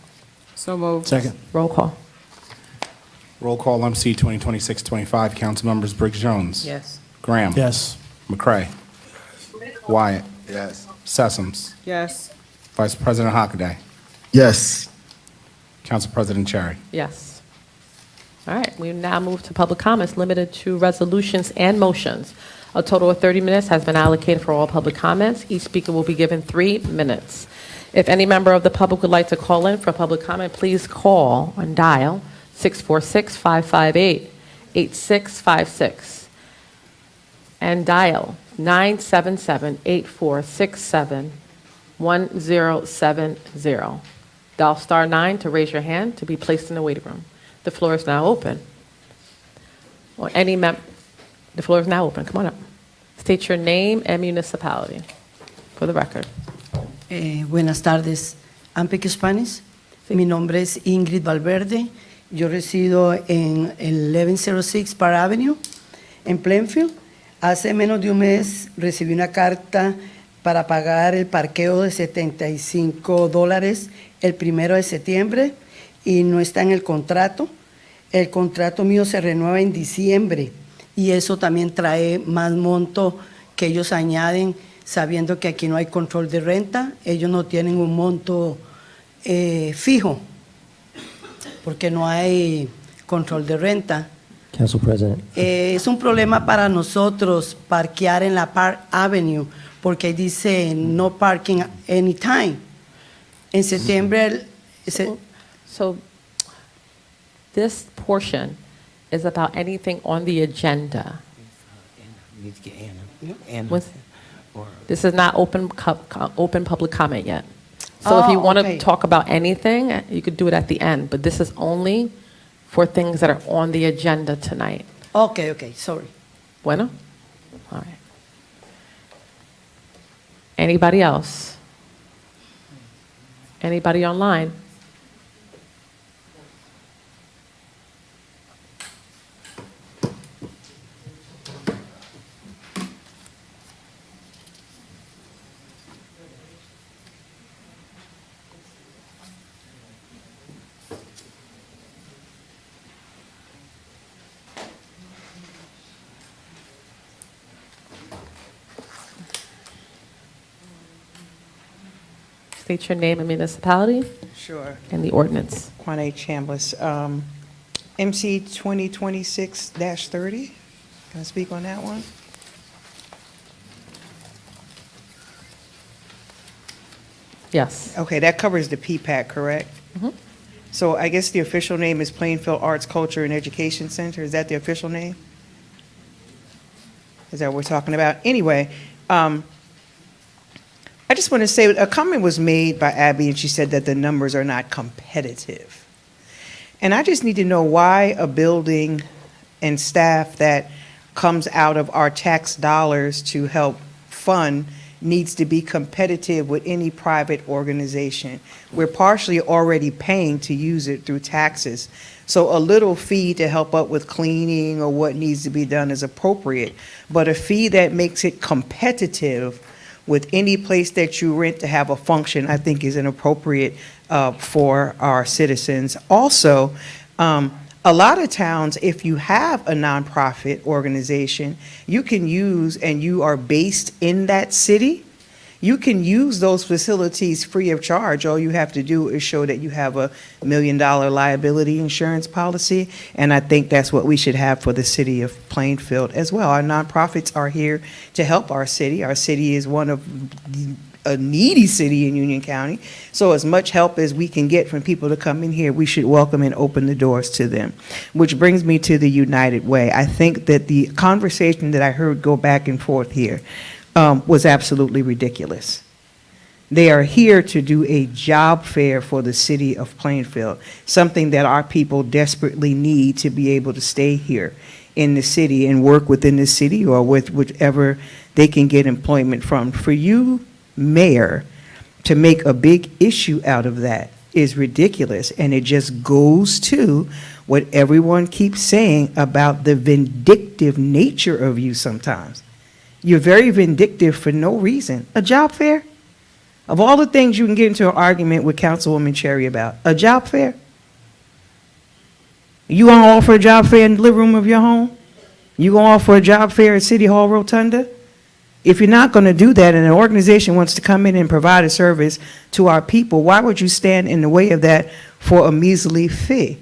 So moved. Second. Roll call. Roll call MC 2026-25. Council members Briggs Jones? Yes. Graham? Yes. McCray? Wyatt? Yes. Sessoms? Yes. Vice President Hockaday? Yes. Council President Cherry? Yes. All right, we now move to public comments limited to resolutions and motions. A total of 30 minutes has been allocated for all public comments. Each speaker will be given 3 minutes. If any member of the public would like to call in for public comment, please call and dial 646-558-8656 and dial 977-8467-1070. Dial *9 to raise your hand to be placed in the waiting room. The floor is now open. Or the floor is now open. Come on up. State your name and municipality for the record. Buenas tardes. Ampic Spanish. Mi nombre es Ingrid Valverde. Yo resido en el 1106 Park Avenue, en Plainfield. Hace menos de un mes recibí una carta para pagar el parqueo de $75 el 1 de septiembre y no está en el contrato. El contrato mío se renueva en diciembre y eso también trae más monto que ellos añaden, sabiendo que aquí no hay control de renta. Ellos no tienen un monto fijo porque no hay control de renta. Council President. Es un problema para nosotros parquear en la Park Avenue porque dice no parking anytime. En septiembre... So this portion is about anything on the agenda. Need to get Anna. Was- This is not open public comment yet. So if you want to talk about anything, you could do it at the end, but this is only for things that are on the agenda tonight. Okay, sorry. Bueno? All right. Anybody else? Anybody online? State your name and municipality Sure. and the ordinance. Quanae Chambliss. MC 2026-30. Can I speak on that one? Yes. Okay, that covers the PPAC, correct? Mhm. So I guess the official name is Plainfield Arts, Culture, and Education Center. Is that the official name? Is that what we're talking about? Anyway, I just want to say, a comment was made by Abby, and she said that the numbers are not competitive. And I just need to know why a building and staff that comes out of our tax dollars to help fund needs to be competitive with any private organization. We're partially already paying to use it through taxes. So a little fee to help up with cleaning or what needs to be done is appropriate. But a fee that makes it competitive with any place that you rent to have a function, I think is inappropriate for our citizens. Also, a lot of towns, if you have a nonprofit organization, you can use, and you are based in that city, you can use those facilities free of charge. All you have to do is show that you have a $1 million liability insurance policy, and I think that's what we should have for the city of Plainfield as well. Our nonprofits are here to help our city. Our city is one of a needy city in Union County, so as much help as we can get from people to come in here, we should welcome and open the doors to them. Which brings me to the United Way. I think that the conversation that I heard go back and forth here was absolutely ridiculous. They are here to do a job fair for the city of Plainfield, something that our people desperately need to be able to stay here in the city and work within the city or with whichever they can get employment from. For you, Mayor, to make a big issue out of that is ridiculous, and it just goes to what everyone keeps saying about the vindictive nature of you sometimes. You're very vindictive for no reason. A job fair? Of all the things you can get into an argument with Councilwoman Cherry about, a job fair? You gonna offer a job fair in the living room of your home? You gonna offer a job fair at City Hall Rotunda? If you're not gonna do that and an organization wants to come in and provide a service to our people, why would you stand in the way of that for a measly fee?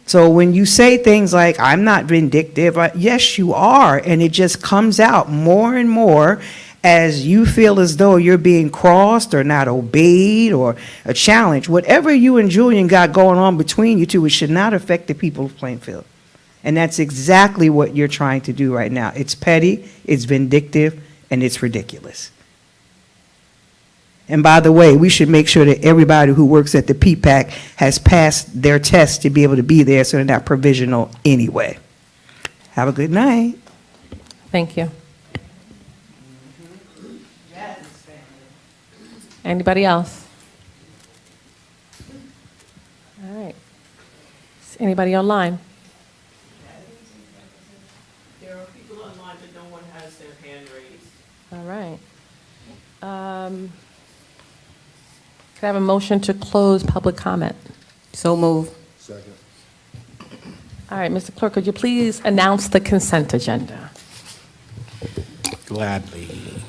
So when you say things like, I'm not vindictive, yes, you are, and it just comes out more and more as you feel as though you're being crossed or not obeyed or a challenge. Whatever you and Julian got going on between you two, it should not affect the people of Plainfield. And that's exactly what you're trying to do right now. It's petty, it's vindictive, and it's ridiculous. And by the way, we should make sure that everybody who works at the PPAC has passed their test to be able to be there, so they're not provisional anyway. Have a good night. Thank you. Anybody else? All right. Is anybody online? There are people online, but no one has their hand raised. All right. Could I have a motion to close public comment? So move. Second. All right, Mr. Clerk, could you please announce the consent agenda? Gladly.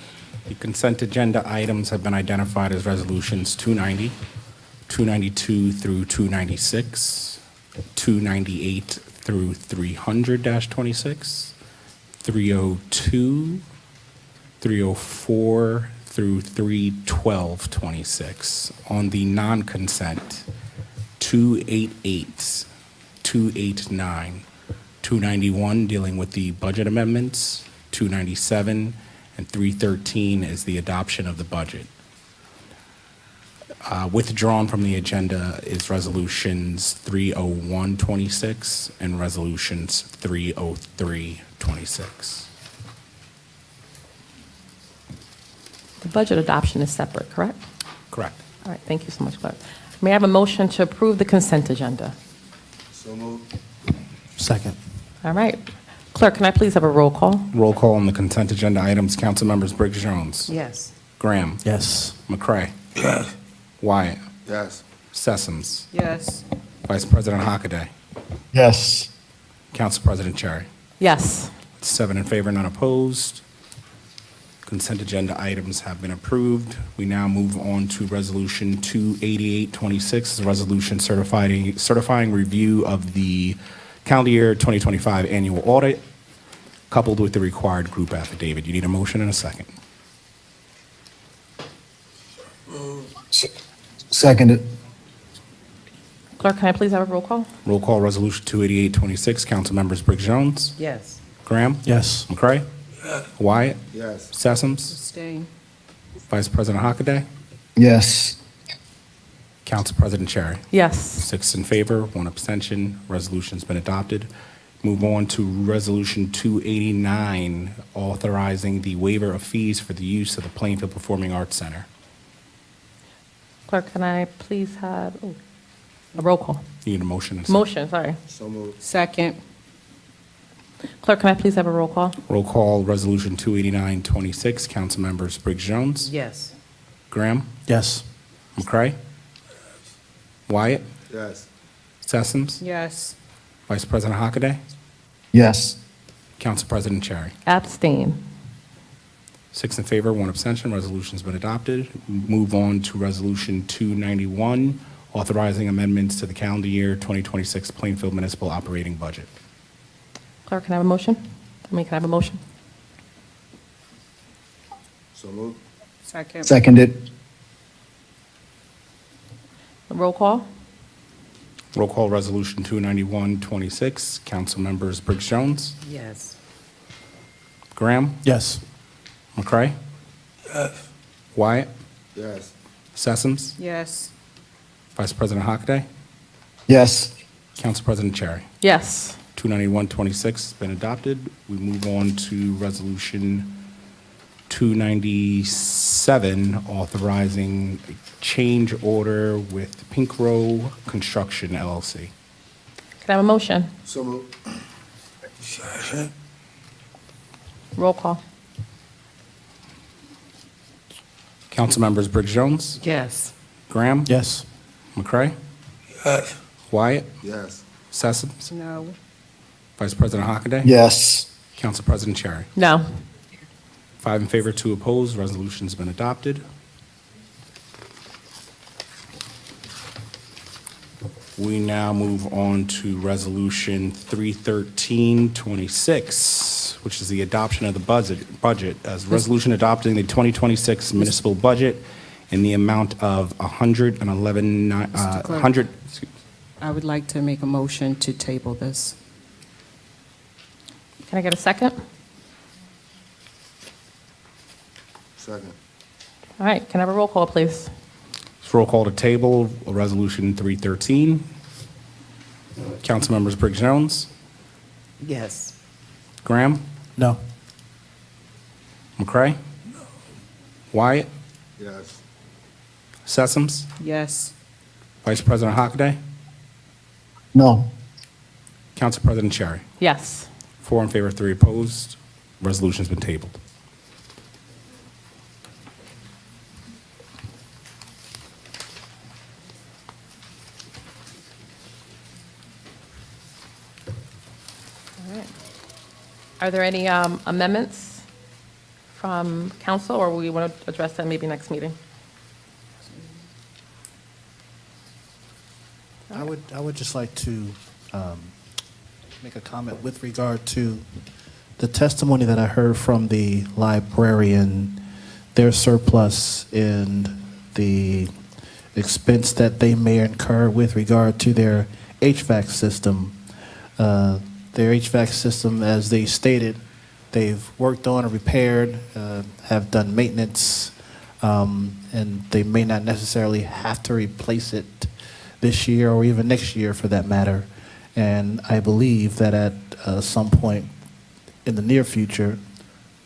The consent agenda items have been identified as resolutions 290, 292 through 296, 298 through 300-26, 302, 304 through 312-26. On the non-consent, 288, 289, 291 dealing with the budget amendments, 297, and 313 is the adoption of the budget. Withdrawn from the agenda is resolutions 301-26 and resolutions 303-26. The budget adoption is separate, correct? Correct. All right, thank you so much, Clerk. May I have a motion to approve the consent agenda? So moved. Second. All right. Clerk, can I please have a roll call? Roll call on the consent agenda items. Council members Briggs Jones. Yes. Graham. Yes. McCray. Yes. Wyatt. Yes. Sessoms. Yes. Vice President Hockaday. Yes. Council President Cherry. Yes. 7 in favor, none opposed. Consent agenda items have been approved. We now move on to Resolution 288-26, a resolution certifying review of the calendar year 2025 annual audit, coupled with the required group affidavit. You need a motion and a second. Seconded. Clerk, can I please have a roll call? Roll call, Resolution 288-26. Council members Briggs Jones. Yes. Graham. Yes. McCray. Wyatt. Yes. Sessoms. Stay. Vice President Hockaday. Yes. Council President Cherry. Yes. 6 in favor, 1 abstention. Resolution's been adopted. Move on to Resolution 289, authorizing the waiver of fees for the use of the Plainfield Performing Arts Center. Clerk, can I please have a roll call? You need a motion and a second. Motion, sorry. So moved. Second. Clerk, can I please have a roll call? Roll call, Resolution 289-26. Council members Briggs Jones. Yes. Graham. Yes. McCray. Wyatt. Yes. Sessoms. Yes. Vice President Hockaday. Yes. Council President Cherry. Abstain. 6 in favor, 1 abstention. Resolution's been adopted. Move on to Resolution 291, authorizing amendments to the calendar year 2026 Plainfield Municipal Operating Budget. Clerk, can I have a motion? Can I have a motion? So moved. Second. Seconded. A roll call? Roll call, Resolution 291-26. Council members Briggs Jones. Yes. Graham. Yes. McCray. Yes. Wyatt. Yes. Sessoms. Yes. Vice President Hockaday. Yes. Council President Cherry. Yes. 291-26 has been adopted. We move on to Resolution 297, authorizing a change order with Pink Row Construction LLC. Can I have a motion? So moved. Roll call. Council members Briggs Jones. Yes. Graham. Yes. McCray. Yes. Wyatt. Yes. Sessoms. No. Vice President Hockaday. Yes. Council President Cherry. No. 5 in favor, 2 opposed. Resolution's been adopted. We now move on to Resolution 313-26, which is the adoption of the budget as resolution adopting the 2026 municipal budget in the amount of Mr. Clerk. 100. I would like to make a motion to table this. Can I get a second? Second. All right, can I have a roll call, please? Roll call to table, Resolution 313. Councilmembers Briggs Jones, Yes. Graham, No. McCray, Wyatt, Yes. Sessoms, Yes. Vice President Hockaday, No. Council President Cherry. Yes. 4 in favor, 3 opposed. Resolution's been tabled. All right. Are there any amendments from council, or we want to address that maybe next meeting? I would just like to make a comment with regard to the testimony that I heard from the librarian, their surplus and the expense that they may incur with regard to their HVAC system. Their HVAC system, as they stated, they've worked on and repaired, have done maintenance, and they may not necessarily have to replace it this year or even next year for that matter. And I believe that at some point in the near future,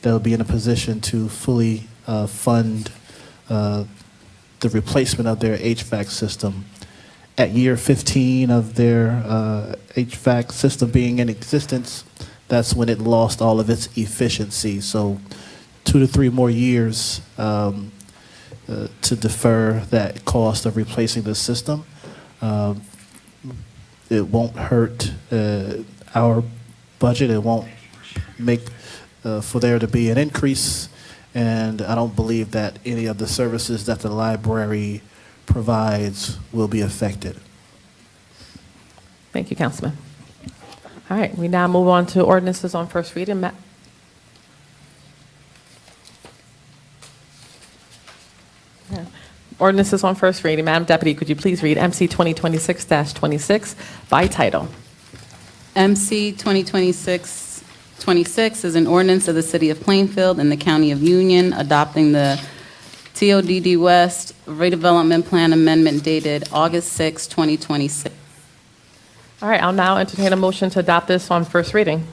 they'll be in a position to fully fund the replacement of their HVAC system. At year 15 of their HVAC system being in existence, that's when it lost all of its efficiency. So 2 to 3 more years to defer that cost of replacing the system. It won't hurt our budget. It won't make for there to be an increase. And I don't believe that any of the services that the library provides will be affected. Thank you, Councilman. All right, we now move on to ordinances on first reading. Yeah. Ordinances on first reading. Madam Deputy, could you please read MC 2026-26 by title? MC 2026-26 is an ordinance of the City of Plainfield and the County of Union adopting the TODD West redevelopment plan amendment dated August 6, 2026. All right, I'll now entertain a motion to adopt this on first reading.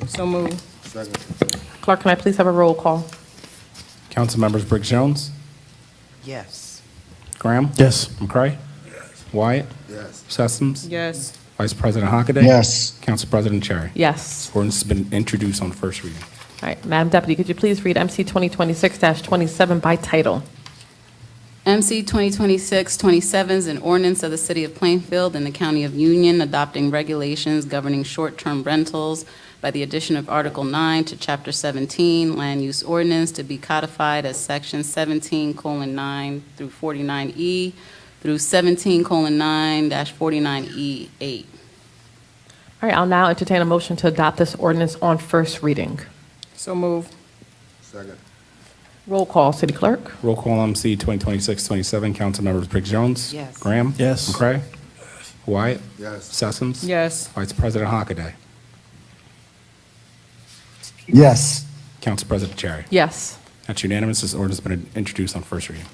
So moved. Second. Clerk, can I please have a roll call? Councilmembers Briggs Jones, Yes. Graham, Yes. McCray, Wyatt, Yes. Sessoms, Yes. Vice President Hockaday. Yes. Council President Cherry. Yes. Ordinance has been introduced on first reading. All right, Madam Deputy, could you please read MC 2026-27 by title? MC 2026-27 is an ordinance of the City of Plainfield and the County of Union adopting regulations governing short-term rentals by the addition of Article 9 to Chapter 17, Land Use Ordinance, to be codified as Section 17:9 through 49E through 17:9-49E8. All right, I'll now entertain a motion to adopt this ordinance on first reading. So moved. Second. Roll call, City Clerk. Roll call MC 2026-27. Councilmembers Briggs Jones. Yes. Graham. Yes. McCray. Wyatt. Yes. Sessoms. Yes. Vice President Hockaday. Yes. Council President Cherry. Yes. That's unanimous. This ordinance has been introduced on first reading.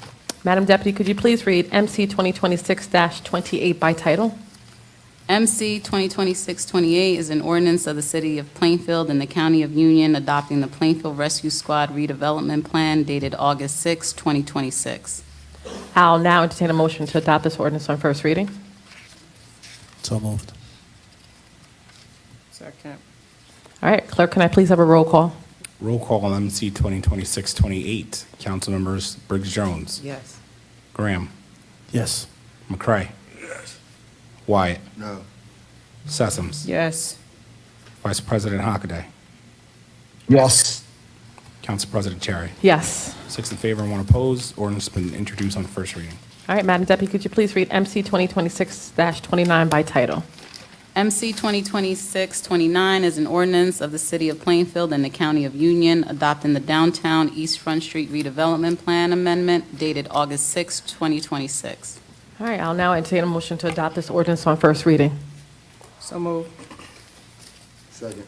Madam Deputy, could you please read MC 2026-28 by title? MC 2026-28 is an ordinance of the City of Plainfield and the County of Union adopting the Plainfield Rescue Squad redevelopment plan dated August 6, 2026. I'll now entertain a motion to adopt this ordinance on first reading. So moved. Second. All right, Clerk, can I please have a roll call? Roll call on MC 2026-28. Councilmembers Briggs Jones. Yes. Graham. Yes. McCray. Wyatt. No. Sessoms. Yes. Vice President Hockaday. Yes. Council President Cherry. Yes. 6 in favor and 1 opposed. Ordinance has been introduced on first reading. All right, Madam Deputy, could you please read MC 2026-29 by title? MC 2026-29 is an ordinance of the City of Plainfield and the County of Union adopting the Downtown East Front Street redevelopment plan amendment dated August 6, 2026. All right, I'll now entertain a motion to adopt this ordinance on first reading. So moved. Second.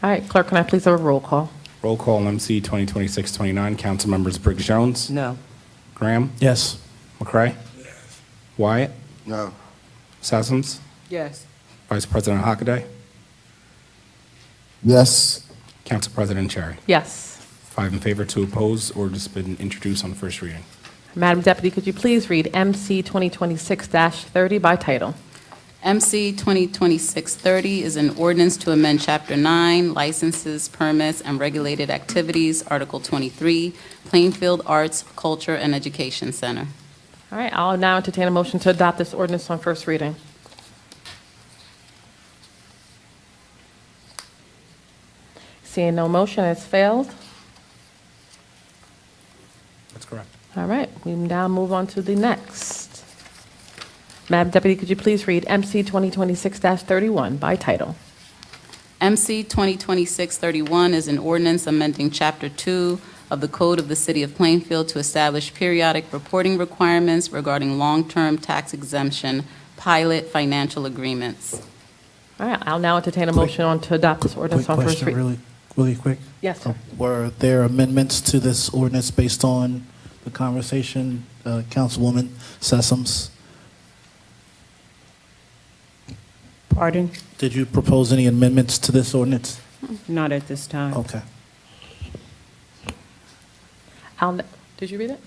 All right, Clerk, can I please have a roll call? Roll call MC 2026-29. Council members Briggs Jones. No. Graham. Yes. McCray. Wyatt. No. Sessoms. Yes. Vice President Hockaday. Yes. Council President Cherry. Yes. 5 in favor, 2 opposed. Ordinance has been introduced on the first reading. Madam Deputy, could you please read MC 2026-30 by title? MC 2026-30 is an ordinance to amend Chapter 9, Licenses, Permits, and Regulated Activities, Article 23, Plainfield Arts, Culture, and Education Center. All right, I'll now entertain a motion to adopt this ordinance on first reading. Seeing no motion, it's failed. That's correct. All right, we now move on to the next. Madam Deputy, could you please read MC 2026-31 by title? MC 2026-31 is an ordinance amending Chapter 2 of the Code of the City of Plainfield to establish periodic reporting requirements regarding long-term tax exemption pilot financial agreements. All right, I'll now entertain a motion on to adopt this ordinance Quick on first question, reading. really quick. Yes, sir. Were there amendments to this ordinance based on the conversation, Councilwoman Sessoms? Pardon? Did you propose any amendments to this ordinance? Not at this time. Okay. Did you read it?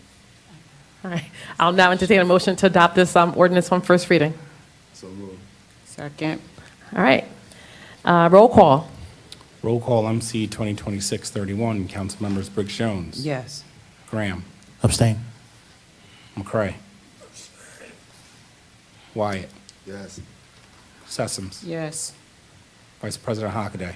All right, I'll now entertain a motion to adopt this ordinance on first reading. So moved. Second. All right, roll call. Roll call MC 2026-31. Council members Briggs Jones. Yes. Graham. Abstain. McCray. Wyatt. Yes. Sessoms. Yes. Vice President Hockaday.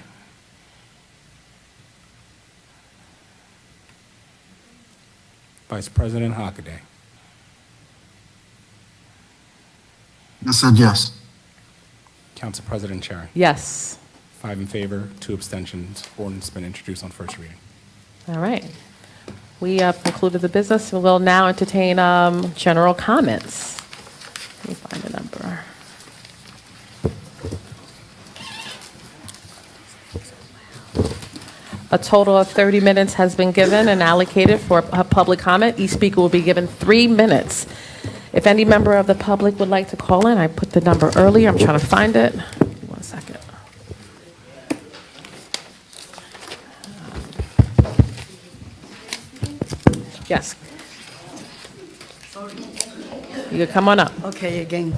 Vice President Hockaday. I said yes. Council President Cherry. Yes. 5 in favor, 2 abstentions. Ordinance has been introduced on first reading. All right. We have concluded the business. We'll now entertain general comments. Let me find the number. A total of 30 minutes has been given and allocated for a public comment. Each speaker will be given 3 minutes. If any member of the public would like to call in, I put the number earlier. I'm trying to find it. Give me 1 second. Yes. You can come on up. Okay, again.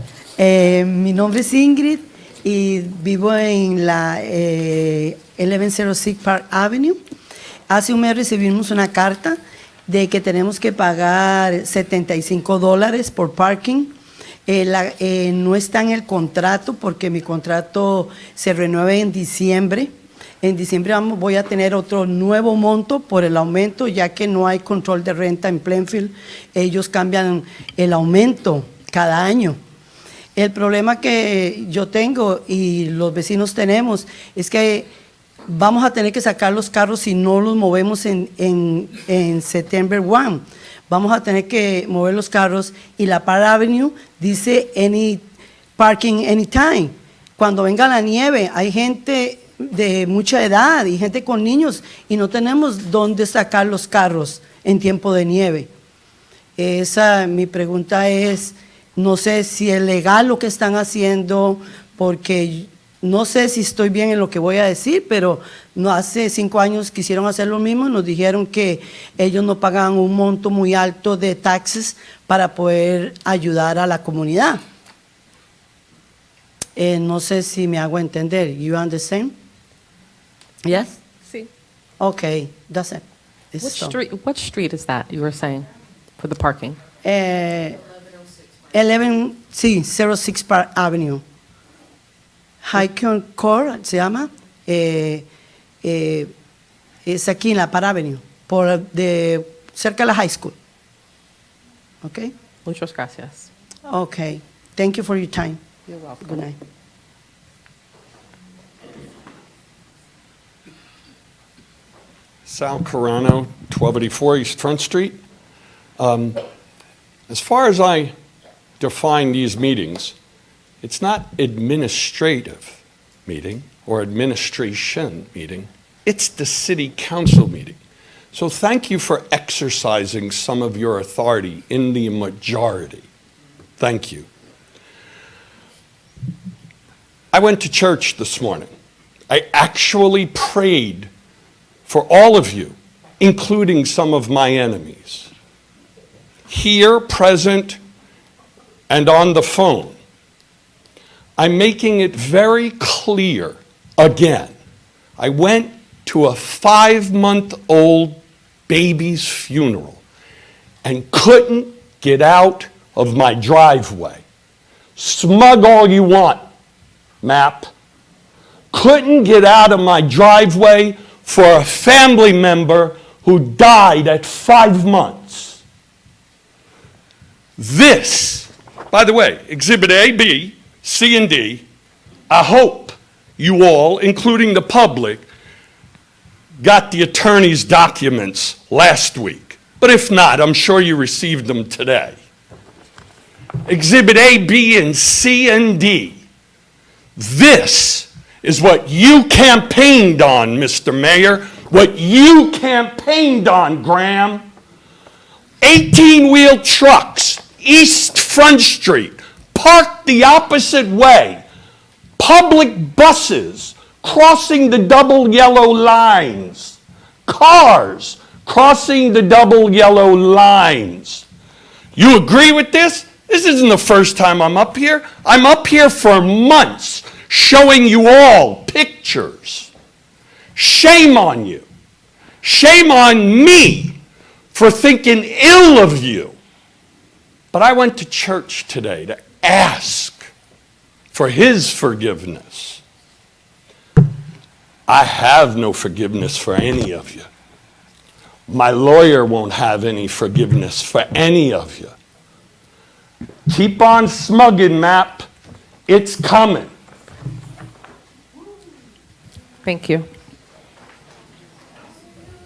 Mi nombre es Ingrid y vivo en la 1106 Park Avenue. Hace un mes recibimos una carta de que tenemos que pagar $75 por parking. No está en el contrato porque mi contrato se renueva en diciembre. En diciembre voy a tener otro nuevo monto por el aumento, ya que no hay control de renta en Plainfield. Ellos cambian el aumento cada año. El problema que yo tengo y los vecinos tenemos es que vamos a tener que sacar los carros si no los movemos en September 1. Vamos a tener que mover los carros y la Park Avenue dice any parking anytime. Cuando venga la nieve hay gente de mucha edad y gente con niños y no tenemos dónde sacar los carros en tiempo de nieve. Mi pregunta es, no sé si es legal lo que están haciendo, porque no sé si estoy bien en lo que voy a decir, pero no, hace 5 años quisieron hacer lo mismo y nos dijeron que ellos no pagaban un monto muy alto de taxes para poder ayudar a la comunidad. No sé si me hago entender. You understand? Yes? Sí. Okay, that's it. What street is that you were saying for the parking? 1106 Park Avenue. Highcomb Court se llama. Es aquí en la Park Avenue, cerca de la high school. Okay? Muchas gracias. Okay. Thank you for your time. You're welcome. Good night. Sal Carano, 1284 East Front Street. As far as I define these meetings, it's not administrative meeting or administration meeting. It's the city council meeting. So thank you for exercising some of your authority in the majority. Thank you. I went to church this morning. I actually prayed for all of you, including some of my enemies. Here, present, and on the phone, I'm making it very clear again. I went to a 5-month-old baby's funeral and couldn't get out of my driveway. Smug all you want, map. Couldn't get out of my driveway for a family member who died at 5 months. This, by the way, Exhibit A, B, C, and D, I hope you all, including the public, got the attorney's documents last week. But if not, I'm sure you received them today. Exhibit A, B, and C, and D. This is what you campaigned on, Mr. Mayor, what you campaigned on, Graham. 18-wheel trucks, East Front Street, parked the opposite way. Public buses crossing the double yellow lines. Cars crossing the double yellow lines. You agree with this? This isn't the first time I'm up here. I'm up here for months showing you all pictures. Shame on you. Shame on me for thinking ill of you. But I went to church today to ask for his forgiveness. I have no forgiveness for any of you. My lawyer won't have any forgiveness for any of you. Keep on smugging, Map. It's coming. Thank you.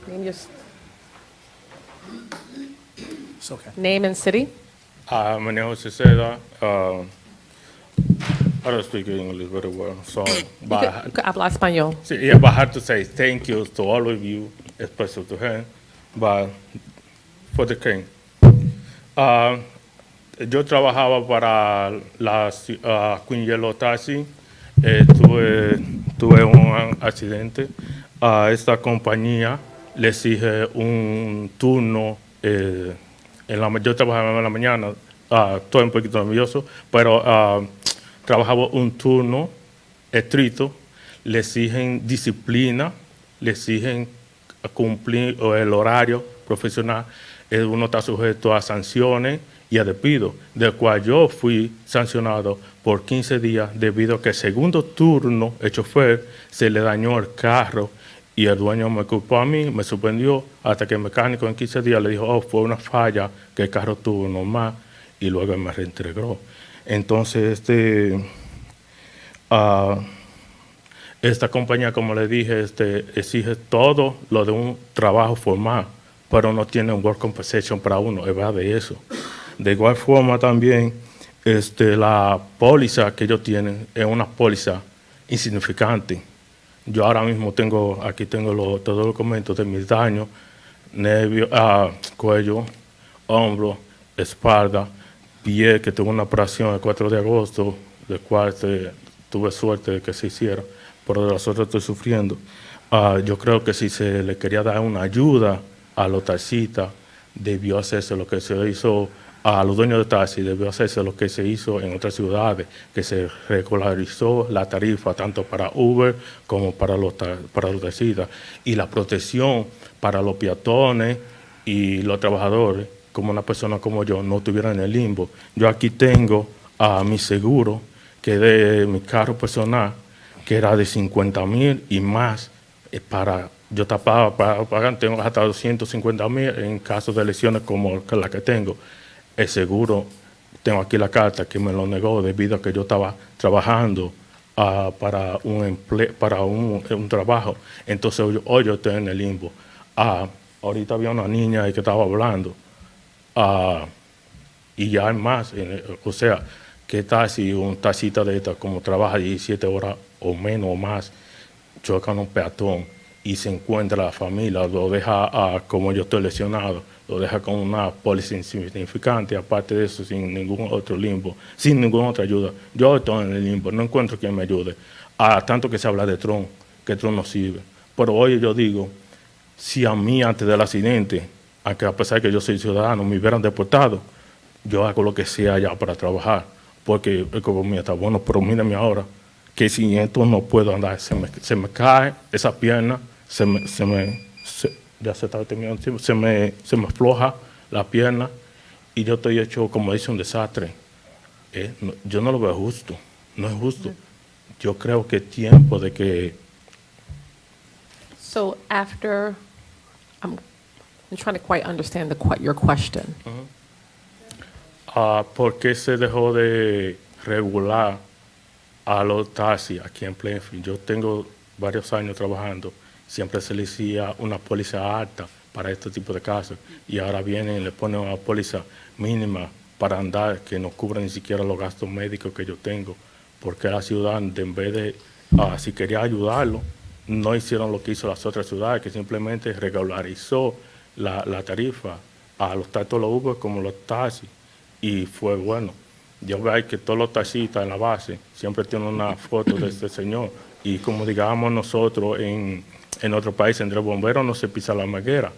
It's okay. Name and city? My name is Ceseda. I don't speak English very well, so You could hablar español. yeah, but I have to say thank you to all of you, especially to him, but for the king. Yo trabajaba para la Queen Yellow Taxi. Tuve un accidente. A esta compañía le exige un turno. Yo trabajaba en la mañana, estoy un poquito nervioso, pero trabajaba un turno estricto. Le exigen disciplina, le exigen cumplir el horario profesional. Uno está sujeto a sanciones y a despido, del cual yo fui sancionado por 15 días debido a que el segundo turno, el chofer, se le dañó el carro y el dueño me culpó a mí, me suspendió hasta que el mecánico en 15 días le dijo, oh, fue una falla que el carro tuvo normal y luego me reintegró. Entonces, esta compañía, como le dije, exige todo lo de un trabajo formal, pero no tiene un work compensation para uno, es verdad de eso. De igual forma también, la póliza que ellos tienen es una póliza insignificante. Yo ahora mismo aquí tengo todos los documentos de mis daños, nervio, cuello, hombro, espalda, pie, que tuve una operación el 4 de agosto, del cual tuve suerte de que se hiciera, pero de las otras estoy sufriendo. Yo creo que si se le quería dar una ayuda a los taxistas, debió hacerse lo que se hizo a los dueños de taxi, debió hacerse lo que se hizo en otras ciudades, que se regularizó la tarifa tanto para Uber como para los taxistas, y la protección para los peatones y los trabajadores, como una persona como yo, no estuviera en el limbo. Yo aquí tengo mi seguro, que de mi carro personal, que era de 50,000 y más, yo tapaba para pagar, tengo hasta 250,000 en caso de lesiones como la que tengo. El seguro, tengo aquí la carta que me lo negó debido a que yo estaba trabajando para un trabajo. Entonces hoy yo estoy en el limbo. Ahorita había una niña ahí que estaba hablando. Y ya hay más. O sea, ¿qué tal si un taxista de esta, como trabaja 17 horas o menos o más, choca a un peatón y se encuentra la familia, lo deja como yo estoy lesionado, lo deja con una póliza insignificante, aparte de eso, sin ningún otro limbo, sin ninguna otra ayuda. Yo estoy en el limbo, no encuentro quien me ayude. Tanto que se habla de Trump, que Trump no sirve. Pero hoy yo digo, si a mí antes del accidente, aunque a pesar de que yo soy ciudadano, me hubieran deportado, yo hago lo que sea ya para trabajar, porque el economía está bueno, pero mírame ahora, que sin esto no puedo andar, se me cae esa pierna, ya se está terminando, se me afloja la pierna y yo estoy hecho, como dice, un desastre. Yo no lo veo justo, no es justo. Yo creo que es tiempo de que... So after, I'm trying to quite understand your question. ¿Por qué se dejó de regular a los taxis aquí en Plainfield? Yo tengo varios años trabajando, siempre se le hacía una póliza alta para este tipo de casos y ahora vienen y le ponen una póliza mínima para andar que no cubre ni siquiera los gastos médicos que yo tengo, porque la ciudad, en vez de, si quería ayudarlo, no hicieron lo que hizo las otras ciudades, que simplemente regularizó la tarifa a los tanto los Uber como los taxis, y fue bueno. Yo veo que todos los taxistas en la base siempre tienen una foto de este señor, y como digamos nosotros en otro país, entre bomberos no se pisa la manguera,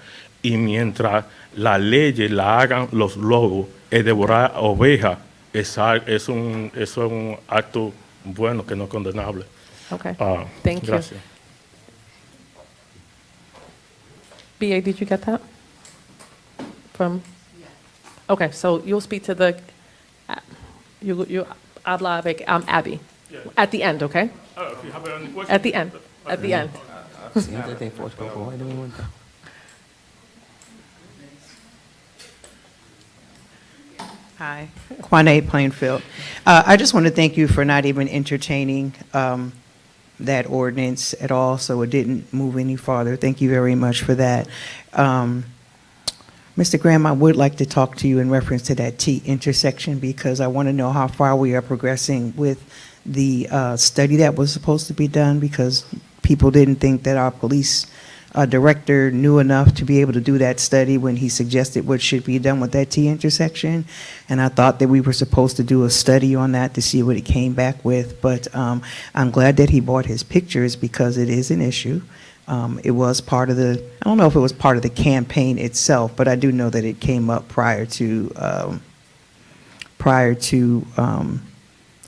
y mientras las leyes la hagan los lobos, es devorar ovejas, eso es un acto bueno que no es condenable. Okay, thank you. Gracias. BA, did you get that? From? Okay, so you'll speak to the, you habla avec Abby. At the end, okay? If you have any questions, At the end, at the end. Hi, Quanae Plainfield. I just want to thank you for not even entertaining that ordinance at all, so it didn't move any farther. Thank you very much for that. Mr. Graham, I would like to talk to you in reference to that T intersection because I want to know how far we are progressing with the study that was supposed to be done because people didn't think that our police director knew enough to be able to do that study when he suggested what should be done with that T intersection. And I thought that we were supposed to do a study on that to see what it came back with. But I'm glad that he brought his pictures because it is an issue. It was part of the, I don't know if it was part of the campaign itself, but I do know that it came up prior to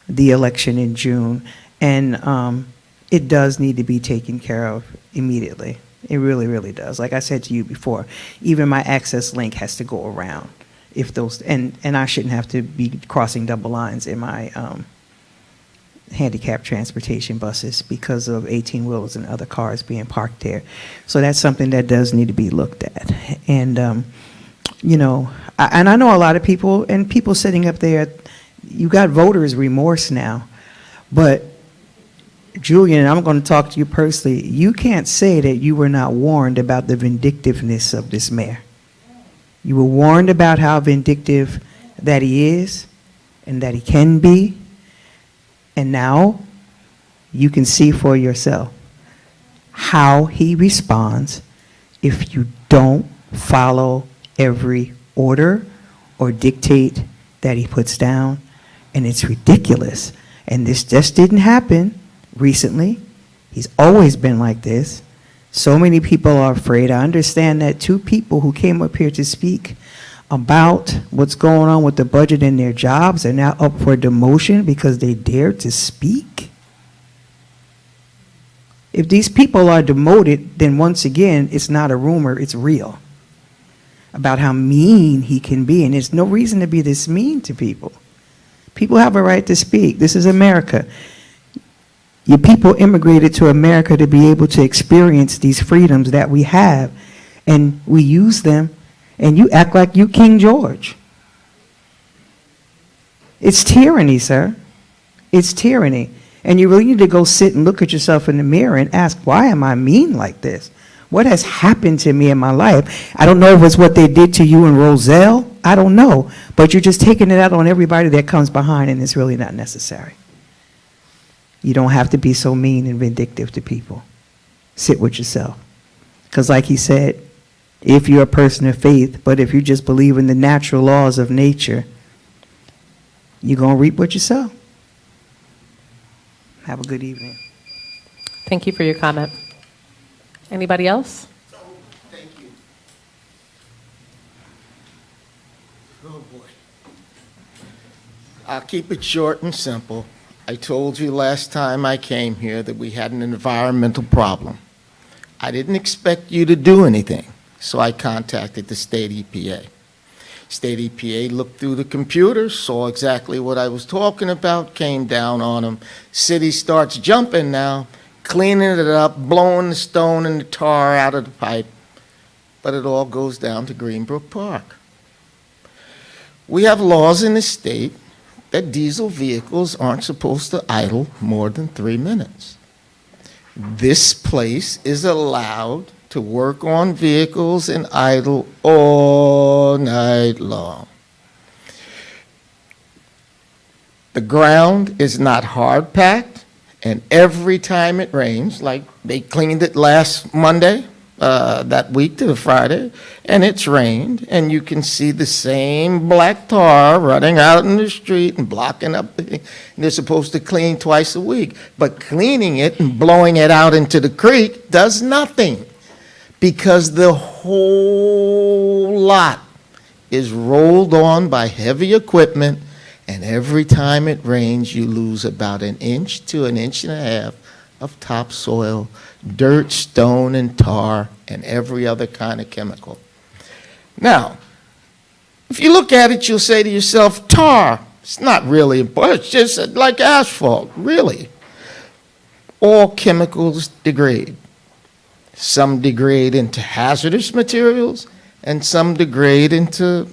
the election in June. And it does need to be taken care of immediately. It really, really does. Like I said to you before, even my access link has to go around if those, and I shouldn't have to be crossing double lines in my handicapped transportation buses because of 18-wheelers and other cars being parked there. So that's something that does need to be looked at. And, you know, and I know a lot of people, and people sitting up there, you got voters' remorse now, but Julian, I'm going to talk to you personally. You can't say that you were not warned about the vindictiveness of this mayor. You were warned about how vindictive that he is and that he can be. And now you can see for yourself how he responds if you don't follow every order or dictate that he puts down. And it's ridiculous. And this just didn't happen recently. He's always been like this. So many people are afraid. I understand that two people who came up here to speak about what's going on with the budget and their jobs are now up for demotion because they dared to speak. If these people are demoted, then once again, it's not a rumor, it's real. About how mean he can be. And there's no reason to be this mean to people. People have a right to speak. This is America. Your people immigrated to America to be able to experience these freedoms that we have, and we use them, and you act like you King George. It's tyranny, sir. It's tyranny. And you really need to go sit and look at yourself in the mirror and ask, why am I mean like this? What has happened to me in my life? I don't know if it's what they did to you in Roselle. I don't know. But you're just taking it out on everybody that comes behind, and it's really not necessary. You don't have to be so mean and vindictive to people. Sit with yourself. Because like he said, if you're a person of faith, but if you just believe in the natural laws of nature, you're going to reap what you sow. Have a good evening. Thank you for your comment. Anybody else? Thank you. Oh, boy. I'll keep it short and simple. I told you last time I came here that we had an environmental problem. I didn't expect you to do anything, so I contacted the state EPA. State EPA looked through the computer, saw exactly what I was talking about, came down on them. City starts jumping now, cleaning it up, blowing the stone and the tar out of the pipe, but it all goes down to Greenbrook Park. We have laws in the state that diesel vehicles aren't supposed to idle more than 3 minutes. This place is allowed to work on vehicles and idle all night long. The ground is not hard packed, and every time it rains, like they cleaned it last Monday, that week to the Friday, and it's rained, and you can see the same black tar running out in the street and blocking up the thing. And they're supposed to clean twice a week, but cleaning it and blowing it out into the creek does nothing, because the whole lot is rolled on by heavy equipment, and every time it rains, you lose about 1 inch to 1.5 inches of topsoil, dirt, stone, and tar, and every other kind of chemical. Now, if you look at it, you'll say to yourself, tar, it's not really important, it's just like asphalt, really. All chemicals degrade. Some degrade into hazardous materials, and some degrade into,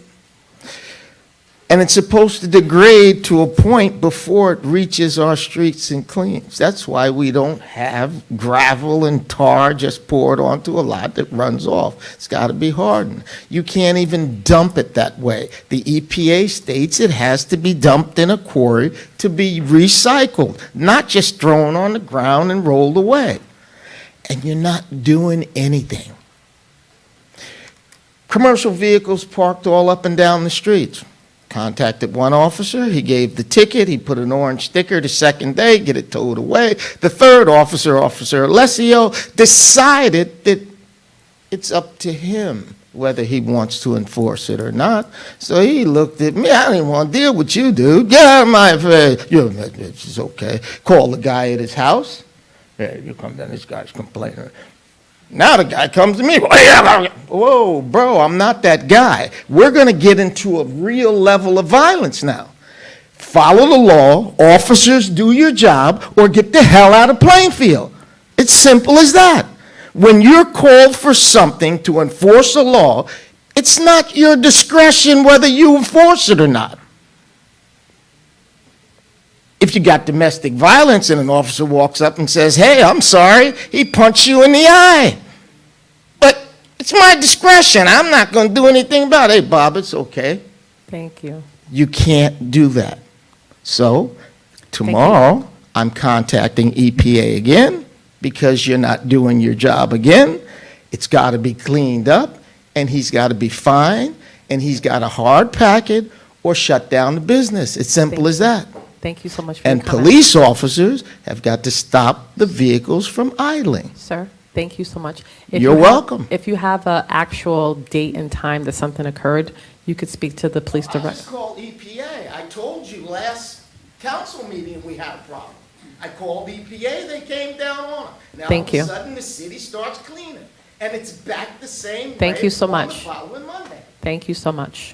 and it's supposed to degrade to a point before it reaches our streets and cleans. That's why we don't have gravel and tar just poured onto a lot that runs off. It's got to be hardened. You can't even dump it that way. The EPA states it has to be dumped in a quarry to be recycled, not just thrown on the ground and rolled away. And you're not doing anything. Commercial vehicles parked all up and down the streets. Contacted one officer, he gave the ticket, he put an orange sticker the second day, get it towed away. The third officer, Officer Alessio, decided that it's up to him whether he wants to enforce it or not. So he looked at me, I didn't want to deal with you, dude. Get out of my face. It's okay. Call the guy at his house. Yeah, you come down, this guy's complaining. Now the guy comes to me, whoa, bro, I'm not that guy. We're going to get into a real level of violence now. Follow the law, officers, do your job, or get the hell out of Plainfield. It's simple as that. When you're called for something to enforce a law, it's not your discretion whether you enforce it or not. If you got domestic violence and an officer walks up and says, hey, I'm sorry, he punched you in the eye. But it's my discretion. I'm not going to do anything about it. Hey, Bob, it's okay. Thank you. You can't do that. So tomorrow, I'm contacting EPA again because you're not doing your job again. It's got to be cleaned up, and he's got to be fined, and he's got to hard pack it or shut down the business. It's simple as that. Thank you so much for And your comment. police officers have got to stop the vehicles from idling. Sir, thank you so much. You're welcome. If you have an actual date and time that something occurred, you could speak to the police I director. just called EPA. I told you last council meeting we had a problem. I called EPA, they came down on it. Now Thank you. all of a sudden, the city starts cleaning, and it's back the same way Thank you so on much. the following Monday. Thank you so much.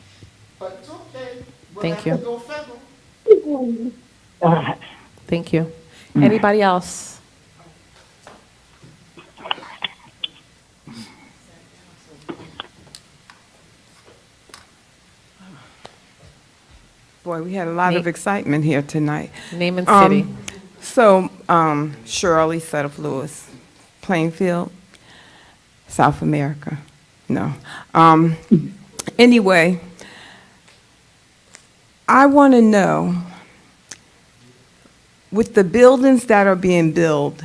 But it's okay. We'll Thank have you. to go federal. Thank you. Anybody else? Boy, we had a lot of excitement here tonight. Name and city. Shirley Settle Lewis, Plainfield, South America. No. Anyway, I want to know, with the buildings that are being built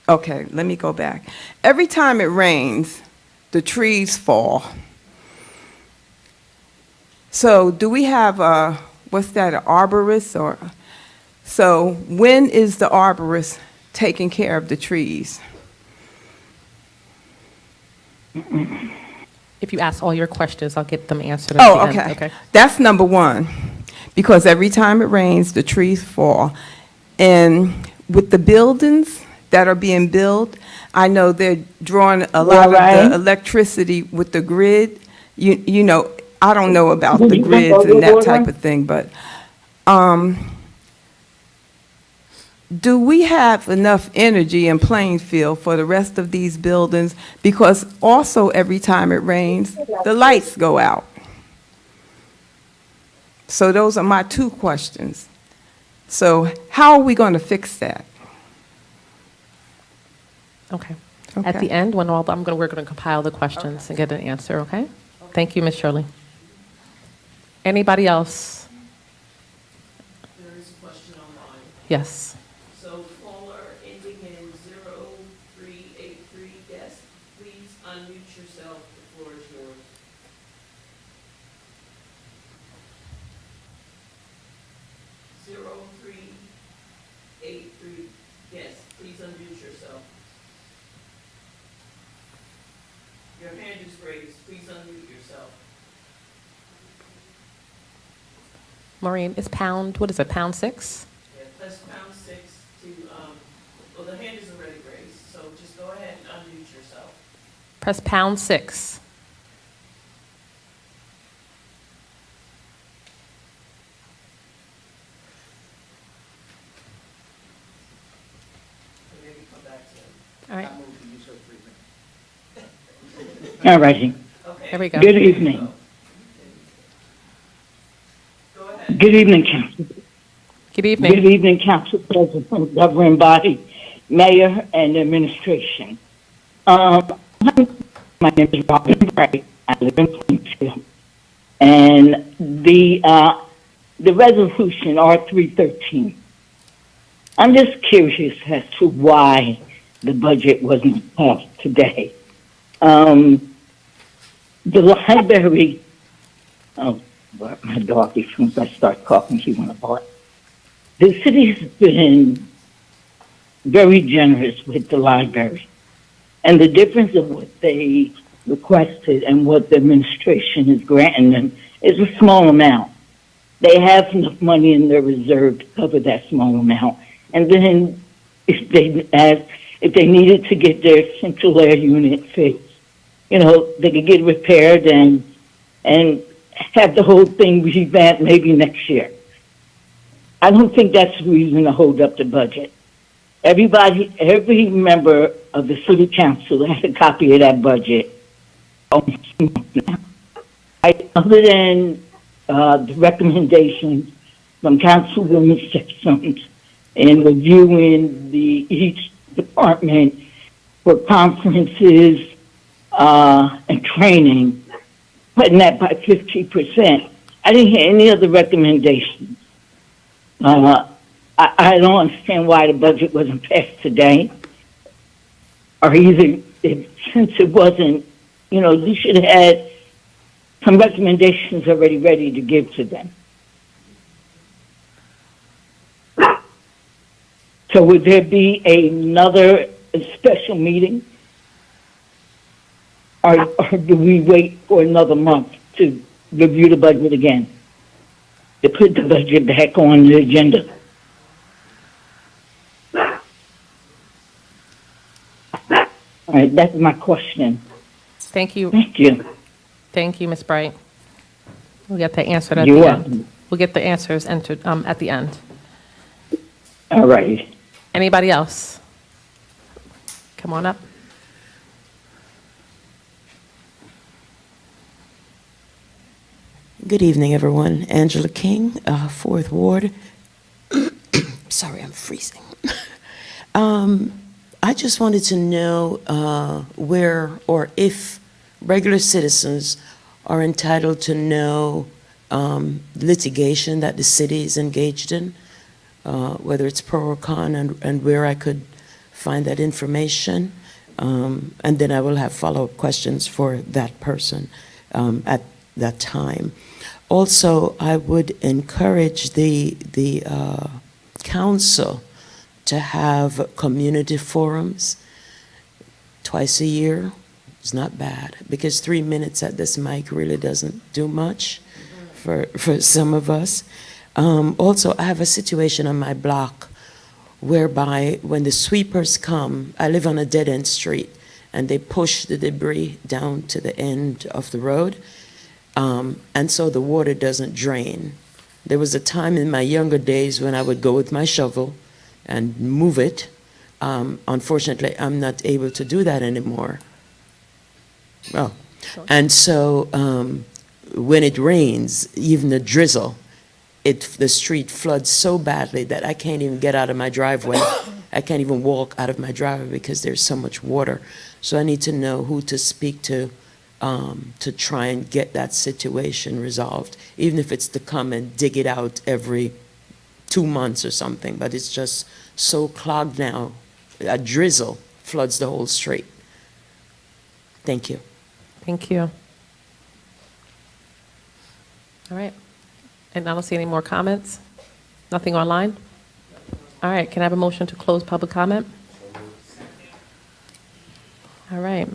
Okay, let me go back. Every time it rains, the trees fall. So do we have a, what's that, an arborist or? So when is the arborist taking care of the trees? If you ask all your questions, I'll get them answered at Oh, the end. okay. That's number one, because every time it rains, the trees fall. And with the buildings that are being built, I know they're drawing a lot of the electricity with the grid. You know, I don't know about the grids and that type of thing, but do we have enough energy in Plainfield for the rest of these buildings? Because also every time it rains, the lights go out. So those are my two questions. So how are we going to fix that? Okay. At the end, when we're going to compile the questions and get an answer, okay? Thank you, Ms. Shirley. Anybody else? There is a question online. Yes. So caller ending in 0383, yes, please unmute yourself. The floor is yours. 0383, yes, please unmute yourself. Your hand is raised. Please unmute yourself. Maureen, is pound, what is it, pound 6? Yeah, press pound 6 to, well, the hand is already raised, so just go ahead and unmute yourself. Press pound 6. And maybe come back to him. All right. All righty. There we go. Good evening. Good evening, Council. Good evening. Good evening, Council President, governing body, Mayor, and administration. My name is Robin Bright. I live in Plainfield. And the resolution R313, I'm just curious as to why the budget wasn't passed today. The library, oh, but my dog, as soon as I start talking, she went apart. The city has been very generous with the library. And the difference of what they requested and what the administration is granting them is a small amount. They have enough money in their reserve to cover that small amount. And then if they needed to get their central air unit fixed, you know, they could get repaired and have the whole thing revamped maybe next year. I don't think that's the reason to hold up the budget. Every member of the city council has a copy of that budget. Other than the recommendations from Councilwoman Sexton in reviewing each department for conferences and training, putting that by 50%. I didn't hear any other recommendations. I don't understand why the budget wasn't passed today. Or either, since it wasn't, you know, you should have had some recommendations already ready to give to them. So would there be another special meeting? Or do we wait for another month to review the budget again? To put the budget back on the agenda? All right, that's my question. Thank you. Thank you. Thank you, Ms. Bright. We'll get the answer at You're the welcome. end. We'll get the answers entered at the end. All right. Anybody else? Come on up. Good evening, everyone. Angela King, 4th Ward. Sorry, I'm freezing. I just wanted to know where or if regular citizens are entitled to know litigation that the city is engaged in, whether it's pro or con, and where I could find that information, and then I will have follow-up questions for that person at that time. Also, I would encourage the council to have community forums twice a year. It's not bad, because 3 minutes at this mic really doesn't do much for some of us. Also, I have a situation on my block whereby when the sweepers come, I live on a dead-end street, and they push the debris down to the end of the road, and so the water doesn't drain. There was a time in my younger days when I would go with my shovel and move it. Unfortunately, I'm not able to do that anymore. Oh. And so when it rains, even the drizzle, the street floods so badly that I can't even get out of my driveway. I can't even walk out of my driveway because there's so much water. So I need to know who to speak to try and get that situation resolved, even if it's to come and dig it out every 2 months or something. But it's just so clogged now. A drizzle floods the whole street. Thank you. Thank you. All right. And I don't see any more comments? Nothing online? All right, can I have a motion to close public comment? All right.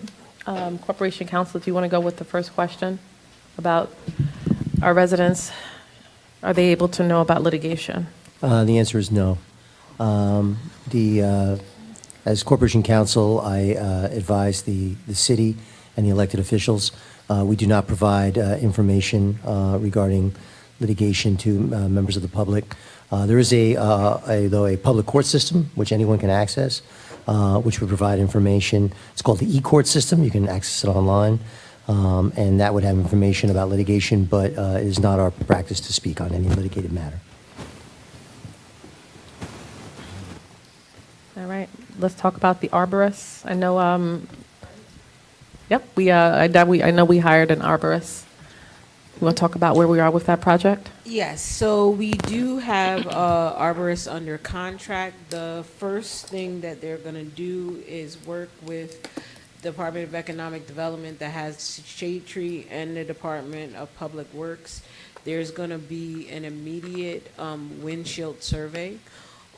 Corporation Counsel, do you want to go with the first question about our residents? Are they able to know about litigation? The answer is no. As Corporation Counsel, I advise the city and the elected officials. We do not provide information regarding litigation to members of the public. There is though a public court system which anyone can access, which would provide information. It's called the e-court system. You can access it online, and that would have information about litigation, but it is not our practice to speak on any litigated matter. All right, let's talk about the arborist. I know, I know we hired an arborist. You want to talk about where we are with that project? Yes, so we do have arborists under contract. The first thing that they're going to do is work with the Department of Economic Development that has Shade Tree and the Department of Public Works. There's going to be an immediate windshield survey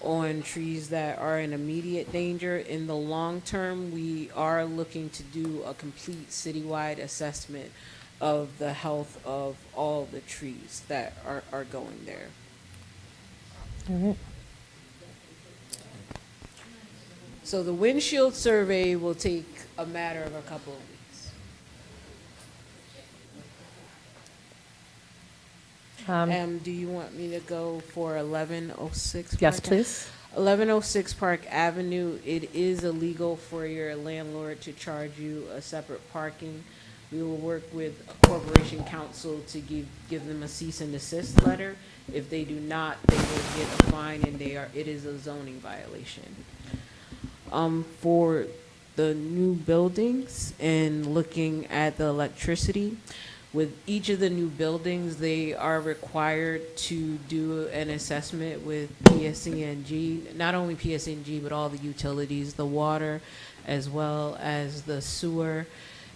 on trees that are in immediate danger. In the long term, we are looking to do a complete citywide assessment of the health of all the trees that are going there. All right. So the windshield survey will take a matter of a couple of weeks. Do you want me to go for 1106? Yes, Park please. 1106 Park Avenue, it is illegal for your landlord to charge you a separate parking. We will work with Corporation Counsel to give them a cease and desist letter. If they do not, they will get a fine, and it is a zoning violation. For the new buildings and looking at the electricity, with each of the new buildings, they are required to do an assessment with PSE&G, not only PSE&G, but all the utilities, the water, as well as the sewer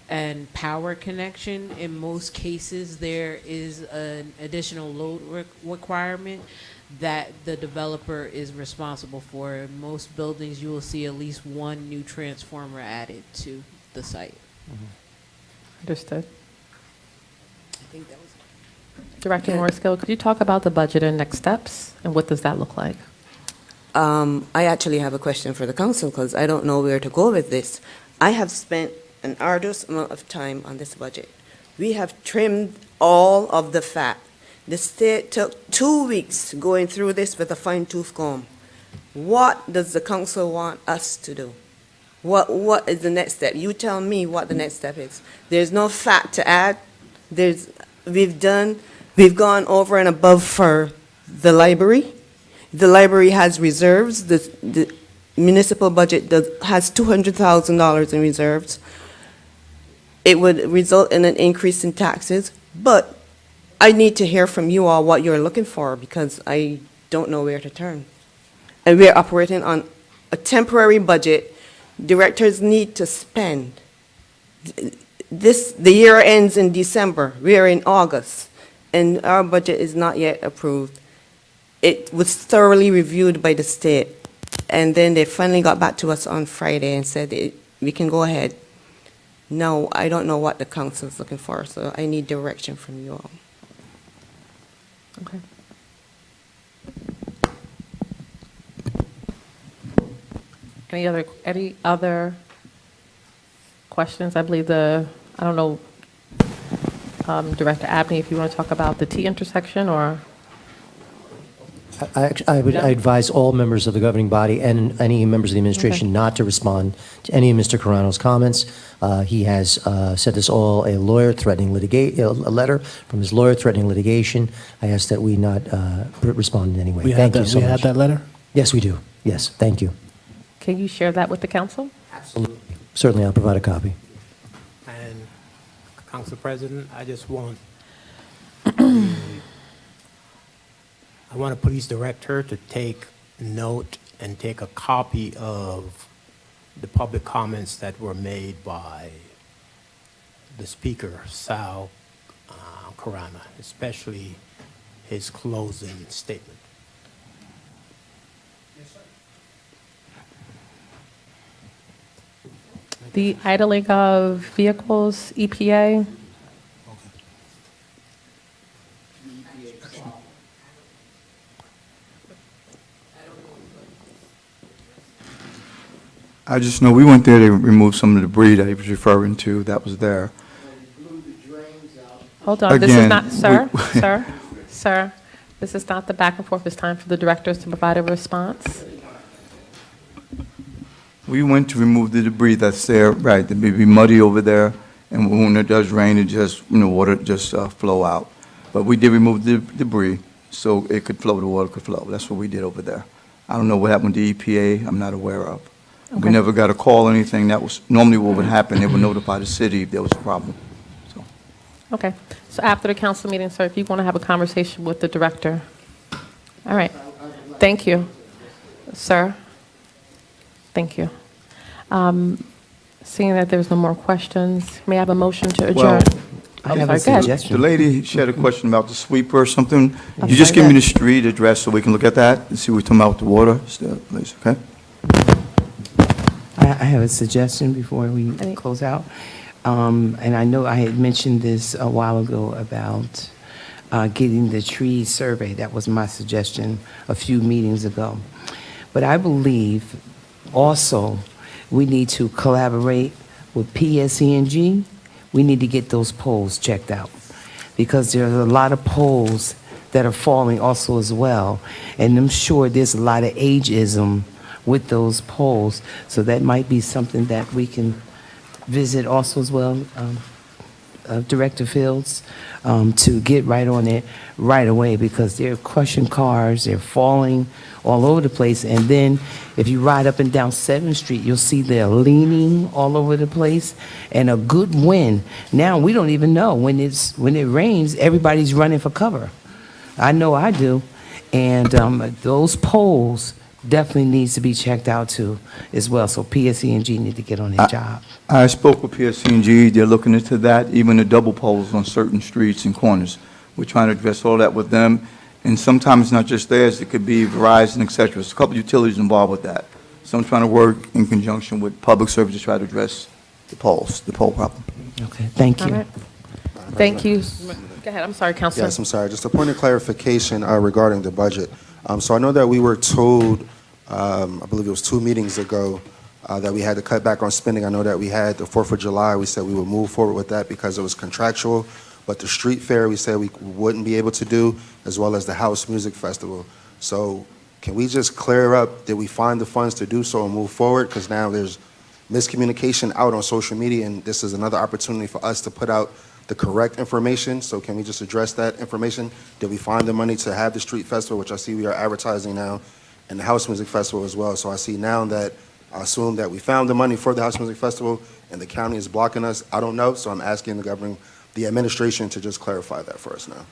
and power connection. In most cases, there is an additional load requirement that the developer is responsible for. In most buildings, you will see at least one new transformer added to the site. Understood. I think that was Director Morskill, could you talk about the budget and next steps, and what does that look like? I actually have a question for the council because I don't know where to go with this. I have spent an arduous amount of time on this budget. We have trimmed all of the fat. The state took 2 weeks going through this with a fine-tooth comb. What does the council want us to do? What is the next step? You tell me what the next step is. There's no fat to add. We've gone over and above for the library. The library has reserves. The municipal budget has $200,000 in reserves. It would result in an increase in taxes, but I need to hear from you all what you're looking for because I don't know where to turn. And we're operating on a temporary budget. Directors need to spend. The year ends in December. We are in August, and our budget is not yet approved. It was thoroughly reviewed by the state, and then they finally got back to us on Friday and said we can go ahead. No, I don't know what the council is looking for, so I need direction from you all. Okay. Any other questions? I believe I don't know, Director Abney, if you want to talk about the T intersection or? I would advise all members of the governing body and any members of the administration not to respond to any of Mr. Carano's comments. He has sent us all a letter from his lawyer threatening litigation. I ask that we not respond in any way. Thank you so much. We have that letter? Yes, we do. Yes, thank you. Can you share that with the council? Absolutely. Certainly, I'll provide a copy. And Council President, I just want I want a police director to take note and take a copy of the public comments that were made by the speaker, Sal Carano, especially his closing statement. The idling of vehicles, EPA? I just know we went there to remove some of the debris that he was referring to that was there. Hold on, this is Again, not, sir, this is not the back and forth. It's time for the directors to provide a response. We went to remove the debris that's there, right, it may be muddy over there, and when it does rain, it just, water just flow out. But we did remove the debris so it could flow, the water could flow. That's what we did over there. I don't know what happened to EPA, I'm not aware of. Okay. We never got a call or anything. That was normally what would happen. They would notify the city if there was a problem. Okay, so after the council meeting, sir, if you want to have a conversation with the director. All right, thank you, sir. Thank you. Seeing that there's no more questions, may I have a motion to adjourn? Well, I have a sorry, go ahead. suggestion. The lady, she had a question about the sweeper or something. I'm You just sorry, give me go the street address so we can look at that and see what we're talking about with the water, please, okay? I have a suggestion before we close out. And I know I had mentioned this a while ago about getting the tree survey. That was my suggestion a few meetings ago. But I believe also we need to collaborate with PSE&G. We need to get those poles checked out because there's a lot of poles that are falling also as well. And I'm sure there's a lot of ageism with those poles. So that might be something that we can visit also as well, Director Fields, to get right on it right away because they're crushing cars, they're falling all over the place. And then if you ride up and down 7th Street, you'll see they're leaning all over the place and a good wind. Now we don't even know when it rains, everybody's running for cover. I know I do. And those poles definitely needs to be checked out too as well. So PSE&G need to get on their job. I spoke with PSC&G. They're looking into that, even the double poles on certain streets and corners. We're trying to address all that with them. And sometimes it's not just theirs. It could be Verizon, et cetera. There's a couple utilities involved with that. So I'm trying to work in conjunction with public service to try to address the pole problem. Okay, thank you. All right. Thank you. Go ahead, I'm sorry, Councilor. Yes, I'm sorry. Just a point of clarification regarding the budget. So I know that we were told, I believe it was 2 meetings ago, that we had to cut back on spending. I know that we had the 4th of July. We said we would move forward with that because it was contractual. But the street fair, we said we wouldn't be able to do, as well as the house music festival. So can we just clear up, did we find the funds to do so and move forward? Because now there's miscommunication out on social media, and this is another opportunity for us to put out the correct information. So can we just address that information? Did we find the money to have the street festival, which I see we are advertising now, and the house music festival as well? So I see now that I assume that we found the money for the house music festival and the county is blocking us. I don't know, so I'm asking the administration to just clarify that for us now.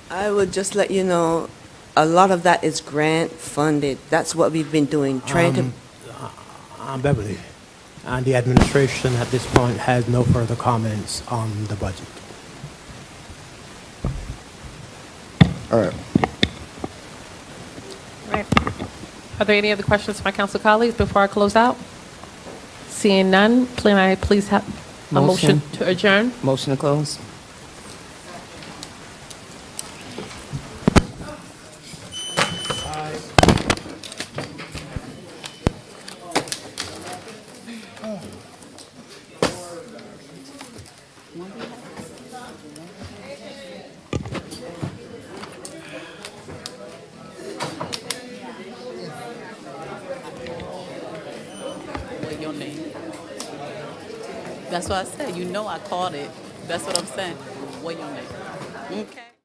I would just let you know, a lot of that is grant funded. That's what we've been doing, trying to. Beverly, and the administration at this point has no further comments on the budget. All right. Right. Are there any other questions from my council colleagues before I close out? Seeing none, can I please have a motion to adjourn? Motion to close. What your name? That's what I said. You know I called it. That's what I'm saying. What your name? Okay.